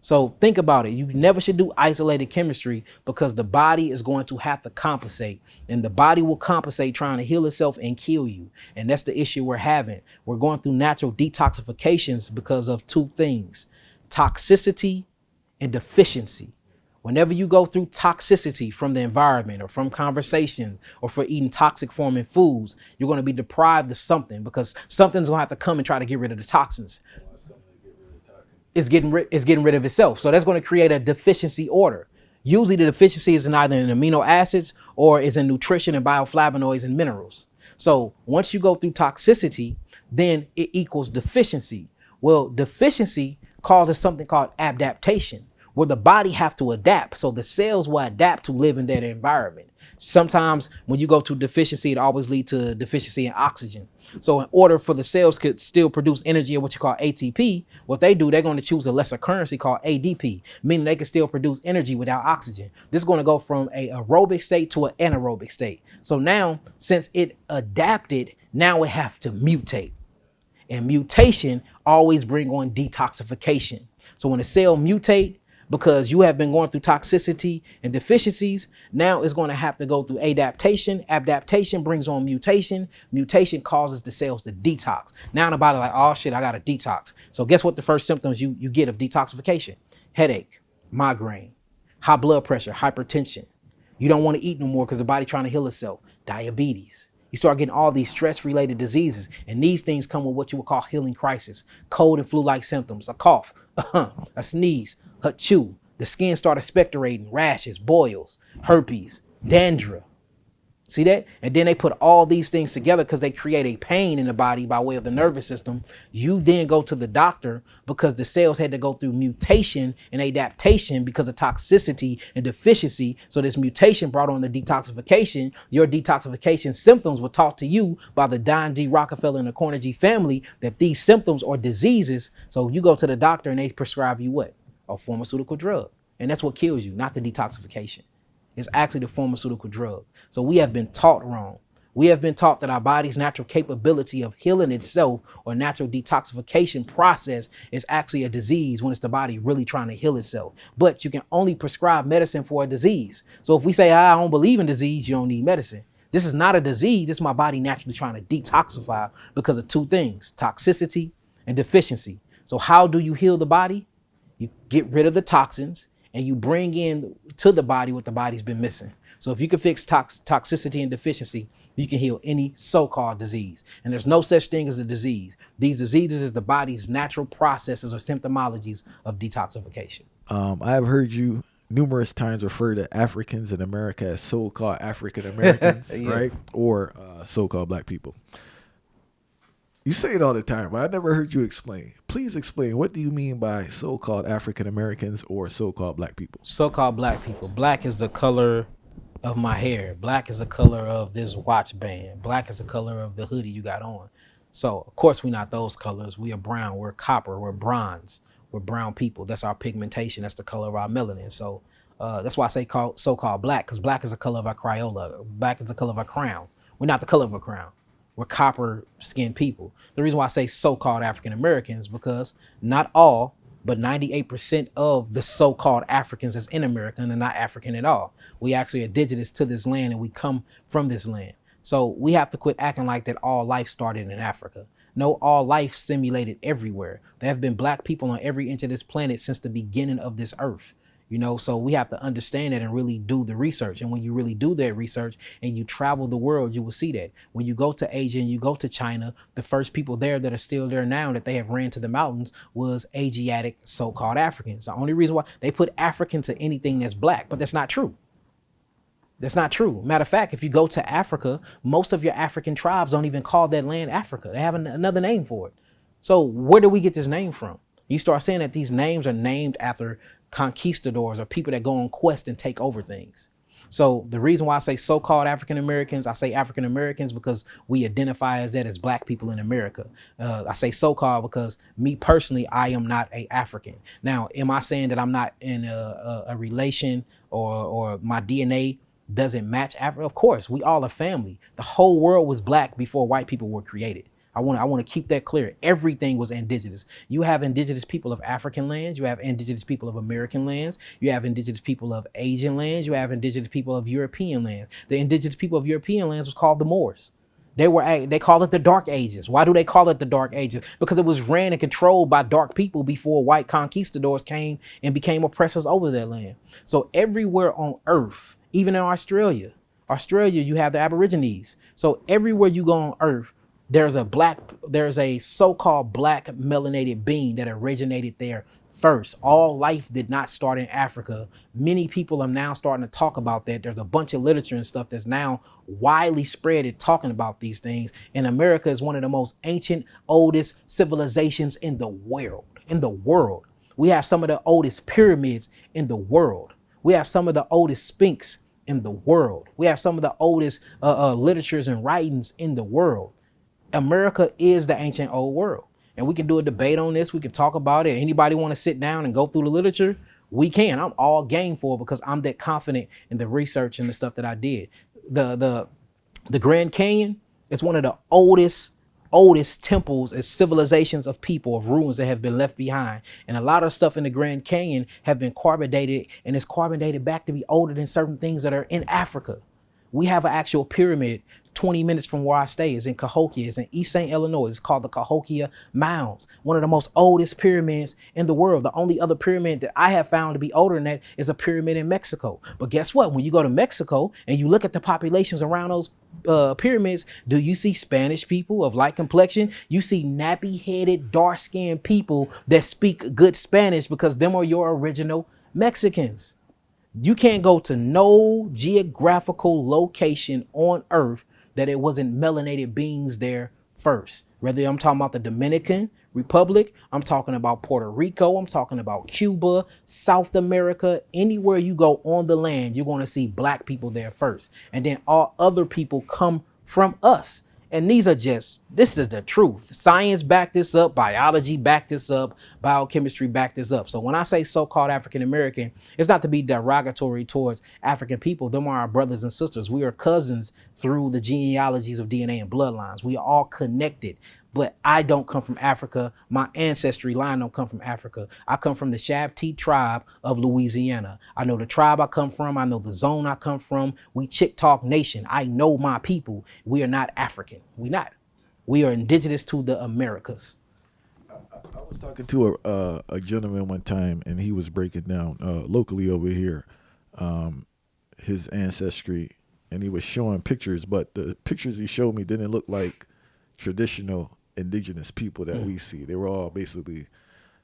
So think about it. You never should do isolated chemistry, because the body is going to have to compensate, and the body will compensate trying to heal itself and kill you. And that's the issue we're having. We're going through natural detoxifications because of two things: toxicity and deficiency. Whenever you go through toxicity from the environment or from conversation or for eating toxic forming foods, you're going to be deprived of something, because something's going to have to come and try to get rid of the toxins. It's getting rid of itself. So that's going to create a deficiency order. Usually the deficiency is in either in amino acids or is in nutrition and bioflavonoids and minerals. So once you go through toxicity, then it equals deficiency. Well, deficiency causes something called adaptation, where the body have to adapt. So the cells will adapt to live in that environment. Sometimes when you go to deficiency, it always leads to deficiency in oxygen. So in order for the cells could still produce energy or what you call ATP, what they do, they're going to choose a lesser currency called ADP, meaning they can still produce energy without oxygen. This is going to go from an aerobic state to an anaerobic state. So now, since it adapted, now it have to mutate. And mutation always bring on detoxification. So when a cell mutate, because you have been going through toxicity and deficiencies. Now it's going to have to go through adaptation. Adaptation brings on mutation. Mutation causes the cells to detox. Now the body like, oh shit, I got to detox. So guess what the first symptoms you get of detoxification? Headache, migraine, high blood pressure, hypertension. You don't want to eat no more because the body trying to heal itself. Diabetes. You start getting all these stress-related diseases, and these things come with what you would call healing crisis, cold and flu-like symptoms, a cough, a sneeze, chew. The skin start expectorating, rashes, boils, herpes, dandruff. See that? And then they put all these things together because they create a pain in the body by way of the nervous system. You then go to the doctor because the cells had to go through mutation and adaptation because of toxicity and deficiency. So this mutation brought on the detoxification. Your detoxification symptoms were taught to you by the Don D. Rockefeller and the Carnegie family that these symptoms are diseases. So you go to the doctor and they prescribe you what? A pharmaceutical drug. And that's what kills you, not the detoxification. It's actually the pharmaceutical drug. So we have been taught wrong. We have been taught that our body's natural capability of healing itself or natural detoxification process is actually a disease when it's the body really trying to heal itself. But you can only prescribe medicine for a disease. So if we say, I don't believe in disease, you don't need medicine. This is not a disease. This is my body naturally trying to detoxify because of two things, toxicity and deficiency. So how do you heal the body? You get rid of the toxins and you bring in to the body what the body's been missing. So if you can fix toxicity and deficiency, you can heal any so-called disease. And there's no such thing as a disease. These diseases is the body's natural processes or symptomologies of detoxification. I have heard you numerous times refer to Africans in America as so-called African Americans, Yeah. right? Or so-called black people. You say it all the time, but I never heard you explain. Please explain. What do you mean by so-called African Americans or so-called black people? So-called black people. Black is the color of my hair. Black is the color of this watch band. Black is the color of the hoodie you got on. So, of course, we're not those colors. We are brown. We're copper. We're bronze. We're brown people. That's our pigmentation. That's the color of our melanin. So that's why I say so-called black, because black is the color of our Crayola. Black is the color of our crown. We're not the color of a crown. We're copper skinned people. The reason why I say so-called African Americans, because not all, but 98% of the so-called Africans that's in America are not African at all. We actually are indigenous to this land and we come from this land. So we have to quit acting like that all life started in Africa. No, all life stimulated everywhere. There have been black people on every inch of this planet since the beginning of this earth. You know, so we have to understand that and really do the research. And when you really do that research and you travel the world, you will see that. When you go to Asia and you go to China, the first people there that are still there now that they have ran to the mountains was Asiatic so-called Africans. The only reason why they put African to anything that's black, but that's not true. That's not true. Matter of fact, if you go to Africa, most of your African tribes don't even call that land Africa. They have another name for it. So where do we get this name from? You start saying that these names are named after conquistadors or people that go on quest and take over things. So the reason why I say so-called African Americans, I say African Americans because we identify as that as black people in America. I say so-called because me personally, I am not a African. Now, am I saying that I'm not in a relation or my DNA doesn't match Africa? Of course, we all are family. The whole world was black before white people were created. I want to keep that clear. Everything was indigenous. You have indigenous people of African lands. You have indigenous people of American lands. You have indigenous people of Asian lands. You have indigenous people of European lands. The indigenous people of European lands was called the Moors. They call it the Dark Ages. Why do they call it the Dark Ages? Because it was ran and controlled by dark people before white conquistadors came and became oppressors over their land. So everywhere on earth, even in Australia, you have the Aborigines. So everywhere you go on earth, there's a so-called black melanated being that originated there first. All life did not start in Africa. Many people are now starting to talk about that. There's a bunch of literature and stuff that's now widely spread at talking about these things. And America is one of the most ancient, oldest civilizations in the world. We have some of the oldest pyramids in the world. We have some of the oldest sphinx in the world. We have some of the oldest literatures and writings in the world. America is the ancient old world. And we can do a debate on this. We can talk about it. Anybody want to sit down and go through the literature? We can. I'm all game for it because I'm that confident in the research and the stuff that I did. The Grand Canyon is one of the oldest oldest temples and civilizations of people, of ruins that have been left behind. And a lot of stuff in the Grand Canyon have been carbon dated, and it's carbon dated back to be older than certain things that are in Africa. We have an actual pyramid 20 minutes from where I stay. Is in Cahokia. It's in East St. Illinois. It's called the Cahokia Mounds. One of the most oldest pyramids in the world. The only other pyramid that I have found to be older than that is a pyramid in Mexico. But guess what? When you go to Mexico and you look at the populations around those pyramids, do you see Spanish people of light complexion? You see nappy-headed, dark-skinned people that speak good Spanish, because them are your original Mexicans. You can't go to no geographical location on earth that it wasn't melanated beings there first. Whether I'm talking about the Dominican Republic, I'm talking about Puerto Rico, I'm talking about Cuba, South America, anywhere you go on the land, you're going to see black people there first. And then all other people come from us. And this is the truth. Science backed this up. Biology backed this up. Biochemistry backed this up. So when I say so-called African-American, it's not to be derogatory towards African people. Them are our brothers and sisters. We are cousins through the genealogies of DNA and bloodlines. We are all connected. But I don't come from Africa. My ancestry line don't come from Africa. I come from the Shabti tribe of Louisiana. I know the tribe I come from. I know the zone I come from. We Chickasaw Nation. I know my people. We are not African. We not. We are indigenous to the Americas. I was talking to a gentleman one time, and he was breaking down locally over here his ancestry, and he was showing pictures, but the pictures he showed me didn't look like traditional indigenous people that we see. They were all basically,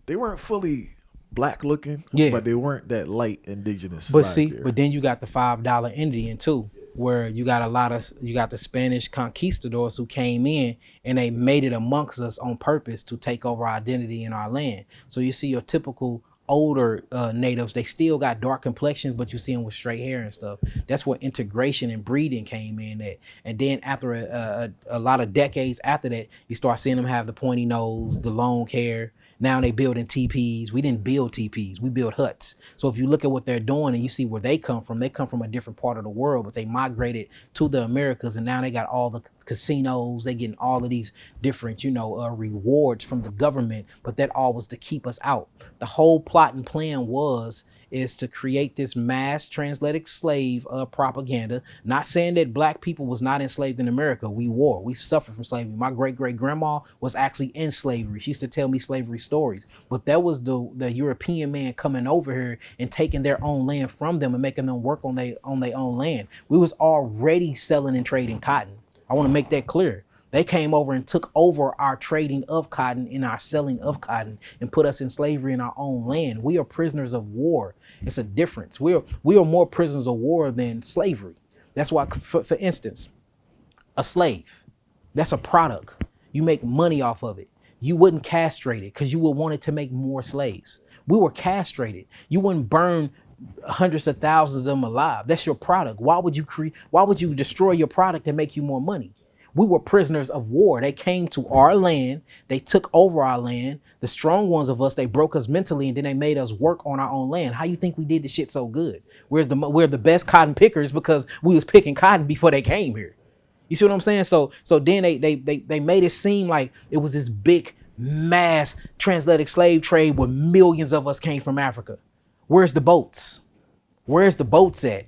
they weren't fully black looking, but they weren't that light indigenous. But see, there. But then you got the $5 Indian too, where you got the Spanish conquistadors who came in and they made it amongst us on purpose to take over our identity in our land. So you see your typical older natives, they still got dark complexions, but you see them with straight hair and stuff. That's where integration and breeding came in at. And then after a lot of decades after that, you start seeing them have the pointy nose, the long hair. Now they building teepees. We didn't build teepees. We built huts. So if you look at what they're doing and you see where they come from a different part of the world, but they migrated to the Americas, and now they got all the casinos. They getting all of these different, rewards from the government, but that all was to keep us out. The whole plot and plan is to create this mass transatlantic slave propaganda. Not saying that black people was not enslaved in America. We suffered from slavery. My great-great-grandma was actually in slavery. She used to tell me slavery stories. But that was the European man coming over here and taking their own land from them and making them work on their own land. We was already selling and trading cotton. I want to make that clear. They came over and took over our trading of cotton and our selling of cotton and put us in slavery in our own land. We are prisoners of war. It's a difference. We are more prisoners of war than slavery. That's why, for instance, a slave, that's a product. You make money off of it. You wouldn't castrate it because you would want it to make more slaves. We were castrated. You wouldn't burn hundreds of thousands of them alive. That's your product. Why would you destroy your product and make you more money? We were prisoners of war. They came to our land. They took over our land. The strong ones of us, they broke us mentally, and then they made us work on our own land. How you think we did the shit so good? We're the best cotton pickers because we was picking cotton before they came here. You see what I'm saying? So then they made it seem like it was this big mass transatlantic slave trade where millions of us came from Africa. Where's the boats? Where's the boats at?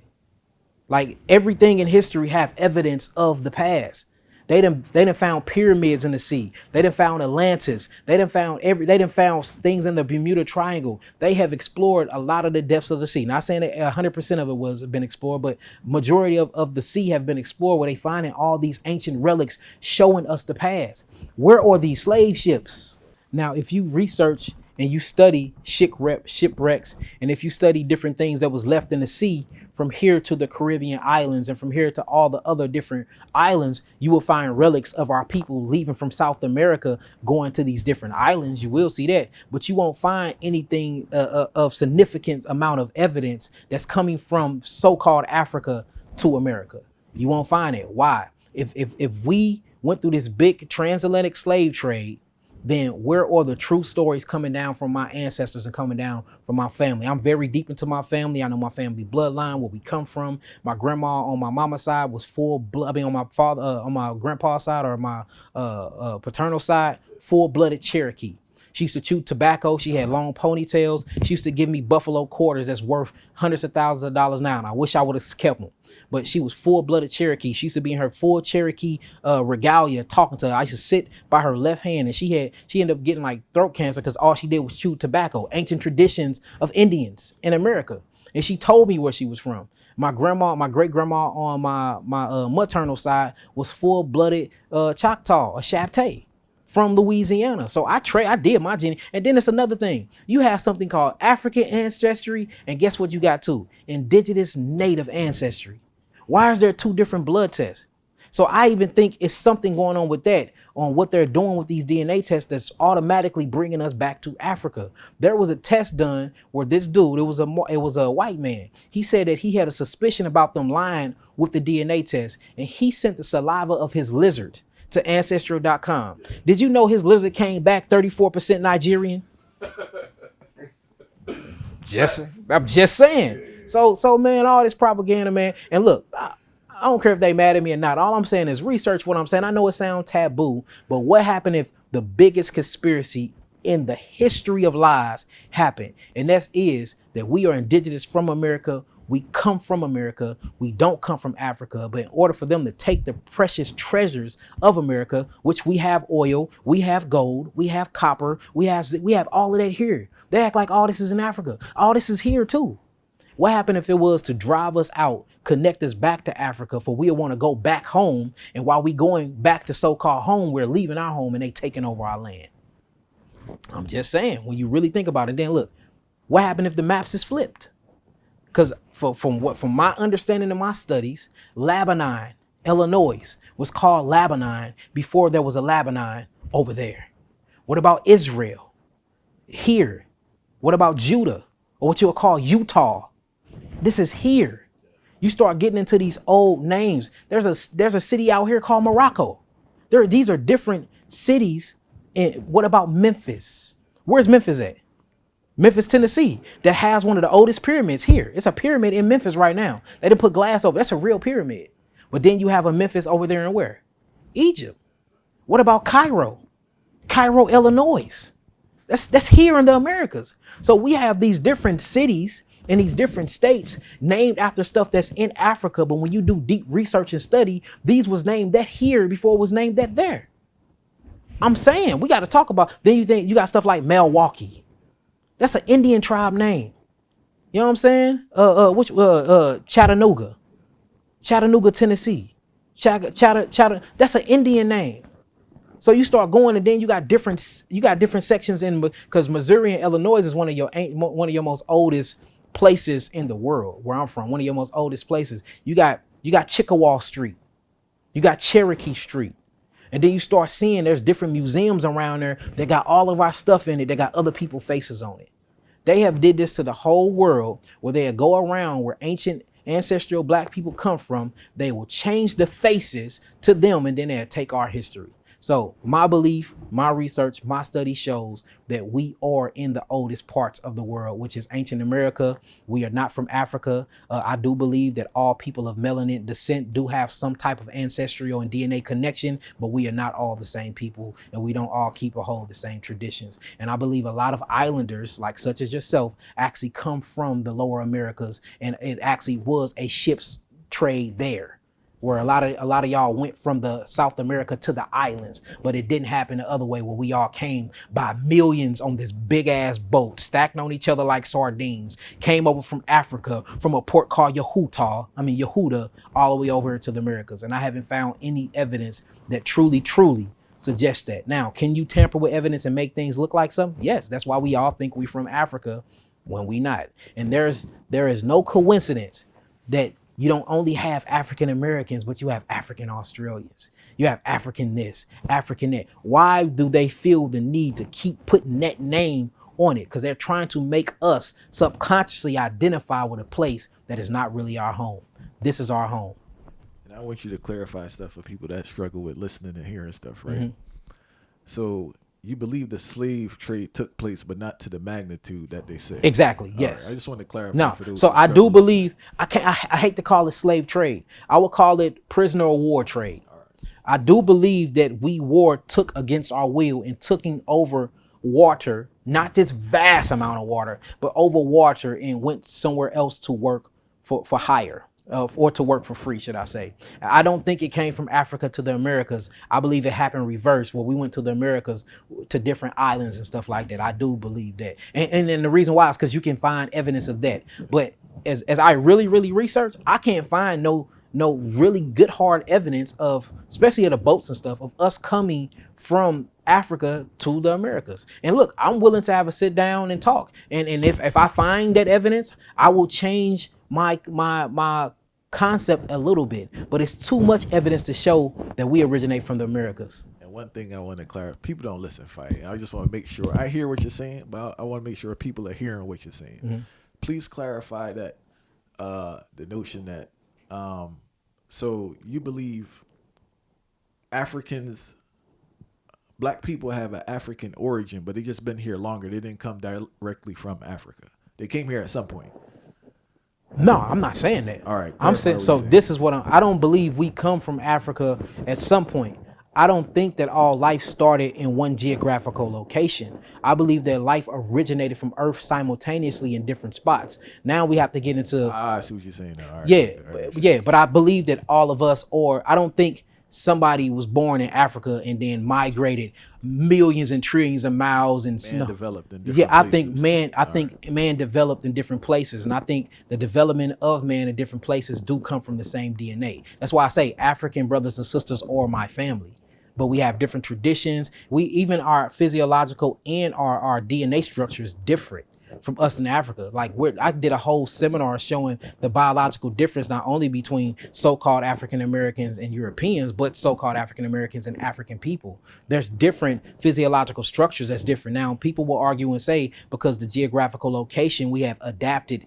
Like, everything in history have evidence of the past. They done found pyramids in the sea. They done found Atlantis. They done found things in the Bermuda Triangle. They have explored a lot of the depths of the sea. Not saying that 100% of it been explored, but majority of the sea have been explored, where they finding all these ancient relics showing us the past. Where are these slave ships? Now, if you research and you study shipwrecks, and if you study different things that was left in the sea, from here to the Caribbean islands and from here to all the other different islands, you will find relics of our people leaving from South America, going to these different islands. You will see that, but you won't find anything of significant amount of evidence that's coming from so-called Africa to America. You won't find it. Why? If we went through this big transatlantic slave trade, then where are the true stories coming down from my ancestors and coming down from my family? I'm very deep into my family. I know my family bloodline, where we come from. My grandma on my mama's side was full blood. I mean, on my father, on my grandpa's side or my paternal side, full-blooded Cherokee. She used to chew tobacco. She had long ponytails. She used to give me buffalo quarters that's worth hundreds of thousands of dollars now. And I wish I would have kept them. But she was full-blooded Cherokee. She used to be in her full Cherokee regalia talking to her. I used to sit by her left hand, and she ended up getting like throat cancer because all she did was chew tobacco. Ancient traditions of Indians in America. And she told me where she was from. My grandma, my great grandma on my maternal side was full-blooded Choctaw, a Chaptay, from Louisiana. So I did my gene. And then it's another thing. You have something called African ancestry. And guess what you got too? Indigenous native ancestry. Why is there two different blood tests? So I even think it's something going on with that, on what they're doing with these DNA tests that's automatically bringing us back to Africa. There was a test done where this dude, it was a white man. He said that he had a suspicion about them lying with the DNA test. And he sent the saliva of his lizard to ancestral.com. Did you know his lizard came back 34% Nigerian? I'm just saying. So man, all this propaganda, man. And look, I don't care if they mad at me or not. All I'm saying is research what I'm saying. I know it sounds taboo, but what happened if the biggest conspiracy in the history of lies happened? And that is that we are indigenous from America. We come from America. We don't come from Africa. But in order for them to take the precious treasures of America, which we have oil, we have gold, we have copper, we have all of that here. They act like all this is in Africa. All this is here too. What happened if it was to drive us out, connect us back to Africa, for we want to go back home, and while we going back to so-called home, we're leaving our home and they taking over our land? I'm just saying, when you really think about it, then look, what happened if the maps is flipped? Because from my understanding of my studies, Lebanon, Illinois was called Lebanon before there was a Lebanon over there. What about Israel? Here. What about Judah, or what you would call Utah? This is here. You start getting into these old names. There's a city out here called Morocco. These are different cities. And what about Memphis? Where's Memphis at? Memphis, Tennessee, that has one of the oldest pyramids here. It's a pyramid in Memphis right now. They didn't put glass over. That's a real pyramid. But then you have a Memphis over there in where? Egypt. What about Cairo? Cairo, Illinois. That's here in the Americas. So we have these different cities in these different states named after stuff that's in Africa. But when you do deep research and study, these was named that here before it was named that there. I'm saying we got to talk about, then you think you got stuff like Milwaukee. That's an Indian tribe name. You know what I'm saying? Chattanooga, Tennessee. That's an Indian name. So you start going, and then you got different sections in, because Missouri and Illinois is one of your most oldest places in the world. Where I'm from, one of your most oldest places. You got Chickasaw Street, you got Cherokee Street. And then you start seeing there's different museums around there that got all of our stuff in it. That got other people's faces on it. They have did this to the whole world, where they go around where ancient ancestral black people come from. They will change the faces to them, and then they'll take our history. So my belief, my research, my study shows that we are in the oldest parts of the world, which is ancient America. We are not from Africa. I do believe that all people of melanin descent do have some type of ancestral and DNA connection, but we are not all the same people, and we don't all keep or hold the same traditions. And I believe a lot of islanders, like such as yourself, actually come from the lower Americas, and it actually was a ship's trade there, where a lot of y'all went from the South America to the islands, but it didn't happen the other way, where we all came by millions on this big ass boat, stacked on each other like sardines, came over from Africa, from a port called Yehuda, all the way over to the Americas. And I haven't found any evidence that truly suggests that. Now, can you tamper with evidence and make things look like something? Yes, that's why we all think we're from Africa when we not. And there is no coincidence that you don't only have African Americans, but you have African Australians. You have African this, African that. Why do they feel the need to keep putting that name on it? Because they're trying to make us subconsciously identify with a place that is not really our home. This is our home. And I want you to clarify stuff for people that struggle with listening and hearing stuff, right? Mm-hmm. So you believe the slave trade took place, but not to the magnitude that they say. Exactly. All Yes. right, I just want to clarify No. for those. So who I do struggle listening. believe I hate to call it slave trade. I would call it prisoner of war trade. I do believe that we took against our will and taking over water, not this vast amount of water, but over water, and went somewhere else to work for hire. Or to work for free, should I say. I don't think it came from Africa to the Americas. I believe it happened reverse, where we went to the Americas to different islands and stuff like that. I do believe that. And the reason why is because you can find evidence of that. But as I really research, I can't find no really good hard evidence of, especially of the boats and stuff, of us coming from Africa to the Americas. And look, I'm willing to have a sit down and talk. And if I find that evidence, I will change my concept a little bit, but it's too much evidence to show that we originate from the Americas. And one thing I want to clarify, people don't listen, fight. I just want to make sure I hear what you're saying, but I want to make sure people are hearing what you're saying. Mm-hmm. Please clarify that the notion that so you believe Africans, black people have an African origin, but they just been here longer. They didn't come directly from Africa. They came here at some point. No, I'm not saying that. All right. I'm saying, so this is what I don't believe we come from Africa at some point. I don't think that all life started in one geographical location. I believe that life originated from Earth simultaneously in different spots. Now we have to get into. I see what you're saying now. All right. Yeah, but I believe that all of us, or I don't think somebody was born in Africa and then migrated millions and trillions of miles and developed in different places. I think man developed in different places, and I think the development of man in different places do come from the same DNA. That's why I say African brothers and sisters are my family, but we have different traditions. We even our physiological and our DNA structure is different from us in Africa. Like I did a whole seminar showing the biological difference, not only between so-called African Americans and Europeans, but so-called African Americans and African people. There's different physiological structures that's different. Now, people will argue and say because the geographical location, we have adapted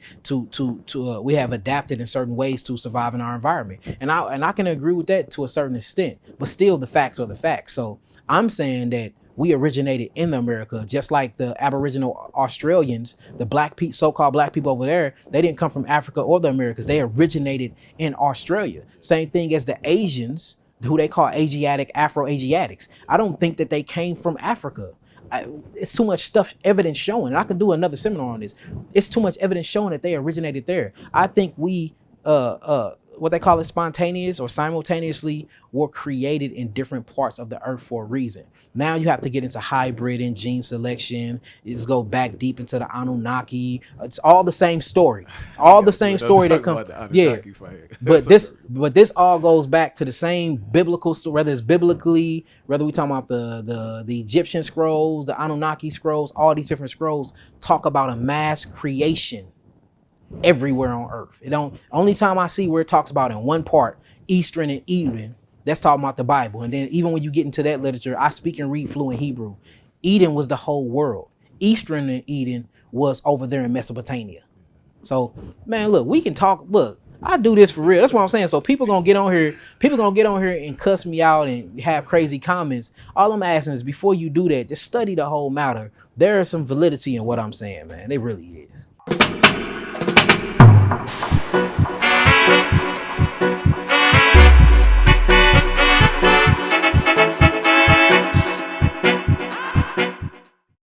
we have adapted in certain ways to survive in our environment. And I can agree with that to a certain extent, but still the facts are the facts. So I'm saying that we originated in America, just like the Aboriginal Australians, the so-called black people over there. They didn't come from Africa or the Americas. They originated in Australia. Same thing as the Asians, who they call Asiatic, Afro-Asiatics. I don't think that they came from Africa. It's too much evidence showing, and I could do another seminar on this. It's too much evidence showing that they originated there. I think we what they call it spontaneous or simultaneously were created in different parts of the earth for a reason. Now you have to get into hybrid and gene selection. You just go back deep into the Anunnaki. It's all the same story. All the same story that comes. Yeah. But this all goes back to the same biblical story, whether it's biblically, whether we talking about the Egyptian scrolls, the Anunnaki scrolls, all these different scrolls talk about a mass creation everywhere on earth. Only time I see where it talks about in one part, Eastern and Eden, that's talking about the Bible. And then even when you get into that literature, I speak and read fluent Hebrew. Eden was the whole world. Eastern and Eden was over there in Mesopotamia. So, man, look, we can talk. Look, I do this for real. That's what I'm saying. So people gonna get on here and cuss me out and have crazy comments. All I'm asking is before you do that, just study the whole matter. There is some validity in what I'm saying, man. It really is.